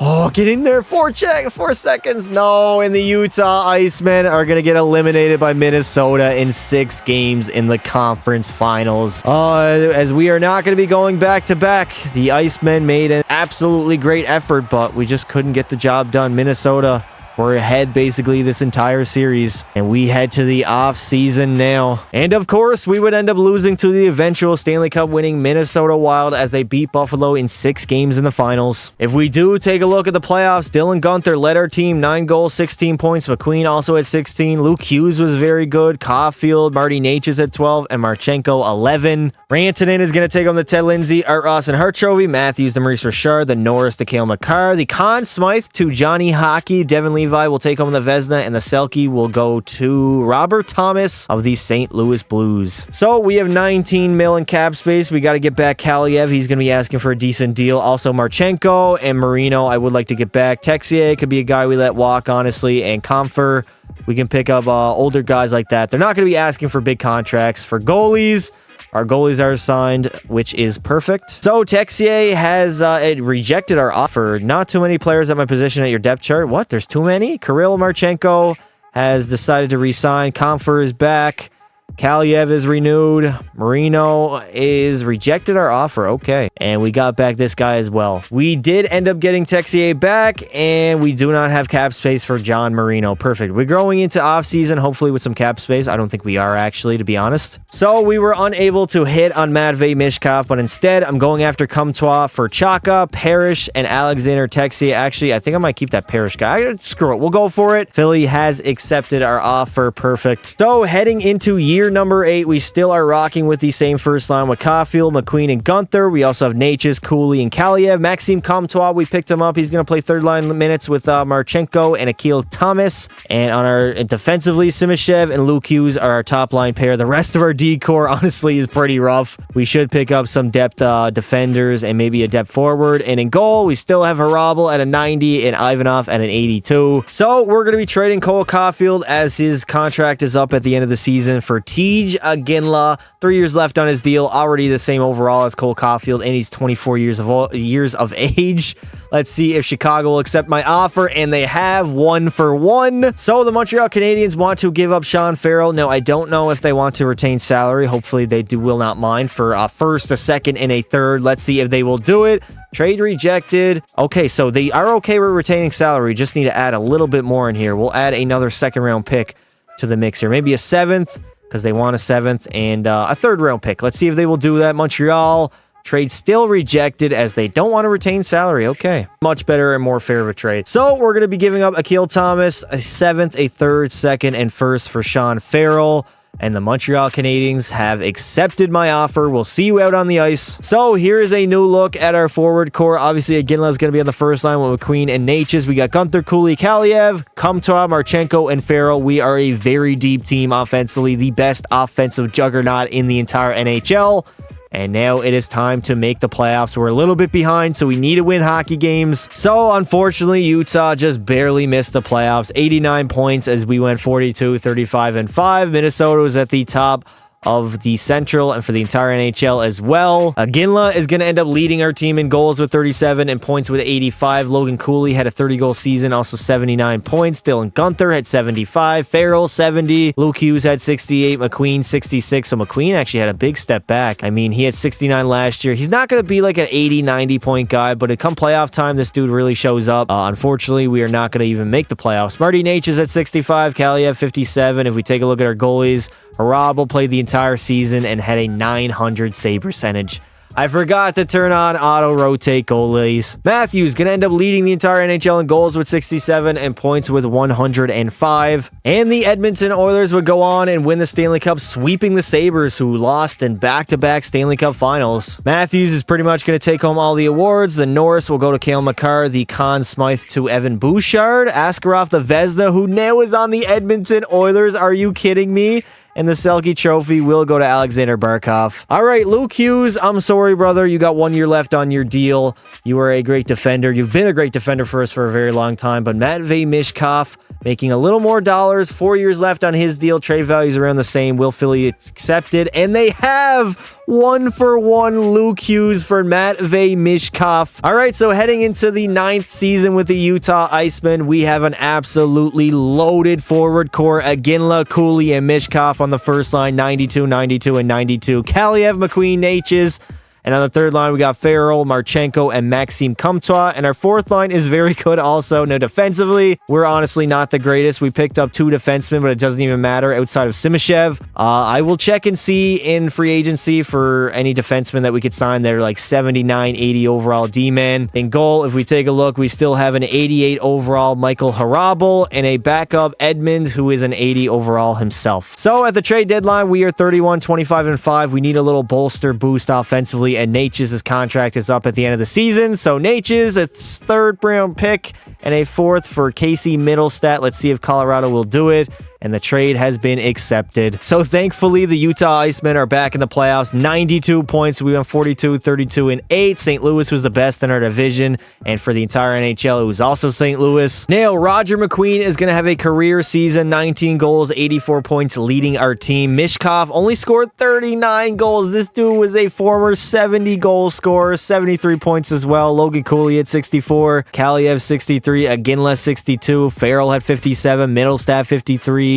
Oh, get in there. 4 seconds. No, and the Utah Icemen are going to get eliminated by Minnesota in 6 games in the conference finals. As we are not going to be going back-to-back, the Icemen made an absolutely great effort, but we just couldn't get the job done. Minnesota, we're ahead basically this entire series, and we head to the off-season now. And of course, we would end up losing to the eventual Stanley Cup winning Minnesota Wild as they beat Buffalo in 6 games in the finals. If we do take a look at the playoffs, Dylan Gunther led our team, 9 goals, 16 points. McQueen also had 16. Luke Hughes was very good. Caulfield, Marty Natchez at 12, and Marchenko 11. Rantanen is going to take on the Ted Lindsay, Art Ross, and Hart Trophy. Matthews to Maurice Richard, the Norris to Cale Makar, the Conn Smythe to Johnny Hockey, Devin Levi will take home the Vezina, and the Selke will go to Robert Thomas of the St. Louis Blues. So we have 19 mil in cap space. We got to get back Kaliev. He's going to be asking for a decent deal. Also Marchenko and Marino, I would like to get back. Texier could be a guy we let walk, honestly, and Comfer. We can pick up older guys like that. They're not going to be asking for big contracts. For goalies, our goalies are signed, which is perfect. So Texier has rejected our offer. Not too many players at my position at your depth chart. What? There's too many? Kirill Marchenko has decided to resign. Comfer is back. Kaliev is renewed. Marino is rejected our offer. Okay. And we got back this guy as well. We did end up getting Texier back, and we do not have cap space for John Marino. Perfect. We're growing into offseason, hopefully with some cap space. I don't think we are, actually, to be honest. So we were unable to hit on Matvey Mishkov, but instead, I'm going after Comtois for Chaka, Parrish, and Alexander Texier. Actually, I think I might keep that Parrish guy. Screw it. We'll go for it. Philly has accepted our offer. Perfect. So heading into year number 8, we still are rocking with the same first line with Caulfield, McQueen, and Gunther. We also have Natchez, Cooley, and Kaliev. Maxime Comtois, we picked him up. He's going to play third line minutes with Marchenko and Akil Thomas. And on our defensively, Simishev and Luke Hughes are our top line pair. The rest of our D-core, honestly, is pretty rough. We should pick up some depth defenders and maybe a depth forward. And in goal, we still have Harabel at a 90 and Ivanov at an 82. So we're going to be trading Cole Caulfield as his contract is up at the end of the season for Tej Ginla. 3 years left on his deal, already the same overall as Cole Caulfield, and he's 24 years of age. Let's see if Chicago will accept my offer, and they have 1-for-1. So the Montreal Canadiens want to give up Sean Farrell. Now, I don't know if they want to retain salary. Hopefully, they will not mind for a first, a second, and a third. Let's see if they will do it. Trade rejected. Okay, so they are okay with retaining salary. Just need to add a little bit more in here. We'll add another second-round pick to the mix here. Maybe a 7th, because they want a 7th, and a third-round pick. Let's see if they will do that. Montreal, trade still rejected as they don't want to retain salary. Okay. Much better and more fair of a trade. So we're going to be giving up Akil Thomas, a 7th, a 3rd, 2nd, and 1st for Sean Farrell. And the Montreal Canadiens have accepted my offer. We'll see you out on the ice. So here is a new look at our forward core. Obviously, Ginla is going to be on the first line with McQueen and Natchez. We got Gunther, Cooley, Kaliev, Comtois, Marchenko, and Farrell. We are a very deep team offensively, the best offensive juggernaut in the entire NHL. And now it is time to make the playoffs. We're a little bit behind, so we need to win hockey games. So, unfortunately, Utah just barely missed the playoffs. 89 points as we went 42, 35, and 5. Minnesota was at the top of the Central and for the entire NHL as well. Ginla is going to end up leading our team in goals with 37 and points with 85. Logan Cooley had a 30-goal season, also 79 points. Dylan Gunther had 75. Farrell, 70. Luke Hughes had 68. McQueen, 66. So McQueen actually had a big step back. I mean, he had 69 last year. He's not going to be like an 80, 90-point guy, but come playoff time, this dude really shows up. Unfortunately, we are not going to even make the playoffs. Marty Natchez at 65. Kaliev, 57. If we take a look at our goalies, Harabel played the entire season and had a 900 save percentage. I forgot to turn on auto-rotate goalies. Matthews going to end up leading the entire NHL in goals with 67 and points with 105. And the Edmonton Oilers would go on and win the Stanley Cup, sweeping the Sabres, who lost in back-to-back Stanley Cup finals. Matthews is pretty much going to take home all the awards. The Norris will go to Cale Makar, the Conn Smythe to Evan Bouchard, Askarov the Vezina, who now is on the Edmonton Oilers. Are you kidding me? And the Selke Trophy will go to Alexander Barkov. All right, Luke Hughes, I'm sorry, brother. You got 1 year left on your deal. You are a great defender. You've been a great defender for us for a very long time. But Matvey Mishkov making a little more dollars. 4 years left on his deal. Trade values around the same. Will Philly accept it? And they have 1-for-1 Luke Hughes for Matvey Mishkov. All right, so heading into the 9th season with the Utah Icemen, we have an absolutely loaded forward core. Ginla, Cooley, and Mishkov on the first line, 92, 92, and 92. Kaliev, McQueen, Natchez. And on the third line, we got Farrell, Marchenko, and Maxime Comtois. And our fourth line is very good also. Now, defensively, we're honestly not the greatest. We picked up 2 defensemen, but it doesn't even matter outside of Simishev. I will check and see in free agency for any defensemen that we could sign that are like 79, 80 overall D-man. In goal, if we take a look, we still have an 88 overall Michael Harabel and a backup Edmund, who is an 80 overall himself. So at the trade deadline, we are 31, 25, and 5. We need a little bolster boost offensively, and Natchez's contract is up at the end of the season. So Natchez, a 3rd round pick and a 4th for Casey Middlestat. Let's see if Colorado will do it. And the trade has been accepted. So thankfully, the Utah Icemen are back in the playoffs. 92 points. We went 42, 32, and 8. St. Louis was the best in our division. And for the entire NHL, it was also St. Louis. Now, Roger McQueen is going to have a career season. 19 goals, 84 points, leading our team. Mishkov only scored 39 goals. This dude was a former 70-goal scorer. 73 points as well. Logan Cooley at 64. Kaliev, 63. Ginla, 62. Farrell had 57. Middlestat, 53.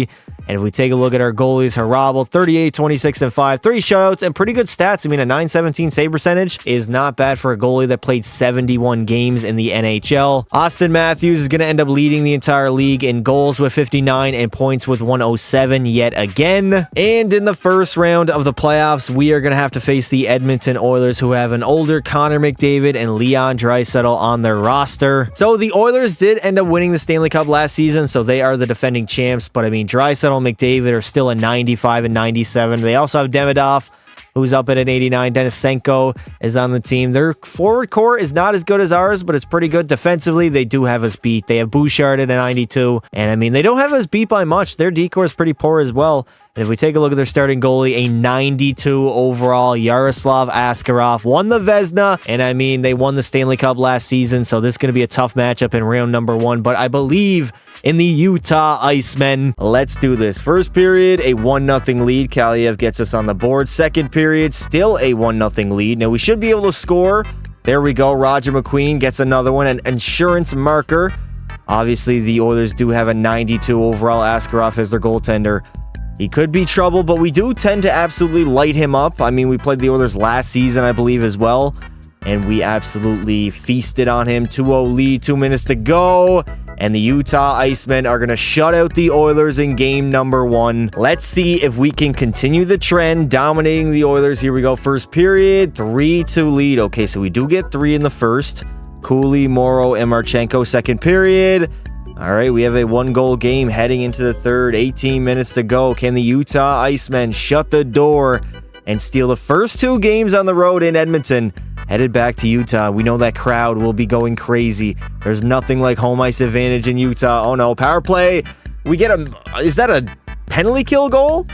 And if we take a look at our goalies, Harabel, 38, 26, and 5, 3 shutouts, and pretty good stats. I mean, a 917 save percentage is not bad for a goalie that played 71 games in the NHL. Austin Matthews is going to end up leading the entire league in goals with 59 and points with 107 yet again. And in the first round of the playoffs, we are going to have to face the Edmonton Oilers, who have an older Connor McDavid and Leon Draisaitl on their roster. So the Oilers did end up winning the Stanley Cup last season, so they are the defending champs. But I mean, Draisaitl and McDavid are still a 95 and 97. They also have Demidov, who's up at an 89. Denisenko is on the team. Their forward core is not as good as ours, but it's pretty good defensively. They do have us beat. They have Bouchard at a 92. And I mean, they don't have us beat by much. Their decor is pretty poor as well. And if we take a look at their starting goalie, a 92 overall, Yaroslav Askarov, won the Vezina. And I mean, they won the Stanley Cup last season, so this is going to be a tough matchup in round number 1. But I believe in the Utah Icemen. Let's do this. First period, a 1-0 lead. Kaliev gets us on the board. Second period, still a 1-0 lead. Now, we should be able to score. There we go. Roger McQueen gets another one, an insurance marker. Obviously, the Oilers do have a 92 overall. Askarov as their goaltender. He could be trouble, but we do tend to absolutely light him up. I mean, we played the Oilers last season, I believe, as well, and we absolutely feasted on him. 2-0 lead, 2 minutes to go, and the Utah Icemen are going to shut out the Oilers in game number 1. Let's see if we can continue the trend, dominating the Oilers. Here we go. First period, 3-2 lead. Okay, so we do get 3 in the first. Cooley, Morrow, and Marchenko. Second period. All right, we have a 1-goal game heading into the third. 18 minutes to go. Can the Utah Icemen shut the door and steal the first 2 games on the road in Edmonton? Headed back to Utah. We know that crowd will be going crazy. There's nothing like home ice advantage in Utah. Oh no, power play. We get a... Is that a penalty kill goal?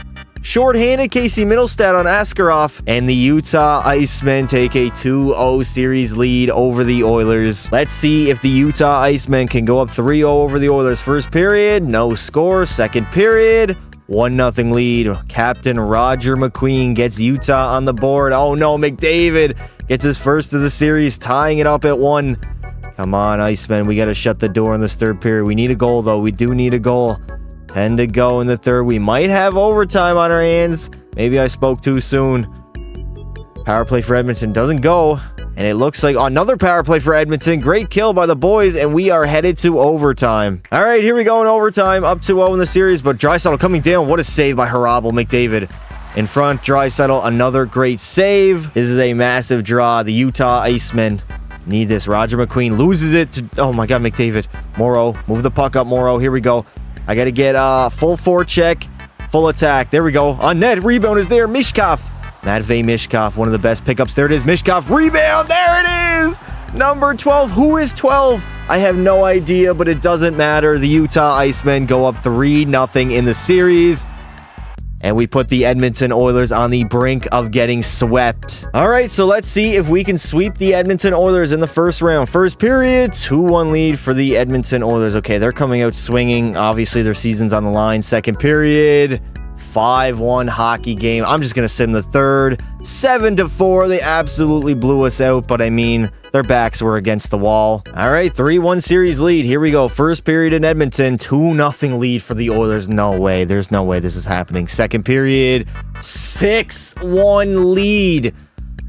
Short-handed Casey Middlestad on Askarov, and the Utah Icemen take a 2-0 series lead over the Oilers. Let's see if the Utah Icemen can go up 3-0 over the Oilers. First period, no score. Second period, 1-0 lead. Captain Roger McQueen gets Utah on the board. Oh no, McDavid gets his first of the series, tying it up at 1. Come on, Icemen, we got to shut the door in this third period. We need a goal, though. We do need a goal. 10 to go in the third. We might have overtime on our hands. Maybe I spoke too soon. Power play for Edmonton doesn't go. And it looks like another power play for Edmonton. Great kill by the boys, and we are headed to overtime. All right, here we go in overtime. Up 2-0 in the series, but Draisaitl coming down. What a save by Harabel. McDavid in front. Draisaitl, another great save. This is a massive draw. The Utah Icemen need this. Roger McQueen loses it to... Oh my God, McDavid. Morrow, move the puck up, Morrow. Here we go. I got to get full forecheck, full attack. There we go. On net, rebound is there. Mishkov. Matvey Mishkov, one of the best pickups. There it is. Mishkov, rebound. There it is. Number 12. Who is 12? I have no idea, but it doesn't matter. The Utah Icemen go up 3-0 in the series. And we put the Edmonton Oilers on the brink of getting swept. All right, so let's see if we can sweep the Edmonton Oilers in the first round. First period, 2-1 lead for the Edmonton Oilers. Okay, they're coming out swinging. Obviously, their season's on the line. Second period, 5-1 hockey game. I'm just going to sit in the third. 7-4. They absolutely blew us out, but I mean, their backs were against the wall. All right, 3-1 series lead. Here we go. First period in Edmonton, 2-0 lead for the Oilers. No way. There's no way this is happening. Second period, 6-1 lead.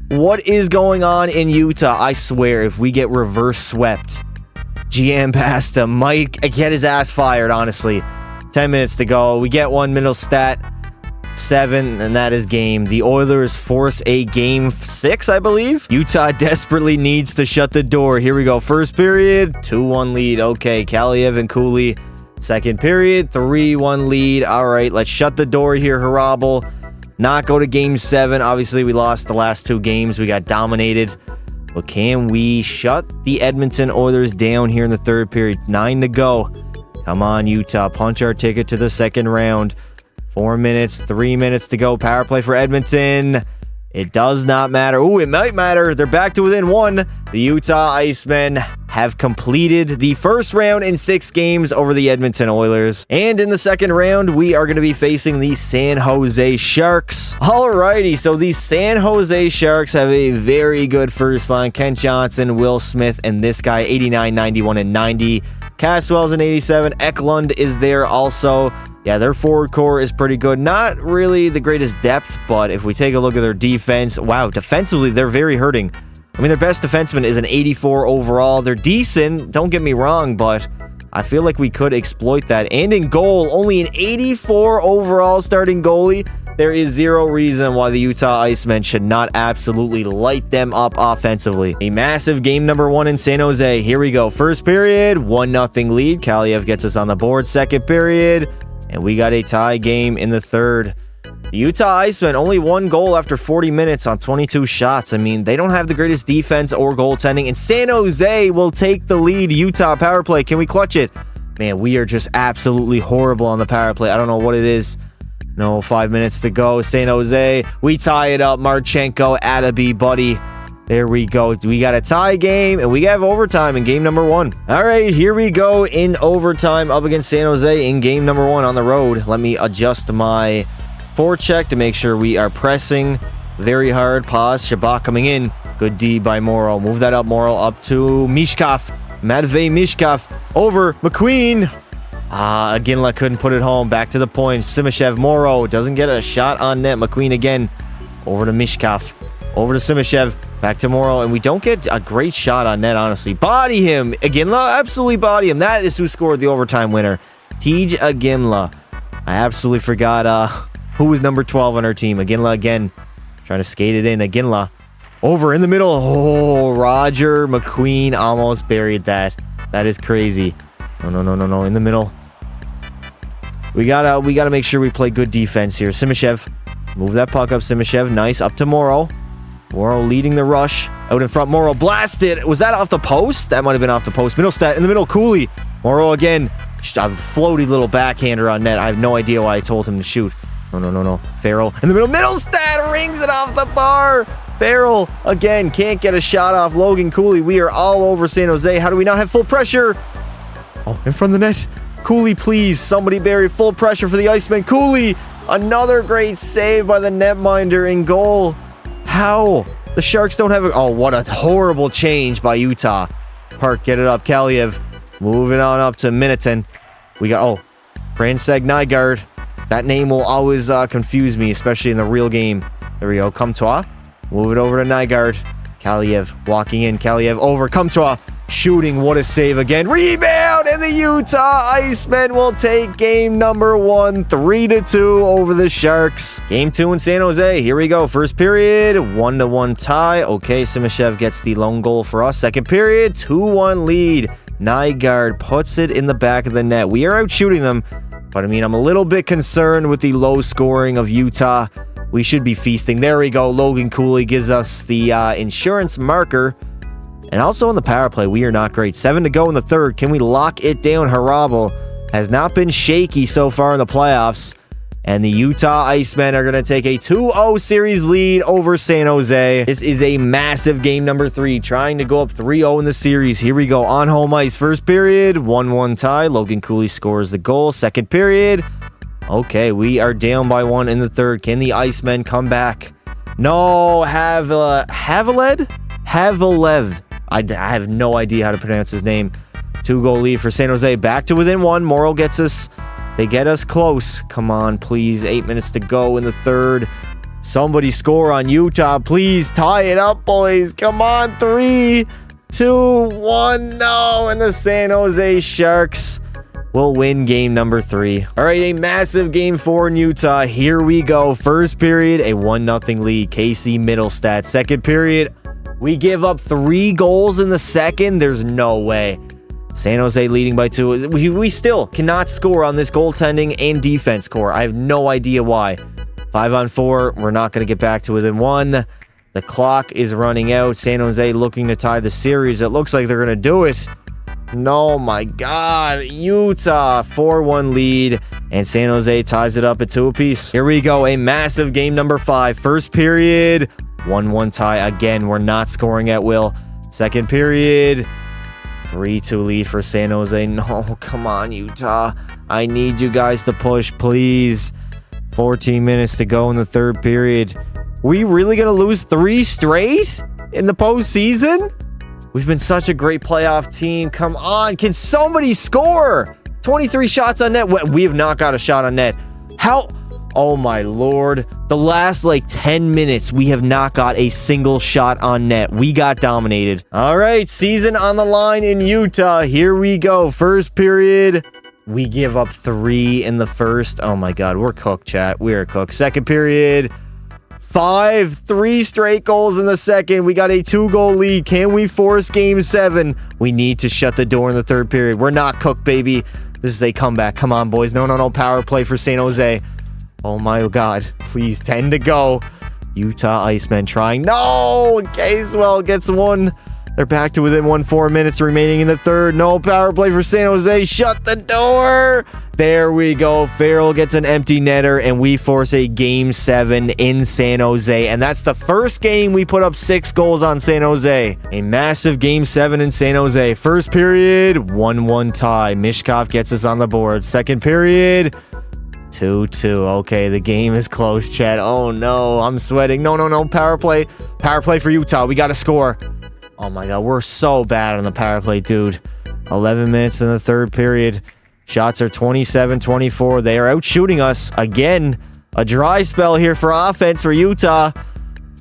What is going on in Utah? I swear, if we get reverse swept, GM Pasta might get his ass fired, honestly. 10 minutes to go. We get one middle stat. 7, and that is game. The Oilers force a game 6, I believe. Utah desperately needs to shut the door. Here we go. First period, 2-1 lead. Okay, Kaliev and Cooley. Second period, 3-1 lead. All right, let's shut the door here, Harabel. Not go to game 7. Obviously, we lost the last 2 games. We got dominated. But can we shut the Edmonton Oilers down here in the third period? 9 to go. Come on, Utah. Punch our ticket to the second round. 4 minutes, 3 minutes to go. Power play for Edmonton. It does not matter. Ooh, it might matter. They're back to within 1. The Utah Icemen have completed the first round in 6 games over the Edmonton Oilers. And in the second round, we are going to be facing the San Jose Sharks. Alrighty, so the San Jose Sharks have a very good first line. Kent Johnson, Will Smith, and this guy, 89, 91, and 90. Caswell's an 87. Eklund is there also. Yeah, their forward core is pretty good. Not really the greatest depth, but if we take a look at their defense, wow, defensively, they're very hurting. I mean, their best defenseman is an 84 overall. They're decent, don't get me wrong, but I feel like we could exploit that. And in goal, only an 84 overall starting goalie. There is zero reason why the Utah Icemen should not absolutely light them up offensively. A massive game number 1 in San Jose. Here we go. First period, 1-0 lead. Kaliev gets us on the board. Second period, and we got a tie game in the third. The Utah Icemen only 1 goal after 40 minutes on 22 shots. I mean, they don't have the greatest defense or goaltending, and San Jose will take the lead. Utah power play. Can we clutch it? Man, we are just absolutely horrible on the power play. I don't know what it is. No, 5 minutes to go. San Jose, we tie it up. Marchenko, Attaby, buddy. There we go. We got a tie game, and we have overtime in game number 1. All right, here we go in overtime up against San Jose in game number 1 on the road. Let me adjust my forecheck to make sure we are pressing very hard. Pause. Shabak coming in. Good D by Morrow. Move that up, Morrow, up to Mishkov. Matvey Mishkov. Over. McQueen. Aginla couldn't put it home. Back to the point. Simashev. Morrow doesn't get a shot on net. McQueen again. Over to Mishkov. Over to Simashev. Back to Morrow. And we don't get a great shot on net, honestly. Body him. Aginla. Absolutely body him. That is who scored the overtime winner. Tej Aginla. I absolutely forgot who was number 12 on our team. Aginla again. Trying to skate it in. Aginla. Over in the middle. Oh, Roger McQueen almost buried that. That is crazy. No. In the middle. We gotta make sure we play good defense here. Simashev. Move that puck up, Simashev. Nice. Up to Morrow. Morrow leading the rush. Out in front. Morrow blasted. Was that off the post? That might have been off the post. Middlestat in the middle. Cooley. Morrow again. A floaty little backhander on net. I have no idea why I told him to shoot. No. Farrell in the middle. Middlestat rings it off the bar. Farrell again can't get a shot off Logan Cooley. We are all over San Jose. How do we not have full pressure? Oh, in front of the net. Cooley, please. Somebody bury full pressure for the Iceman. Cooley. Another great save by the netminder in goal. How? The Sharks don't have a... Oh, what a horrible change by Utah. Park, get it up. Kaliev. Moving on up to Miniton. We got... Oh, Franseg Nygaard. That name will always confuse me, especially in the real game. There we go. Comtois. Move it over to Nygaard. Kaliev walking in. Kaliev over. Comtois. Shooting. What a save again. Rebound. And the Utah Icemen will take game number 1. 3-2 over the Sharks. Game 2 in San Jose. Here we go. First period. 1-1 tie. Okay. Simashev gets the lone goal for us. Second period. 2-1 lead. Nygaard puts it in the back of the net. We are out shooting them. But I mean, I'm a little bit concerned with the low scoring of Utah. We should be feasting. There we go. Logan Cooley gives us the insurance marker. And also in the power play, we are not great. 7 to go in the third. Can we lock it down? Harabel has not been shaky so far in the playoffs. And the Utah Icemen are going to take a 2-0 series lead over San Jose. This is a massive game number 3, trying to go up 3-0 in the series. Here we go. On home ice. First period, 1-1 tie. Logan Cooley scores the goal. Second period. Okay, we are down by 1 in the third. Can the Icemen come back? No, Havelev? I have no idea how to pronounce his name. 2-goal lead for San Jose. Back to within 1. Morrow gets us. They get us close. Come on, please. 8 minutes to go in the third. Somebody score on Utah. Please tie it up, boys. Come on. 3, 2, 1. No. And the San Jose Sharks will win game number 3. All right, a massive game 4 in Utah. Here we go. First period, a 1-0 lead. Casey Middlestat. Second period, we give up 3 goals in the second. There's no way. San Jose leading by 2. We still cannot score on this goaltending and defense core. I have no idea why. 5-on-4. We're not going to get back to within 1. The clock is running out. San Jose looking to tie the series. It looks like they're going to do it. No, my God. Utah 4-1 lead. And San Jose ties it up at 2 apiece. Here we go. A massive game number 5. First period. 1-1 tie. Again, we're not scoring at will. Second period. 3-2 lead for San Jose. No, come on, Utah. I need you guys to push, please. 14 minutes to go in the third period. We really going to lose 3 straight in the postseason? We've been such a great playoff team. Come on. Can somebody score? 23 shots on net. We have not got a shot on net. How? Oh, my Lord. The last, 10 minutes, we have not got a single shot on net. We got dominated. All right, season on the line in Utah. Here we go. First period. We give up 3 in the first. Oh, my God. We're cooked, chat. We are cooked. Second period. 3 straight goals in the second. We got a 2-goal lead. Can we force game 7? We need to shut the door in the third period. We're not cooked, baby. This is a comeback. Come on, boys. No. Power play for San Jose. Oh my God. Please, 10 to go. Utah Icemen trying. No! Casewell gets one. They're back to within 4 minutes remaining in the third. No power play for San Jose. Shut the door. There we go. Farrell gets an empty netter, and we force a game 7 in San Jose. And that's the first game we put up 6 goals on San Jose. A massive game 7 in San Jose. First period, 1-1 tie. Mishkov gets us on the board. Second period, 2-2. Okay, the game is close, chat. Oh, no. I'm sweating. No. Power play. Power play for Utah. We got to score. Oh, my God. We're so bad on the power play, dude. 11 minutes in the third period. Shots are 27-24. They are out shooting us. Again, a dry spell here for offense for Utah.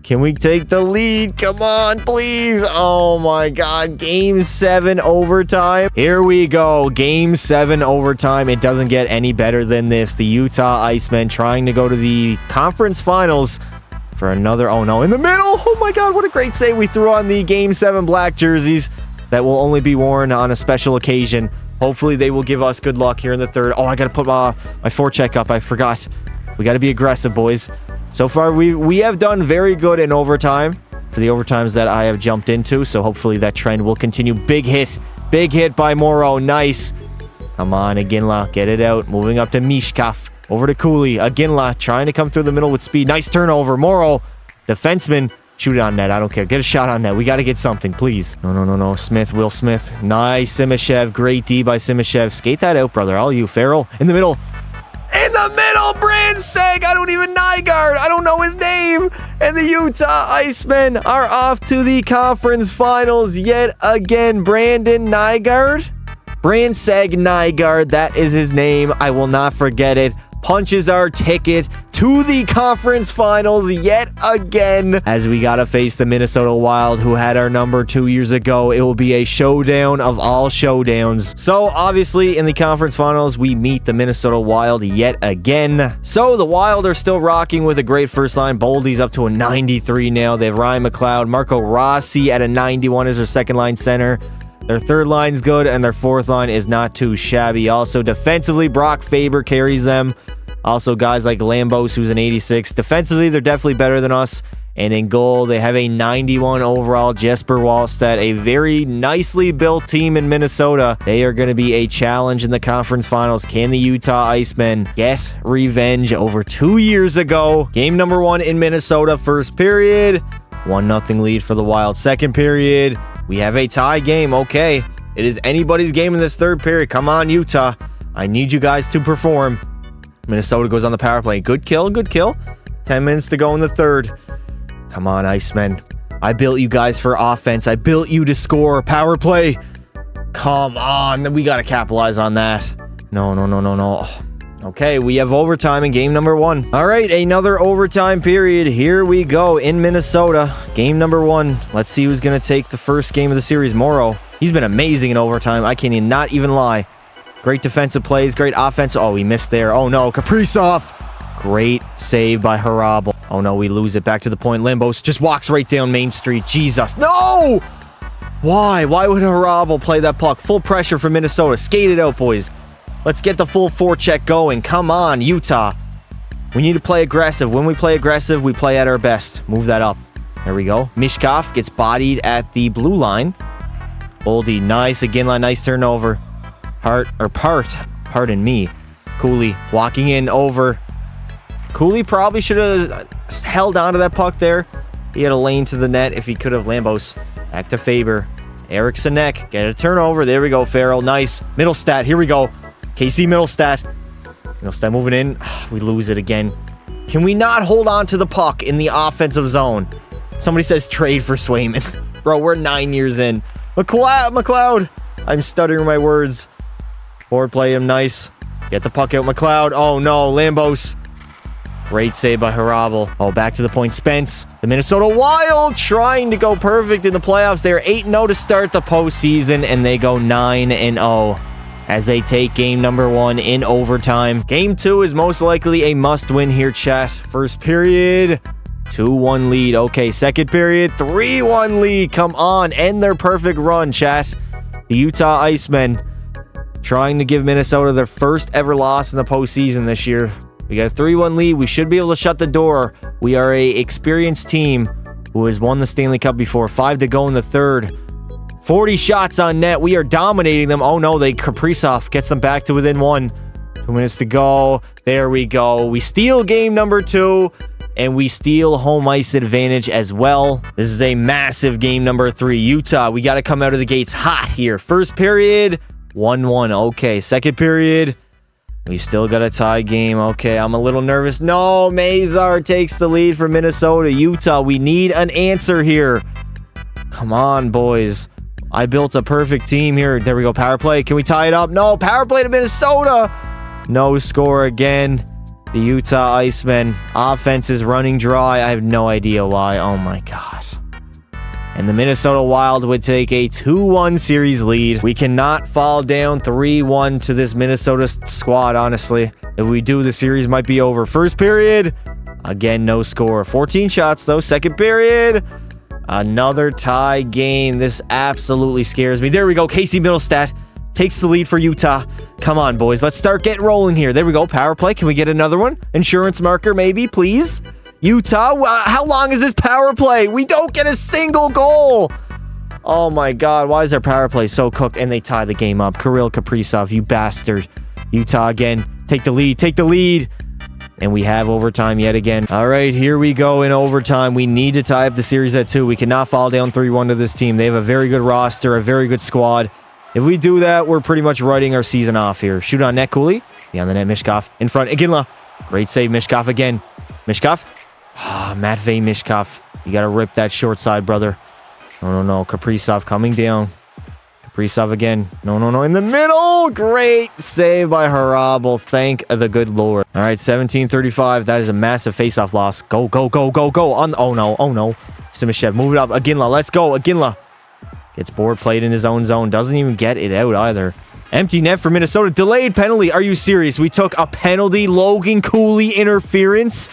Can we take the lead? Come on, please. Oh, my God. Game 7 overtime. Here we go. Game 7 overtime. It doesn't get any better than this. The Utah Icemen trying to go to the conference finals for another. Oh, no. In the middle. Oh, my God. What a great save. We threw on the Game 7 black jerseys that will only be worn on a special occasion. Hopefully, they will give us good luck here in the third. Oh, I got to put my forecheck up. I forgot. We got to be aggressive, boys. So far, we have done very good in overtime for the overtimes that I have jumped into. So hopefully that trend will continue. Big hit by Morrow. Nice. Come on, Aginla. Get it out. Moving up to Mishkov. Over to Cooley. Aginla trying to come through the middle with speed. Nice turnover. Morrow, defenseman. Shoot it on net. I don't care. Get a shot on net. We got to get something, please. No. Smith. Will Smith. Nice. Simashev. Great D by Simashev. Skate that out, brother. All you. Farrell in the middle. In the middle, Brandseg. I don't even Nygaard. I don't know his name. And the Utah Icemen are off to the conference finals yet again. Brandon Nygaard. Brandseg Nygaard. That is his name. I will not forget it. Punches our ticket to the conference finals yet again, as we gotta face the Minnesota Wild, who had our number 2 years ago. It will be a showdown of all showdowns. So obviously in the conference finals, we meet the Minnesota Wild yet again. So the Wild are still rocking with a great first line. Boldy's up to a 93 now. They have Ryan McLeod. Marco Rossi at a 91 as their second line center. Their third line's good, and their fourth line is not too shabby. Also, defensively, Brock Faber carries them. Also, guys like Lambos, who's an 86. Defensively, they're definitely better than us. And in goal, they have a 91 overall Jesper Wallstedt, a very nicely built team in Minnesota. They are going to be a challenge in the conference finals. Can the Utah Icemen get revenge over 2 years ago? Game number 1 in Minnesota, first period. 1-0 lead for the Wild. Second period. We have a tie game. Okay. It is anybody's game in this third period. Come on, Utah. I need you guys to perform. Minnesota goes on the power play. Good kill. 10 minutes to go in the third. Come on, Icemen. I built you guys for offense. I built you to score. Power play. Come on. We got to capitalize on that. No. Okay, we have overtime in game number 1. All right, another overtime period. Here we go in Minnesota. Game number 1. Let's see who's going to take the first game of the series. Morrow. He's been amazing in overtime. I can't not even lie. Great defensive plays, great offense. Oh, we missed there. Oh, no. Kaprizov. Great save by Harabel. Oh, no. We lose it. Back to the point. Limbos just walks right down Main Street. Jesus. No! Why? Why would Harabel play that puck? Full pressure for Minnesota. Skate it out, boys. Let's get the full forecheck going. Come on, Utah. We need to play aggressive. When we play aggressive, we play at our best. Move that up. There we go. Mishkov gets bodied at the blue line. Boldy. Nice. Again, nice turnover. Pardon me. Cooley walking in over. Cooley probably should have held on to that puck there. He had a lane to the net if he could have. Lambos back to Faber. Erikssonek, get a turnover. There we go, Farrell. Nice. Middlestat, here we go. KC Middlestat. Middlestat moving in. We lose it again. Can we not hold on to the puck in the offensive zone? Somebody says trade for Swayman. Bro, we're 9 years in. McLeod. I'm stuttering my words. Forward play him, nice. Get the puck out, McLeod. Oh no, Lambos. Great save by Harabel. Oh, back to the point, Spence. The Minnesota Wild trying to go perfect in the playoffs. They're 8-0 to start the postseason, and they go 9-0 as they take game number 1 in overtime. Game 2 is most likely a must-win here, chat. First period, 2-1 lead. Okay, second period, 3-1 lead. Come on, end their perfect run, chat. The Utah Icemen trying to give Minnesota their first ever loss in the postseason this year. We got a 3-1 lead. We should be able to shut the door. We are a experienced team who has won the Stanley Cup before. 5 to go in the third. 40 shots on net. We are dominating them. Oh no, Kaprizov gets them back to within 1. 2 minutes to go. There we go. We steal game number 2, and we steal home ice advantage as well. This is a massive game number 3. Utah, we got to come out of the gates hot here. First period, 1-1. Okay, second period, we still got a tie game. Okay, I'm a little nervous. No, Mazar takes the lead for Minnesota. Utah, we need an answer here. Come on, boys. I built a perfect team here. There we go, power play. Can we tie it up? No, power play to Minnesota. No score again. The Utah Icemen. Offense is running dry. I have no idea why. Oh my God. And the Minnesota Wild would take a 2-1 series lead. We cannot fall down 3-1 to this Minnesota squad, honestly. If we do, the series might be over. First period, again, no score. 14 shots, though. Second period, another tie game. This absolutely scares me. There we go. Casey Middlestat takes the lead for Utah. Come on, boys. Let's start getting rolling here. There we go. Power play. Can we get another one? Insurance marker, maybe, please? Utah, how long is this power play? We don't get a single goal. Oh my God, why is our power play so cooked? And they tie the game up. Kirill Kaprizov, you bastard. Utah again, take the lead. And we have overtime yet again. All right, here we go in overtime. We need to tie up the series at 2. We cannot fall down 3-1 to this team. They have a very good roster, a very good squad. If we do that, we're pretty much writing our season off here. Shoot on net, Cooley. Beyond the net, Mishkov. In front, Iginla. Great save, Mishkov again. Mishkov. Matvey Mishkov. You got to rip that short side, brother. No. Kaprizov coming down. Kaprizov again. No. In the middle. Great save by Harabel. Thank the good Lord. All right, 17:35. That is a massive faceoff loss. Go. Oh, no. Simishev, move it up. Iginla, let's go. Iginla. Gets board played in his own zone. Doesn't even get it out either. Empty net for Minnesota. Delayed penalty. Are you serious? We took a penalty. Logan Cooley interference.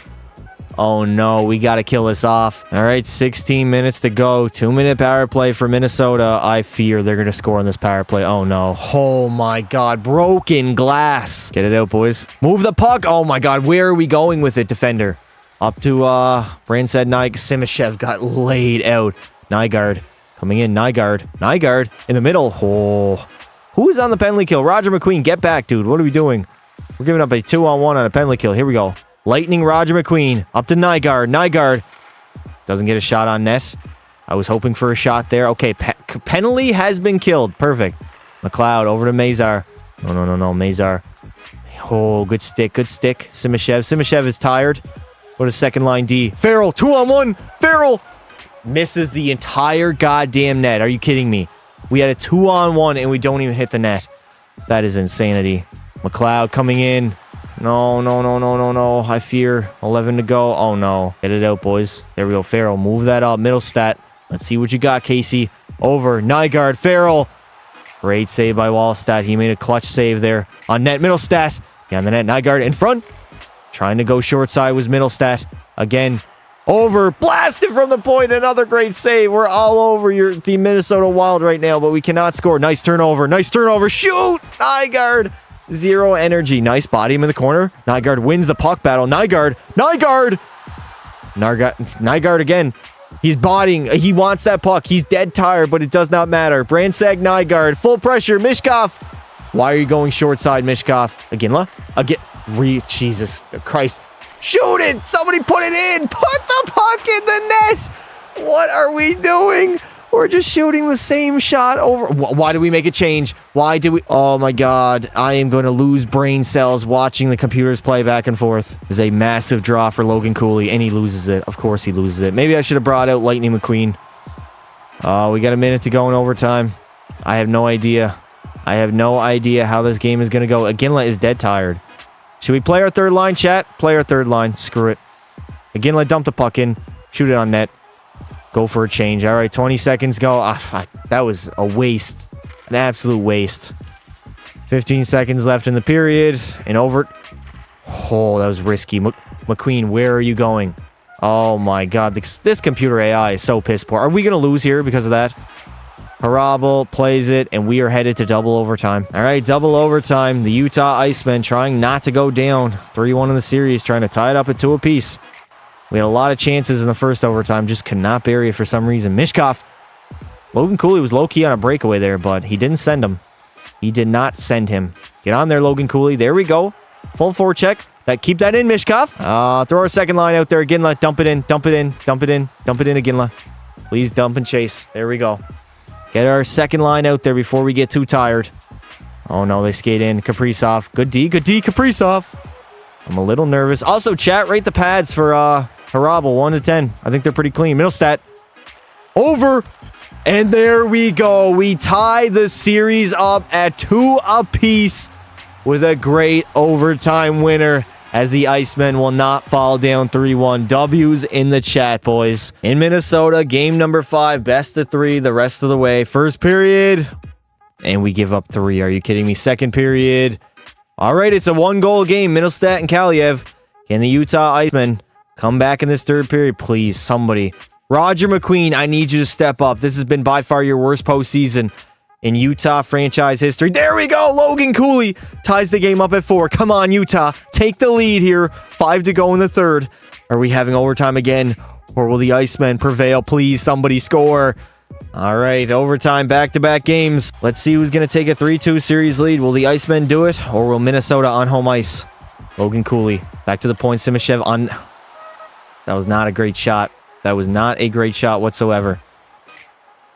Oh no, we got to kill this off. All right, 16 minutes to go. 2-minute power play for Minnesota. I fear they're going to score on this power play. Oh no. Oh my God, broken glass. Get it out, boys. Move the puck. Oh my God, where are we going with it, defender? Up to, Brandsad Nygaard. Simishev got laid out. Nygaard coming in. Nygaard in the middle. Oh. Who is on the penalty kill? Roger McQueen, get back, dude. What are we doing? We're giving up a 2-on-1 on a penalty kill. Here we go. Lightning Roger McQueen. Up to Nygaard. Nygaard doesn't get a shot on net. I was hoping for a shot there. Okay, penalty has been killed. Perfect. McLeod over to Mazar. No. Mazar. Oh, good stick. Simishev is tired. What a second line D. Farrell, 2-on-1. Farrell misses the entire goddamn net. Are you kidding me? We had a 2-on-1 and we don't even hit the net. That is insanity. McLeod coming in. No. I fear. 11 to go. Oh, no. Get it out, boys. There we go. Farrell, move that up. Middlestat. Let's see what you got, Casey. Over. Nygaard. Farrell. Great save by Wallstat. He made a clutch save there. On net, Middlestat. Down the net, Nygaard in front. Trying to go short side was Middlestat. Again. Over. Blasted from the point. Another great save. We're all over the Minnesota Wild right now, but we cannot score. Nice turnover. Shoot! Nygaard. 0 energy. Nice body him in the corner. Nygaard wins the puck battle. Nygaard again. He's bodying. He wants that puck. He's dead tired, but it does not matter. Brandsag Nygaard. Full pressure. Mishkov. Why are you going short side, Mishkov? Iginla? Jesus Christ. Shoot it! Somebody put it in! Put the puck in the net! What are we doing? We're just shooting the same shot over. Why did we make a change? Why did we? Oh my God. I am going to lose brain cells watching the computers play back and forth. There's a massive draw for Logan Cooley, and he loses it. Of course he loses it. Maybe I should have brought out Lightning McQueen. Oh, we got a minute to go in overtime. I have no idea. I have no idea how this game is going to go. Aginla is dead tired. Should we play our third line, chat? Play our third line. Screw it. Aginla dump the puck in. Shoot it on net. Go for a change. All right, 20 seconds go. That was a waste. An absolute waste. 15 seconds left in the period. And over. Oh, that was risky. McQueen, where are you going? Oh my God. This computer AI is so piss poor. Are we going to lose here because of that? Harabel plays it, and we are headed to double overtime. All right, double overtime. The Utah Icemen trying not to go down. 3-1 in the series, trying to tie it up at 2 apiece. We had a lot of chances in the first overtime, just could not bury it for some reason. Mishkov. Logan Cooley was low-key on a breakaway there, but he didn't send him. He did not send him. Get on there, Logan Cooley. There we go. Full forecheck. Keep that in, Mishkov. Throw our second line out there. Aginla, dump it in, dump it in, dump it in, dump it in, Aginla. Please dump and chase. There we go. Get our second line out there before we get too tired. Oh, no, they skate in. Kaprizov. Good D, Kaprizov. I'm a little nervous. Also, chat, rate the pads for Harabel, 1 to 10. I think they're pretty clean. Middle stat. Over. And there we go. We tie the series up at 2 apiece with a great overtime winner, as the Icemen will not fall down 3-1. W's in the chat, boys. In Minnesota, game number 5, best of 3 the rest of the way. First period, and we give up 3. Are you kidding me? Second period. All right, it's a 1-goal game. Middlestat and Kaliev. Can the Utah Icemen come back in this third period? Please, somebody. Roger McQueen, I need you to step up. This has been by far your worst postseason in Utah franchise history. There we go. Logan Cooley ties the game up at 4. Come on, Utah. Take the lead here. 5 to go in the third. Are we having overtime again? Or will the Icemen prevail? Please, somebody score. All right, overtime, back-to-back games. Let's see who's going to take a 3-2 series lead. Will the Icemen do it, or will Minnesota on home ice? Logan Cooley, back to the point. Simashev on... That was not a great shot. That was not a great shot whatsoever.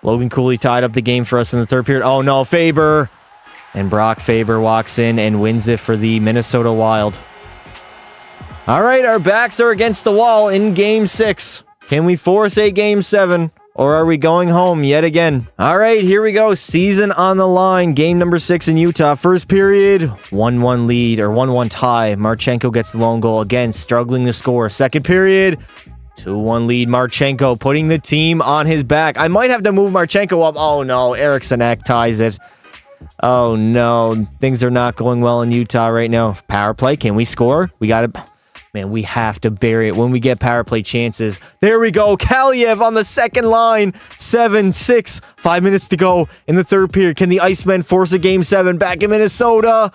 Logan Cooley tied up the game for us in the third period. Oh, no, Faber. And Brock Faber walks in and wins it for the Minnesota Wild. All right, our backs are against the wall in Game 6. Can we force a Game 7? Or are we going home yet again? All right, here we go. Season on the line. Game number 6 in Utah. First period, 1-1 lead or 1-1 tie. Marchenko gets the lone goal. Again, struggling to score. Second period, 2-1 lead. Marchenko putting the team on his back. I might have to move Marchenko up. Oh, no. Eriksson ties it. Oh, no. Things are not going well in Utah right now. Power play. Can we score? We got to... Man, we have to bury it when we get power play chances. There we go. Kaliev on the second line. 7-6. 5 minutes to go in the third period. Can the Icemen force a Game 7 back in Minnesota?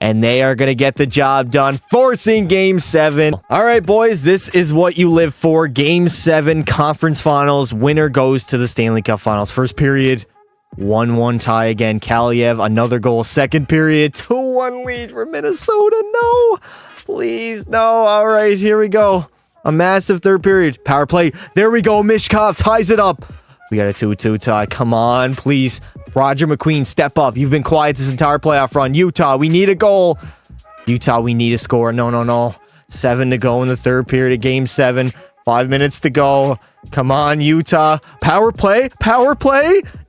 And they are going to get the job done, forcing Game 7. All right, boys, this is what you live for. Game 7 conference finals. Winner goes to the Stanley Cup finals. First period, 1-1 tie again. Kaliev, another goal. Second period, 2-1 lead for Minnesota. No. Please, no. All right, here we go. A massive third period. Power play. There we go. Mishkov ties it up. We got a 2-2 tie. Come on, please. Roger McQueen, step up. You've been quiet this entire playoff run. Utah, we need a goal. Utah, we need a score. No. 7 to go in the third period of Game 7. 5 minutes to go. Come on, Utah. Power play.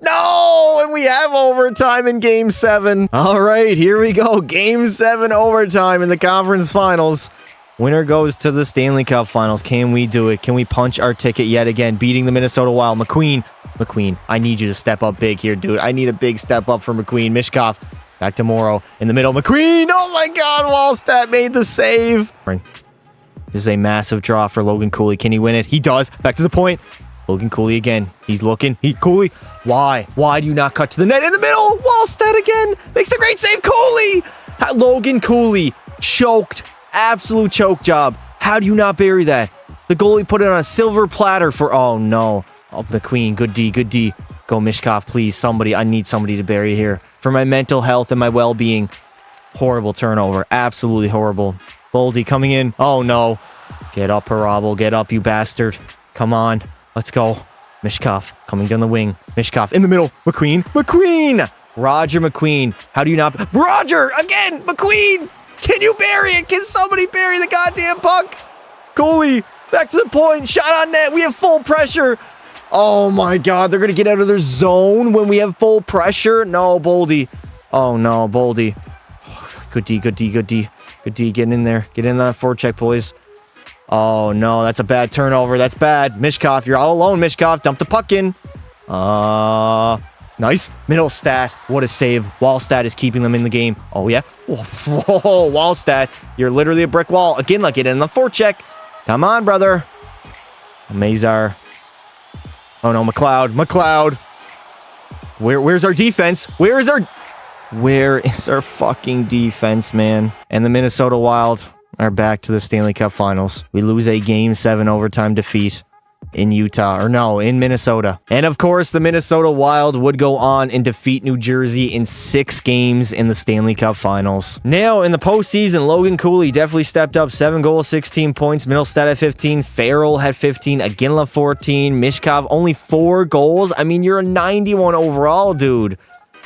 No! And we have overtime in Game 7. All right, here we go. Game 7 overtime in the conference finals. Winner goes to the Stanley Cup finals. Can we do it? Can we punch our ticket yet again? Beating the Minnesota Wild. McQueen, I need you to step up big here, dude. I need a big step up for McQueen. Mishkov, back to Morrow. In the middle, McQueen. Oh my God, Wallstat made the save. This is a massive draw for Logan Cooley. Can he win it? He does. Back to the point. Logan Cooley again. He's looking. Cooley. Why? Why do you not cut to the net in the middle? Wallstat again. Makes the great save. Cooley. Logan Cooley choked. Absolute choke job. How do you not bury that? The goalie put it on a silver platter for... Oh, no. Oh, McQueen. Good D. Go, Mishkov, please. Somebody. I need somebody to bury here. For my mental health and my well-being. Horrible turnover. Absolutely horrible. Boldy coming in. Oh, no. Get up, Harabel. Get up, you bastard. Come on. Let's go. Mishkov coming down the wing. Mishkov in the middle. McQueen. Roger McQueen. How do you not... Roger! Again! McQueen! Can you bury it? Can somebody bury the goddamn puck? Goalie, back to the point. Shot on net. We have full pressure. Oh my God. They're going to get out of their zone when we have full pressure. No, Boldy. Oh no, Boldy. Good D. Good D. Getting in there. Get in that forecheck, boys. Oh no, that's a bad turnover. That's bad. Mishkov, you're all alone, Mishkov. Dump the puck in. Nice. Middle stat. What a save. Wallstat is keeping them in the game. Oh, yeah. Whoa, Wallstat. You're literally a brick wall. Again, like it in the forecheck. Come on, brother. Mazar. Oh, no, McLeod. Where's our defense? Where is our fucking defense, man? And the Minnesota Wild are back to the Stanley Cup Finals. We lose a Game 7 overtime defeat in Utah, or no, in Minnesota. And of course, the Minnesota Wild would go on and defeat New Jersey in 6 games in the Stanley Cup Finals. Now, in the postseason, Logan Cooley definitely stepped up. 7 goals, 16 points. Middlestat at 15. Farrell had 15. Aginla 14. Mishkov only 4 goals. I mean, you're a 91 overall, dude.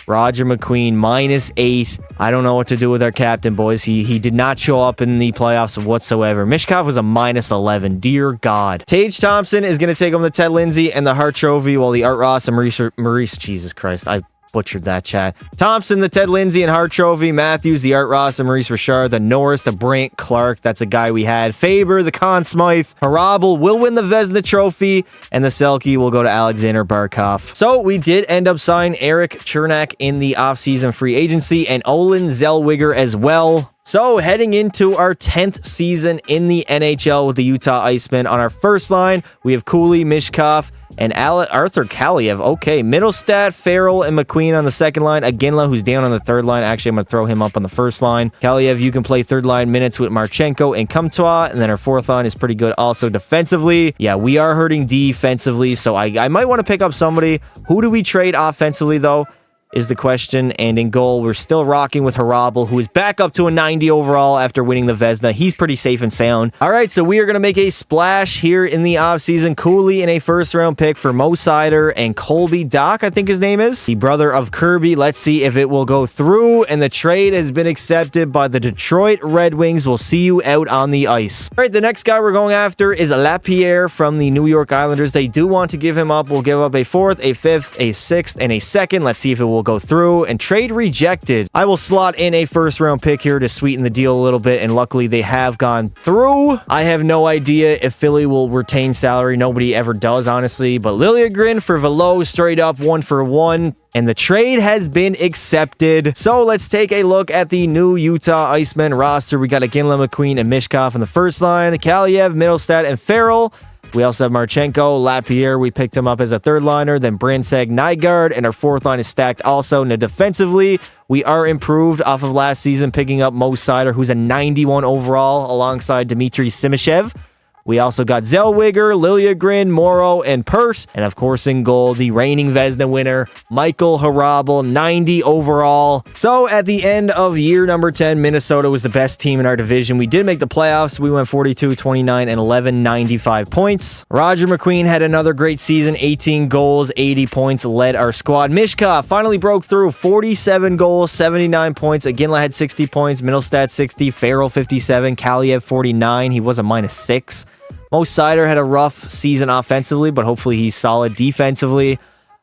Roger McQueen, -8. I don't know what to do with our captain, boys. He did not show up in the playoffs whatsoever. Mishkov was a -11. Dear God. Tage Thompson is going to take home the Ted Lindsay and the Hart Trophy, while the Art Ross and Maurice, Jesus Christ, I butchered that, chat. Thompson, the Ted Lindsay and Hart Trophy. Matthews, the Art Ross and Maurice Richard. The Norris, the Brant Clark. That's a guy we had. Faber, the Conn Smythe. Harabel will win the Vezina Trophy. And the Selke will go to Alexander Barkov. So we did end up signing Eric Chernak in the offseason free agency and Olin Zellweger as well. So heading into our 10th season in the NHL with the Utah Icemen. On our first line, we have Cooley, Mishkov, and Arthur Kaliev. Okay, Middlestat, Farrell, and McQueen on the second line. Aginla, who's down on the third line. Actually, I'm going to throw him up on the first line. Kaliev, you can play third line minutes with Marchenko and Comtois. And then our fourth line is pretty good also defensively. Yeah, we are hurting defensively, so I might want to pick up somebody. Who do we trade offensively, though, is the question. And in goal, we're still rocking with Harabel, who is back up to a 90 overall after winning the Vezina. He's pretty safe and sound. All right, so we are going to make a splash here in the offseason. Cooley in a first-round pick for Mo Sider and Colby Dock, I think his name is, the brother of Kirby. Let's see if it will go through, and the trade has been accepted by the Detroit Red Wings. We'll see you out on the ice. All right, the next guy we're going after is Lapierre from the New York Islanders. They do want to give him up. We'll give up a 4th, a 5th, a 6th, and a 2nd. Let's see if it will go through. And trade rejected. I will slot in a first-round pick here to sweeten the deal a little bit, and luckily they have gone through. I have no idea if Philly will retain salary. Nobody ever does, honestly. But Liljegren for Velo, straight up 1-for-1. And the trade has been accepted. So let's take a look at the new Utah Icemen roster. We got Aginla, McQueen, and Mishkov in the first line. Kaliev, Middlestat, and Farrell. We also have Marchenko, Lapierre. We picked him up as a third liner. Then Brandseg, Nygaard, and our fourth line is stacked also. Now defensively, we are improved off of last season, picking up Mo Sider, who's a 91 overall, alongside Dmitry Simashev. We also got Zellweger, Liljegren, Morrow, and Pert. And of course, in goal, the reigning Vezina winner, Michael Harabel, 90 overall. So at the end of year number 10, Minnesota was the best team in our division. We did make the playoffs. We went 42, 29, and 11, 95 points. Roger McQueen had another great season, 18 goals, 80 points, led our squad. Mishkov finally broke through, 47 goals, 79 points. Aginla had 60 points, Middlestat 60, Farrell 57, Kaliev 49. He was a -6. Mo Sider had a rough season offensively, but hopefully he's solid defensively.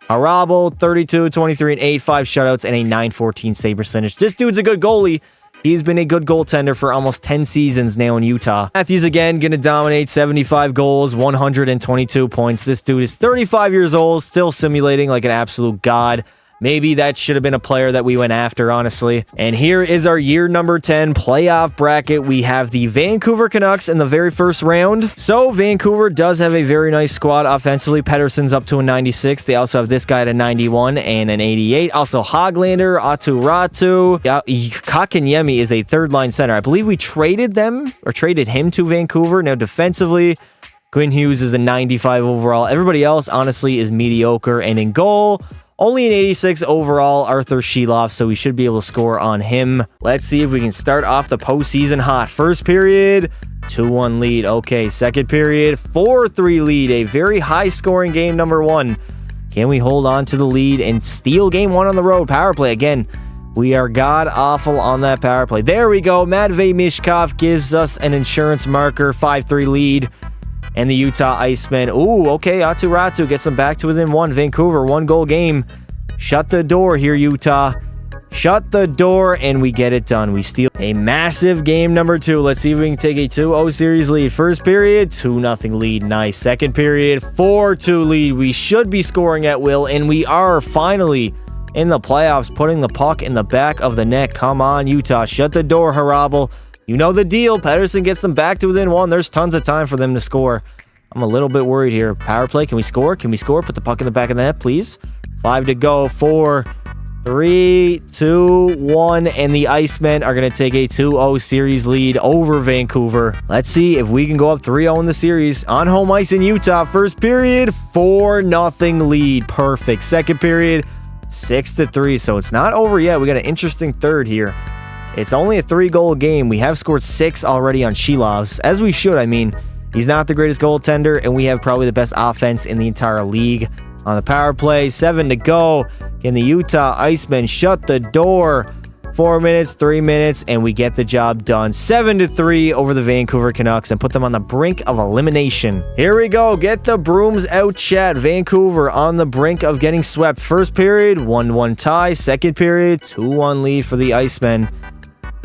Harabel, 32, 23, and 8, 5 shutouts, and a .914 save percentage. This dude's a good goalie. He's been a good goaltender for almost 10 seasons now in Utah. Matthews, again, going to dominate. 75 goals, 122 points. This dude is 35 years old, still simulating like an absolute god. Maybe that should have been a player that we went after, honestly. And here is our year number 10 playoff bracket. We have the Vancouver Canucks in the very first round. So Vancouver does have a very nice squad offensively. Pettersson's up to a 96. They also have this guy at a 91 and an 88. Also Hoglander, Aturatu. Kakanyemi is a third line center. I believe we traded them or traded him to Vancouver. Now defensively, Quinn Hughes is a 95 overall. Everybody else, honestly, is mediocre. And in goal, Only an 86 overall, Arthur Sheloff, so we should be able to score on him. Let's see if we can start off the postseason hot. First period, 2-1 lead. Okay, second period, 4-3 lead. A very high-scoring game, number 1. Can we hold on to the lead and steal game 1 on the road? Power play again. We are god-awful on that power play. There we go. Matvey Mishkov gives us an insurance marker, 5-3 lead. And the Utah Icemen. Ooh, okay, Atu Ratu gets them back to within 1. Vancouver, 1-goal game. Shut the door here, Utah. Shut the door, and we get it done. We steal a massive game number 2. Let's see if we can take a 2-0 series lead. First period, 2-0 lead. Nice. Second period, 4-2 lead. We should be scoring at will, and we are finally in the playoffs, putting the puck in the back of the net. Come on, Utah. Shut the door, Harabel. You know the deal. Pettersson gets them back to within 1. There's tons of time for them to score. I'm a little bit worried here. Power play. Can we score? Can we score? Put the puck in the back of the net, please. 5 to go. 4, 3, 2, 1. And the Icemen are going to take a 2-0 series lead over Vancouver. Let's see if we can go up 3-0 in the series. On home ice in Utah. First period, 4-0 lead. Perfect. Second period, 6-3. So it's not over yet. We got an interesting third here. It's only a 3-goal game. We have scored 6 already on Shelovs, as we should. I mean, he's not the greatest goaltender, and we have probably the best offense in the entire league. On the power play, 7 to go. Can the Utah Icemen shut the door? 4 minutes, 3 minutes, and we get the job done. 7-3 over the Vancouver Canucks and put them on the brink of elimination. Here we go. Get the brooms out, chat. Vancouver on the brink of getting swept. First period, 1-1 tie. Second period, 2-1 lead for the Icemen.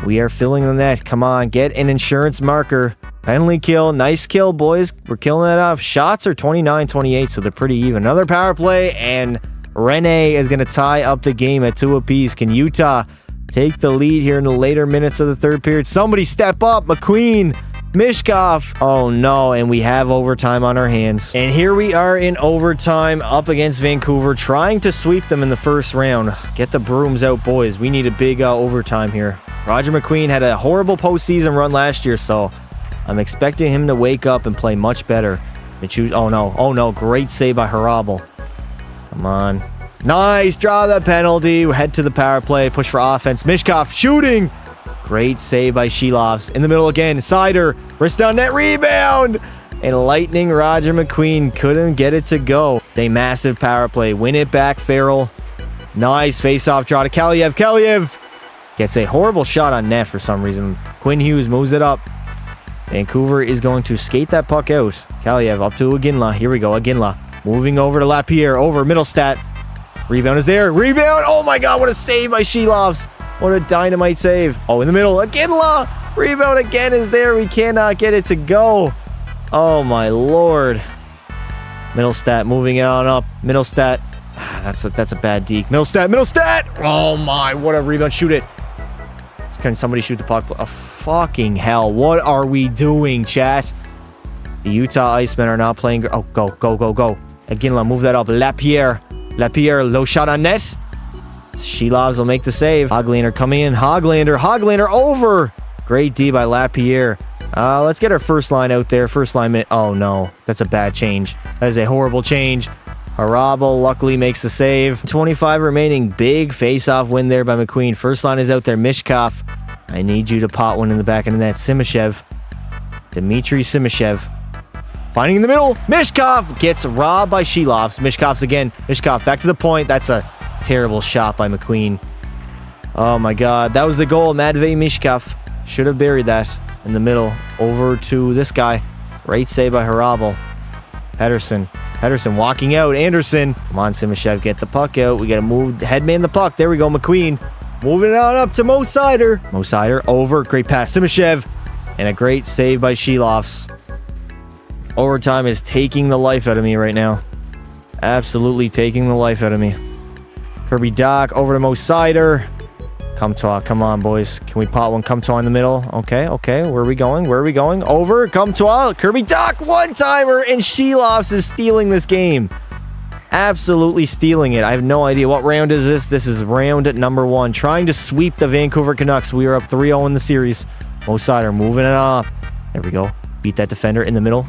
We are filling the net. Come on, get an insurance marker. Penalty kill. Nice kill, boys. We're killing that off. Shots are 29-28, so they're pretty even. Another power play, and Rene is going to tie up the game at 2 apiece. Can Utah take the lead here in the later minutes of the third period? Somebody step up. McQueen. Mishkov. Oh, no, and we have overtime on our hands. And here we are in overtime up against Vancouver, trying to sweep them in the first round. Get the brooms out, boys. We need a big overtime here. Roger McQueen had a horrible postseason run last year, so I'm expecting him to wake up and play much better. Oh no, great save by Harabel. Come on. Nice, draw the penalty. Head to the power play, push for offense. Mishkov shooting. Great save by Shelovs. In the middle again, Sider, wrist down net, rebound. And lightning Roger McQueen couldn't get it to go. A massive power play, win it back, Farrell. Nice face-off draw to Kaliev. Kaliev gets a horrible shot on net for some reason. Quinn Hughes moves it up. Vancouver is going to skate that puck out. Kaliev up to Iginla. Here we go, Iginla. Moving over to Lapierre. Over, Middlestat. Rebound is there. Rebound! Oh my god, what a save by Shelovs. What a dynamite save. Oh, in the middle. Iginla! Rebound again is there. We cannot get it to go. Oh my lord. Middlestat moving it on up. Middlestat. That's a bad deke. Middlestat! Oh my, what a rebound. Shoot it. Can somebody shoot the puck? Oh, fucking hell. What are we doing, chat? The Utah Icemen are not playing. Oh, go. Iginla, move that up. Lapierre, low shot on net. Shelovs will make the save. Hoglander coming in. Hoglander over. Great D by Lapierre. Let's get our first line out there. First line minute. Oh, no. That's a bad change. That is a horrible change. Harabel luckily makes the save. 25 remaining. Big face-off win there by McQueen. First line is out there. Mishkov. I need you to pot one in the back of the net. Simashev. Dmitry Simashev. Finding in the middle. Mishkov gets robbed by Shelovs. Mishkov's again. Mishkov back to the point. That's a terrible shot by McQueen. Oh my god. That was the goal. Matvey Mishkov. Should have buried that in the middle. Over to this guy. Great save by Harabel. Pettersson walking out. Anderson. Come on, Simashev. Get the puck out. We got to move. Headman the puck. There we go. McQueen. Moving on up to Mo Sider. Mo Sider over. Great pass. Simashev. And a great save by Shelovs. Overtime is taking the life out of me right now. Absolutely taking the life out of me. Kirby Doc over to Mo Sider. Comtois. Come on, boys. Can we pot one? Comtois in the middle. Okay. Where are we going? Over. Comtois. Kirby Doc. One-timer. And Shelovs is stealing this game. Absolutely stealing it. I have no idea. What round is this? This is round number 1. Trying to sweep the Vancouver Canucks. We are up 3-0 in the series. Mo Sider moving it up. There we go. Beat that defender in the middle.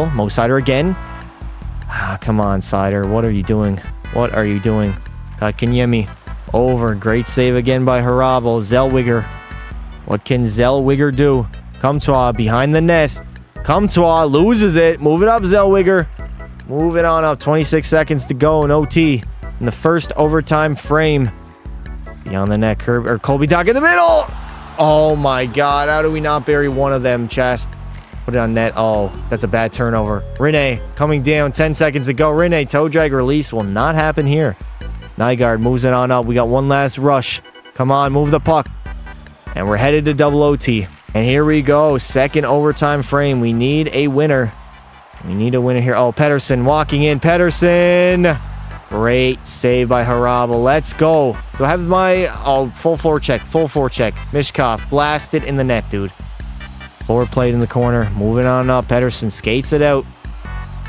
Mo Sider again. Come on, Sider. What are you doing? Got Kanyemi. Over. Great save again by Harabel. Zellweger. What can Zellweger do? Comtois behind the net. Comtois loses it. Move it up, Zellweger. Move it on up. 26 seconds to go in OT. In the first overtime frame. Beyond the net. Colby Dock in the middle. Oh my god. How do we not bury one of them, chat? Put it on net. Oh, that's a bad turnover. Rene coming down. 10 seconds to go. Rene, toe drag release will not happen here. Nygaard moves it on up. We got one last rush. Come on, move the puck. And we're headed to double OT. And here we go. Second overtime frame. We need a winner. We need a winner here. Oh, Pettersson walking in. Pettersson. Great save by Harabel. Let's go. Do I have my... Oh, full floor check. Full floor check. Mishkov blasted in the net, dude. Forward plate in the corner. Moving on up. Pettersson skates it out.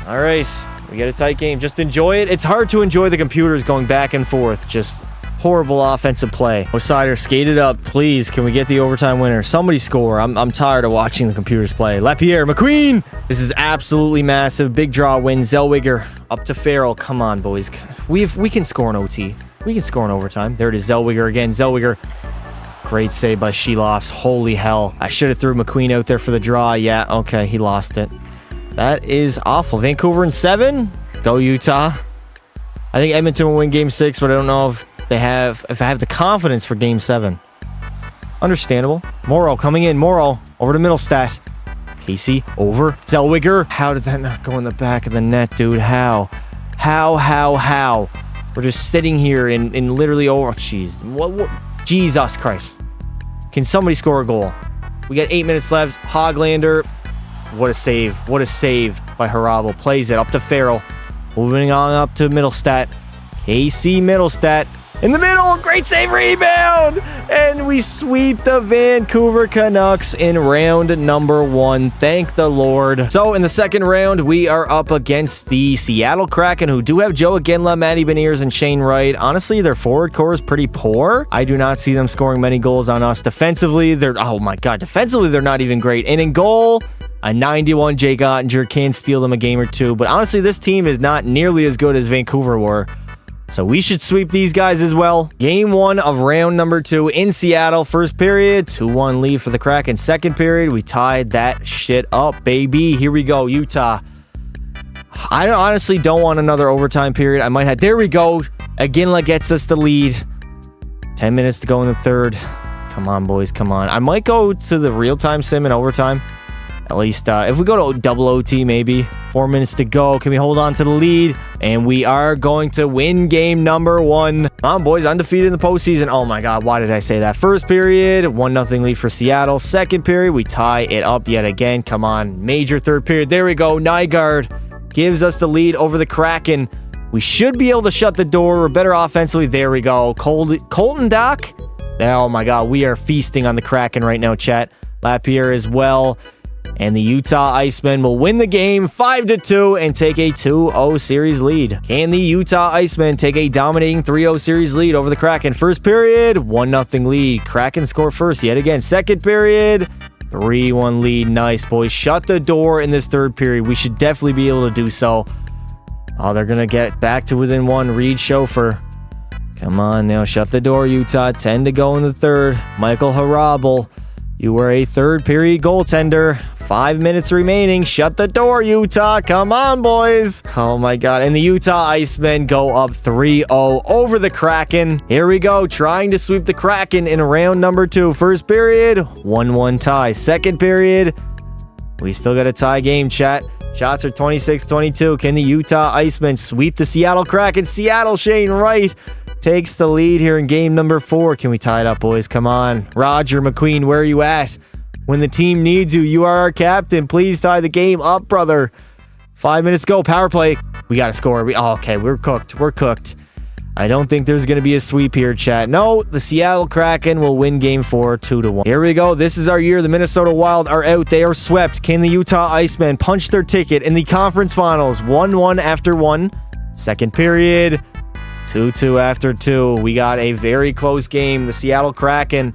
All right. We get a tight game. Just enjoy it. It's hard to enjoy the computers going back and forth. Just horrible offensive play. Osider, skate it up. Please, can we get the overtime winner? Somebody score. I'm tired of watching the computers play. Lapierre, McQueen. This is absolutely massive. Big draw win. Zellweger up to Farrell. Come on, boys. We can score an OT. We can score an overtime. There it is. Zellweger again. Zellweger. Great save by Shelofs. Holy hell. I should have threw McQueen out there for the draw. Yeah, okay. He lost it. That is awful. Vancouver in 7. Go Utah. I think Edmonton will win game 6, but I don't know if I have the confidence for game 7. Understandable. Morrow coming in. Morrow over to Middlestat. Casey over. Zellweger. How did that not go in the back of the net, dude? How? We're just sitting here in literally over. Jeez. What? Jesus Christ. Can somebody score a goal? We got 8 minutes left. Hoglander. What a save. What a save by Harabel. Plays it up to Farrell. Moving on up to Middlestat. KC Middlestat. In the middle. Great save. Rebound. And we sweep the Vancouver Canucks in round number 1. Thank the Lord. So in the second round, we are up against the Seattle Kraken, who do have Joe Aginla, Matty Beniers, and Shane Wright. Honestly, their forward core is pretty poor. I do not see them scoring many goals on us. Defensively, oh my god. Defensively, they're not even great. And in goal... A 91 Jake Ottinger can steal them a game or two, but honestly, this team is not nearly as good as Vancouver were. So we should sweep these guys as well. Game 1 of round number 2 in Seattle. First period, 2-1 lead for the Kraken. Second period, we tied that shit up, baby. Here we go, Utah. I honestly don't want another overtime period. I might have... There we go. Aginla gets us the lead. 10 minutes to go in the third. Come on, boys, come on. I might go to the real-time sim in overtime. At least, if we go to double OT, maybe. 4 minutes to go. Can we hold on to the lead? And we are going to win game number 1. Come on, boys. Undefeated in the postseason. Oh, my God. Why did I say that? First period, 1-0 lead for Seattle. Second period, we tie it up yet again. Come on. Major third period. There we go. Nygaard gives us the lead over the Kraken. We should be able to shut the door. We're better offensively. There we go. Colton Dock. Oh, my God. We are feasting on the Kraken right now, chat. Lapierre as well. And the Utah Icemen will win the game 5-2 and take a 2-0 series lead. Can the Utah Icemen take a dominating 3-0 series lead over the Kraken? First period, 1-0 lead. Kraken score first yet again. Second period, 3-1 lead. Nice, boys. Shut the door in this third period. We should definitely be able to do so. Oh, they're going to get back to within 1. Reed Schofer. Come on now. Shut the door, Utah. 10 to go in the third. Michael Harabel. You were a third period goaltender. 5 minutes remaining. Shut the door, Utah. Come on, boys. Oh, my God. And the Utah Icemen go up 3-0 over the Kraken. Here we go. Trying to sweep the Kraken in round number 2. First period, 1-1 tie. Second period, we still got a tie game, chat. Shots are 26-22. Can the Utah Icemen sweep the Seattle Kraken? Seattle, Shane Wright takes the lead here in game number 4. Can we tie it up, boys? Come on. Roger McQueen, where are you at? When the team needs you, you are our captain. Please tie the game up, brother. 5 minutes go. Power play. We got to score. Okay, we're cooked. We're cooked. I don't think there's going to be a sweep here, chat. No, the Seattle Kraken will win game 4, 2-1. Here we go. This is our year. The Minnesota Wild are out. They are swept. Can the Utah Icemen punch their ticket in the conference finals? 1-1 after 1. Second period, 2-2 after 2. We got a very close game. The Seattle Kraken.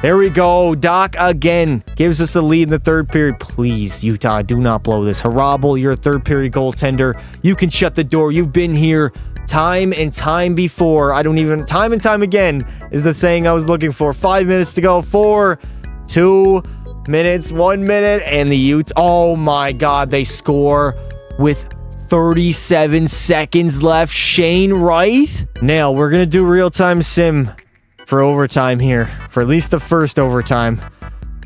There we go. Doc again gives us the lead in the third period. Please, Utah, do not blow this. Harabel, you're a third period goaltender. You can shut the door. You've been here Time and time before. Time and time again is the saying I was looking for. 5 minutes to go. 4, 2 minutes, 1 minute, and the Utes. Oh my God, they score with 37 seconds left. Shane Wright. Now, we're going to do real-time sim for overtime here. For at least the first overtime.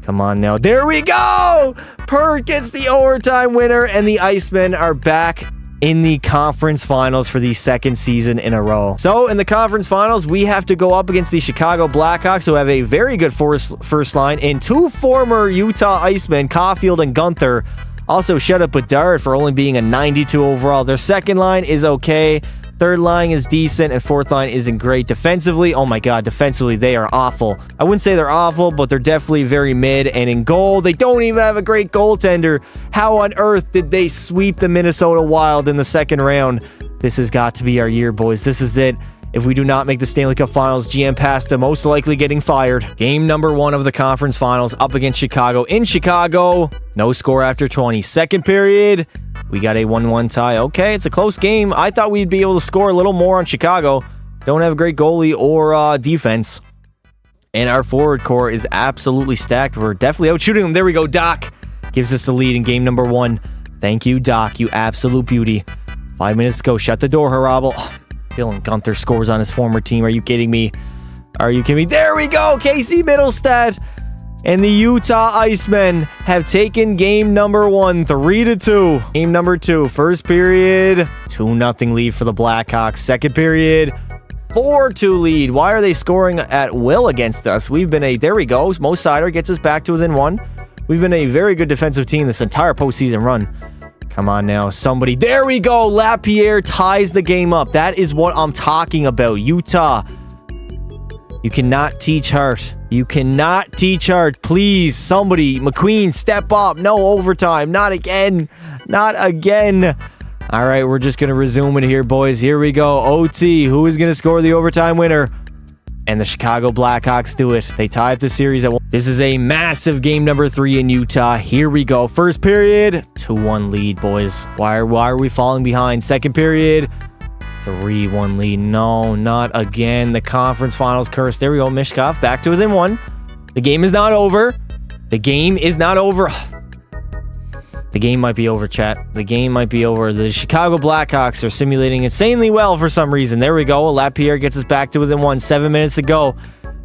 Come on now. There we go! Pert gets the overtime winner, and the Icemen are back in the conference finals for the second season in a row. So, in the conference finals, we have to go up against the Chicago Blackhawks, who have a very good first line, and 2 former Utah Icemen, Caulfield and Gunther. Also, shut up Bedard for only being a 92 overall. Their second line is okay. Third line is decent, and fourth line isn't great. Defensively, oh my God, defensively, they are awful. I wouldn't say they're awful, but they're definitely very mid. And in goal, they don't even have a great goaltender. How on earth did they sweep the Minnesota Wild in the second round? This has got to be our year, boys. This is it. If we do not make the Stanley Cup Finals, GM Pasta most likely getting fired. Game number 1 of the conference finals up against Chicago. In Chicago, no score after 20. Second period, we got a 1-1 tie. Okay, it's a close game. I thought we'd be able to score a little more on Chicago. Don't have a great goalie or defense. And our forward core is absolutely stacked. We're definitely out shooting them. There we go. Doc gives us the lead in game number 1. Thank you, Doc. You absolute beauty. 5 minutes to go. Shut the door, Harabel. Dylan Gunther scores on his former team. Are you kidding me? Are you kidding me? There we go. Casey Middlestad and the Utah Icemen have taken game number 1, 3-2. Game number 2, first period, 2-0 lead for the Blackhawks. Second period, 4-2 lead. Why are they scoring at will against us? There we go. Mo Seider gets us back to within 1. We've been a very good defensive team this entire postseason run. Come on now, somebody. There we go. Lapierre ties the game up. That is what I'm talking about. Utah. You cannot teach heart. You cannot teach heart. Please, somebody. McQueen, step up. No overtime. Not again. Not again. All right, we're just going to resume it here, boys. Here we go. OT. Who is going to score the overtime winner? And the Chicago Blackhawks do it. They tie up the series at 1. This is a massive game number 3 in Utah. Here we go. First period, 2-1 lead, boys. Why are we falling behind? Second period, 3-1 lead. No, not again. The conference finals curse. There we go. Mishkov back to within 1. The game is not over. The game is not over. The game might be over, chat. The game might be over. The Chicago Blackhawks are simulating insanely well for some reason. There we go. Lapierre gets us back to within 1. 7 minutes to go.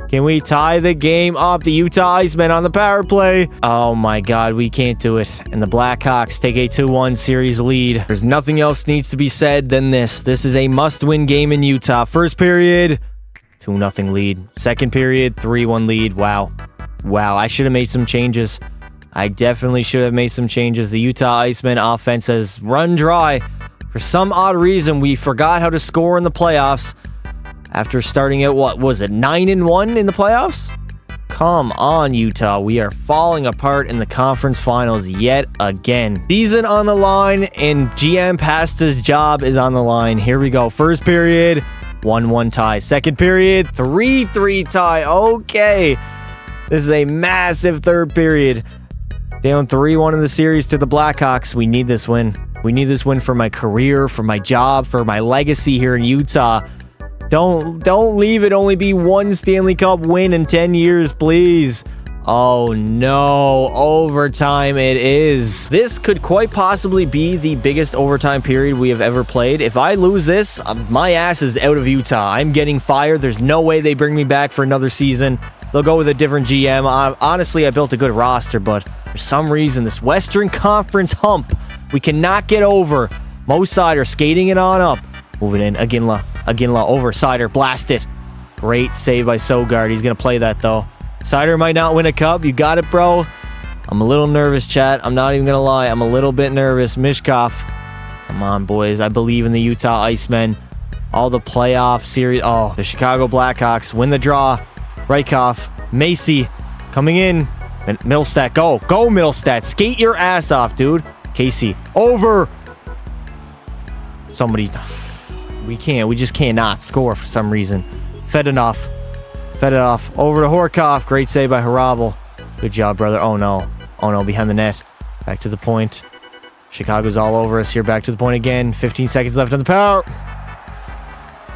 Can we tie the game up? The Utah Icemen on the power play. Oh my God, we can't do it. And the Blackhawks take a 2-1 series lead. There's nothing else needs to be said than this. This is a must-win game in Utah. First period, 2-0 lead. Second period, 3-1 lead. Wow. Wow, I should have made some changes. I definitely should have made some changes. The Utah Icemen offense has run dry. For some odd reason, we forgot how to score in the playoffs after starting at, what was it, 9-1 in the playoffs? Come on, Utah. We are falling apart in the conference finals yet again. Season on the line, and GM Pasta's job is on the line. Here we go. First period, 1-1 tie. Second period, 3-3 tie. Okay. This is a massive third period. Down 3-1 in the series to the Blackhawks. We need this win. We need this win for my career, for my job, for my legacy here in Utah. Don't leave it only be one Stanley Cup win in 10 years, please. Oh no, overtime it is. This could quite possibly be the biggest overtime period we have ever played. If I lose this, my ass is out of Utah. I'm getting fired. There's no way they bring me back for another season. They'll go with a different GM. Honestly, I built a good roster, but for some reason, this Western Conference hump, we cannot get over. Mo Seider skating it on up. Moving in, Aginla over, Seider, blast it. Great save by Sogard. He's going to play that, though. Seider might not win a cup. You got it, bro. I'm a little nervous, chat. I'm not even going to lie. I'm a little bit nervous. Mishkov. Come on, boys. I believe in the Utah Icemen. All the playoff series. Oh, the Chicago Blackhawks win the draw. Rykov, Macy coming in. And Middlestat, go. Go, Middlestat. Skate your ass off, dude. Casey, over. Somebody. We just cannot score for some reason. Fedunov. Over to Horkov. Great save by Harabel. Good job, brother. Oh, no. Oh, no. Behind the net. Back to the point. Chicago's all over us here. Back to the point again. 15 seconds left on the power.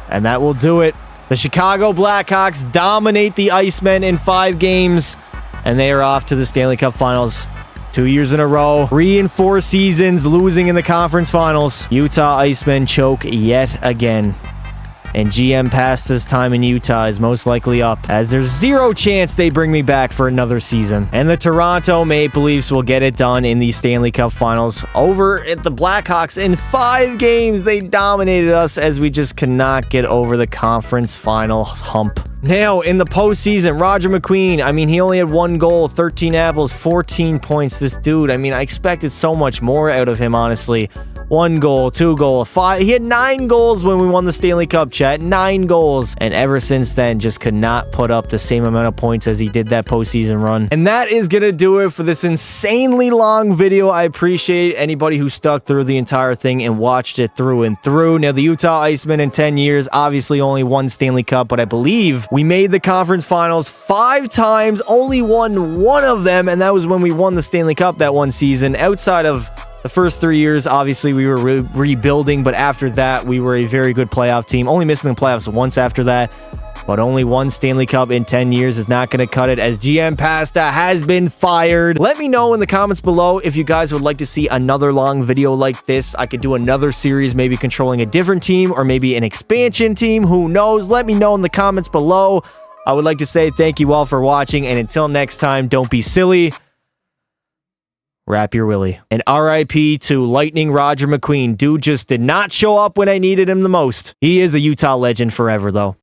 And that will do it. The Chicago Blackhawks dominate the Icemen in 5 games, and they are off to the Stanley Cup Finals. 2 years in a row, 3 and 4 seasons losing in the conference finals. Utah Icemen choke yet again. And GM Pasta's time in Utah is most likely up, as there's 0 chance they bring me back for another season. And the Toronto Maple Leafs will get it done in the Stanley Cup Finals. Over at the Blackhawks, in 5 games, they dominated us, as we just cannot get over the conference final hump. Now, in the postseason, Roger McQueen, I mean, he only had 1 goal, 13 apples, 14 points. This dude, I mean, I expected so much more out of him, honestly. 1 goal, 2 goal, 5. He had 9 goals when we won the Stanley Cup, chat. 9 goals. And ever since then, just could not put up the same amount of points as he did that postseason run. And that is going to do it for this insanely long video. I appreciate anybody who stuck through the entire thing and watched it through and through. Now, the Utah Icemen in 10 years, obviously only 1 Stanley Cup, but I believe we made the conference finals 5 times, only won 1 of them, and that was when we won the Stanley Cup that one season. Outside of the first 3 years, obviously, we were rebuilding, but after that, we were a very good playoff team. Only missing the playoffs once after that, but only 1 Stanley Cup in 10 years is not going to cut it, as GM Pasta has been fired. Let me know in the comments below if you guys would like to see another long video like this. I could do another series, maybe controlling a different team or maybe an expansion team. Who knows? Let me know in the comments below. I would like to say thank you all for watching, and until next time, don't be silly. Wrap your willy. And RIP to Lightning Roger McQueen. Dude just did not show up when I needed him the most. He is a Utah legend forever, though.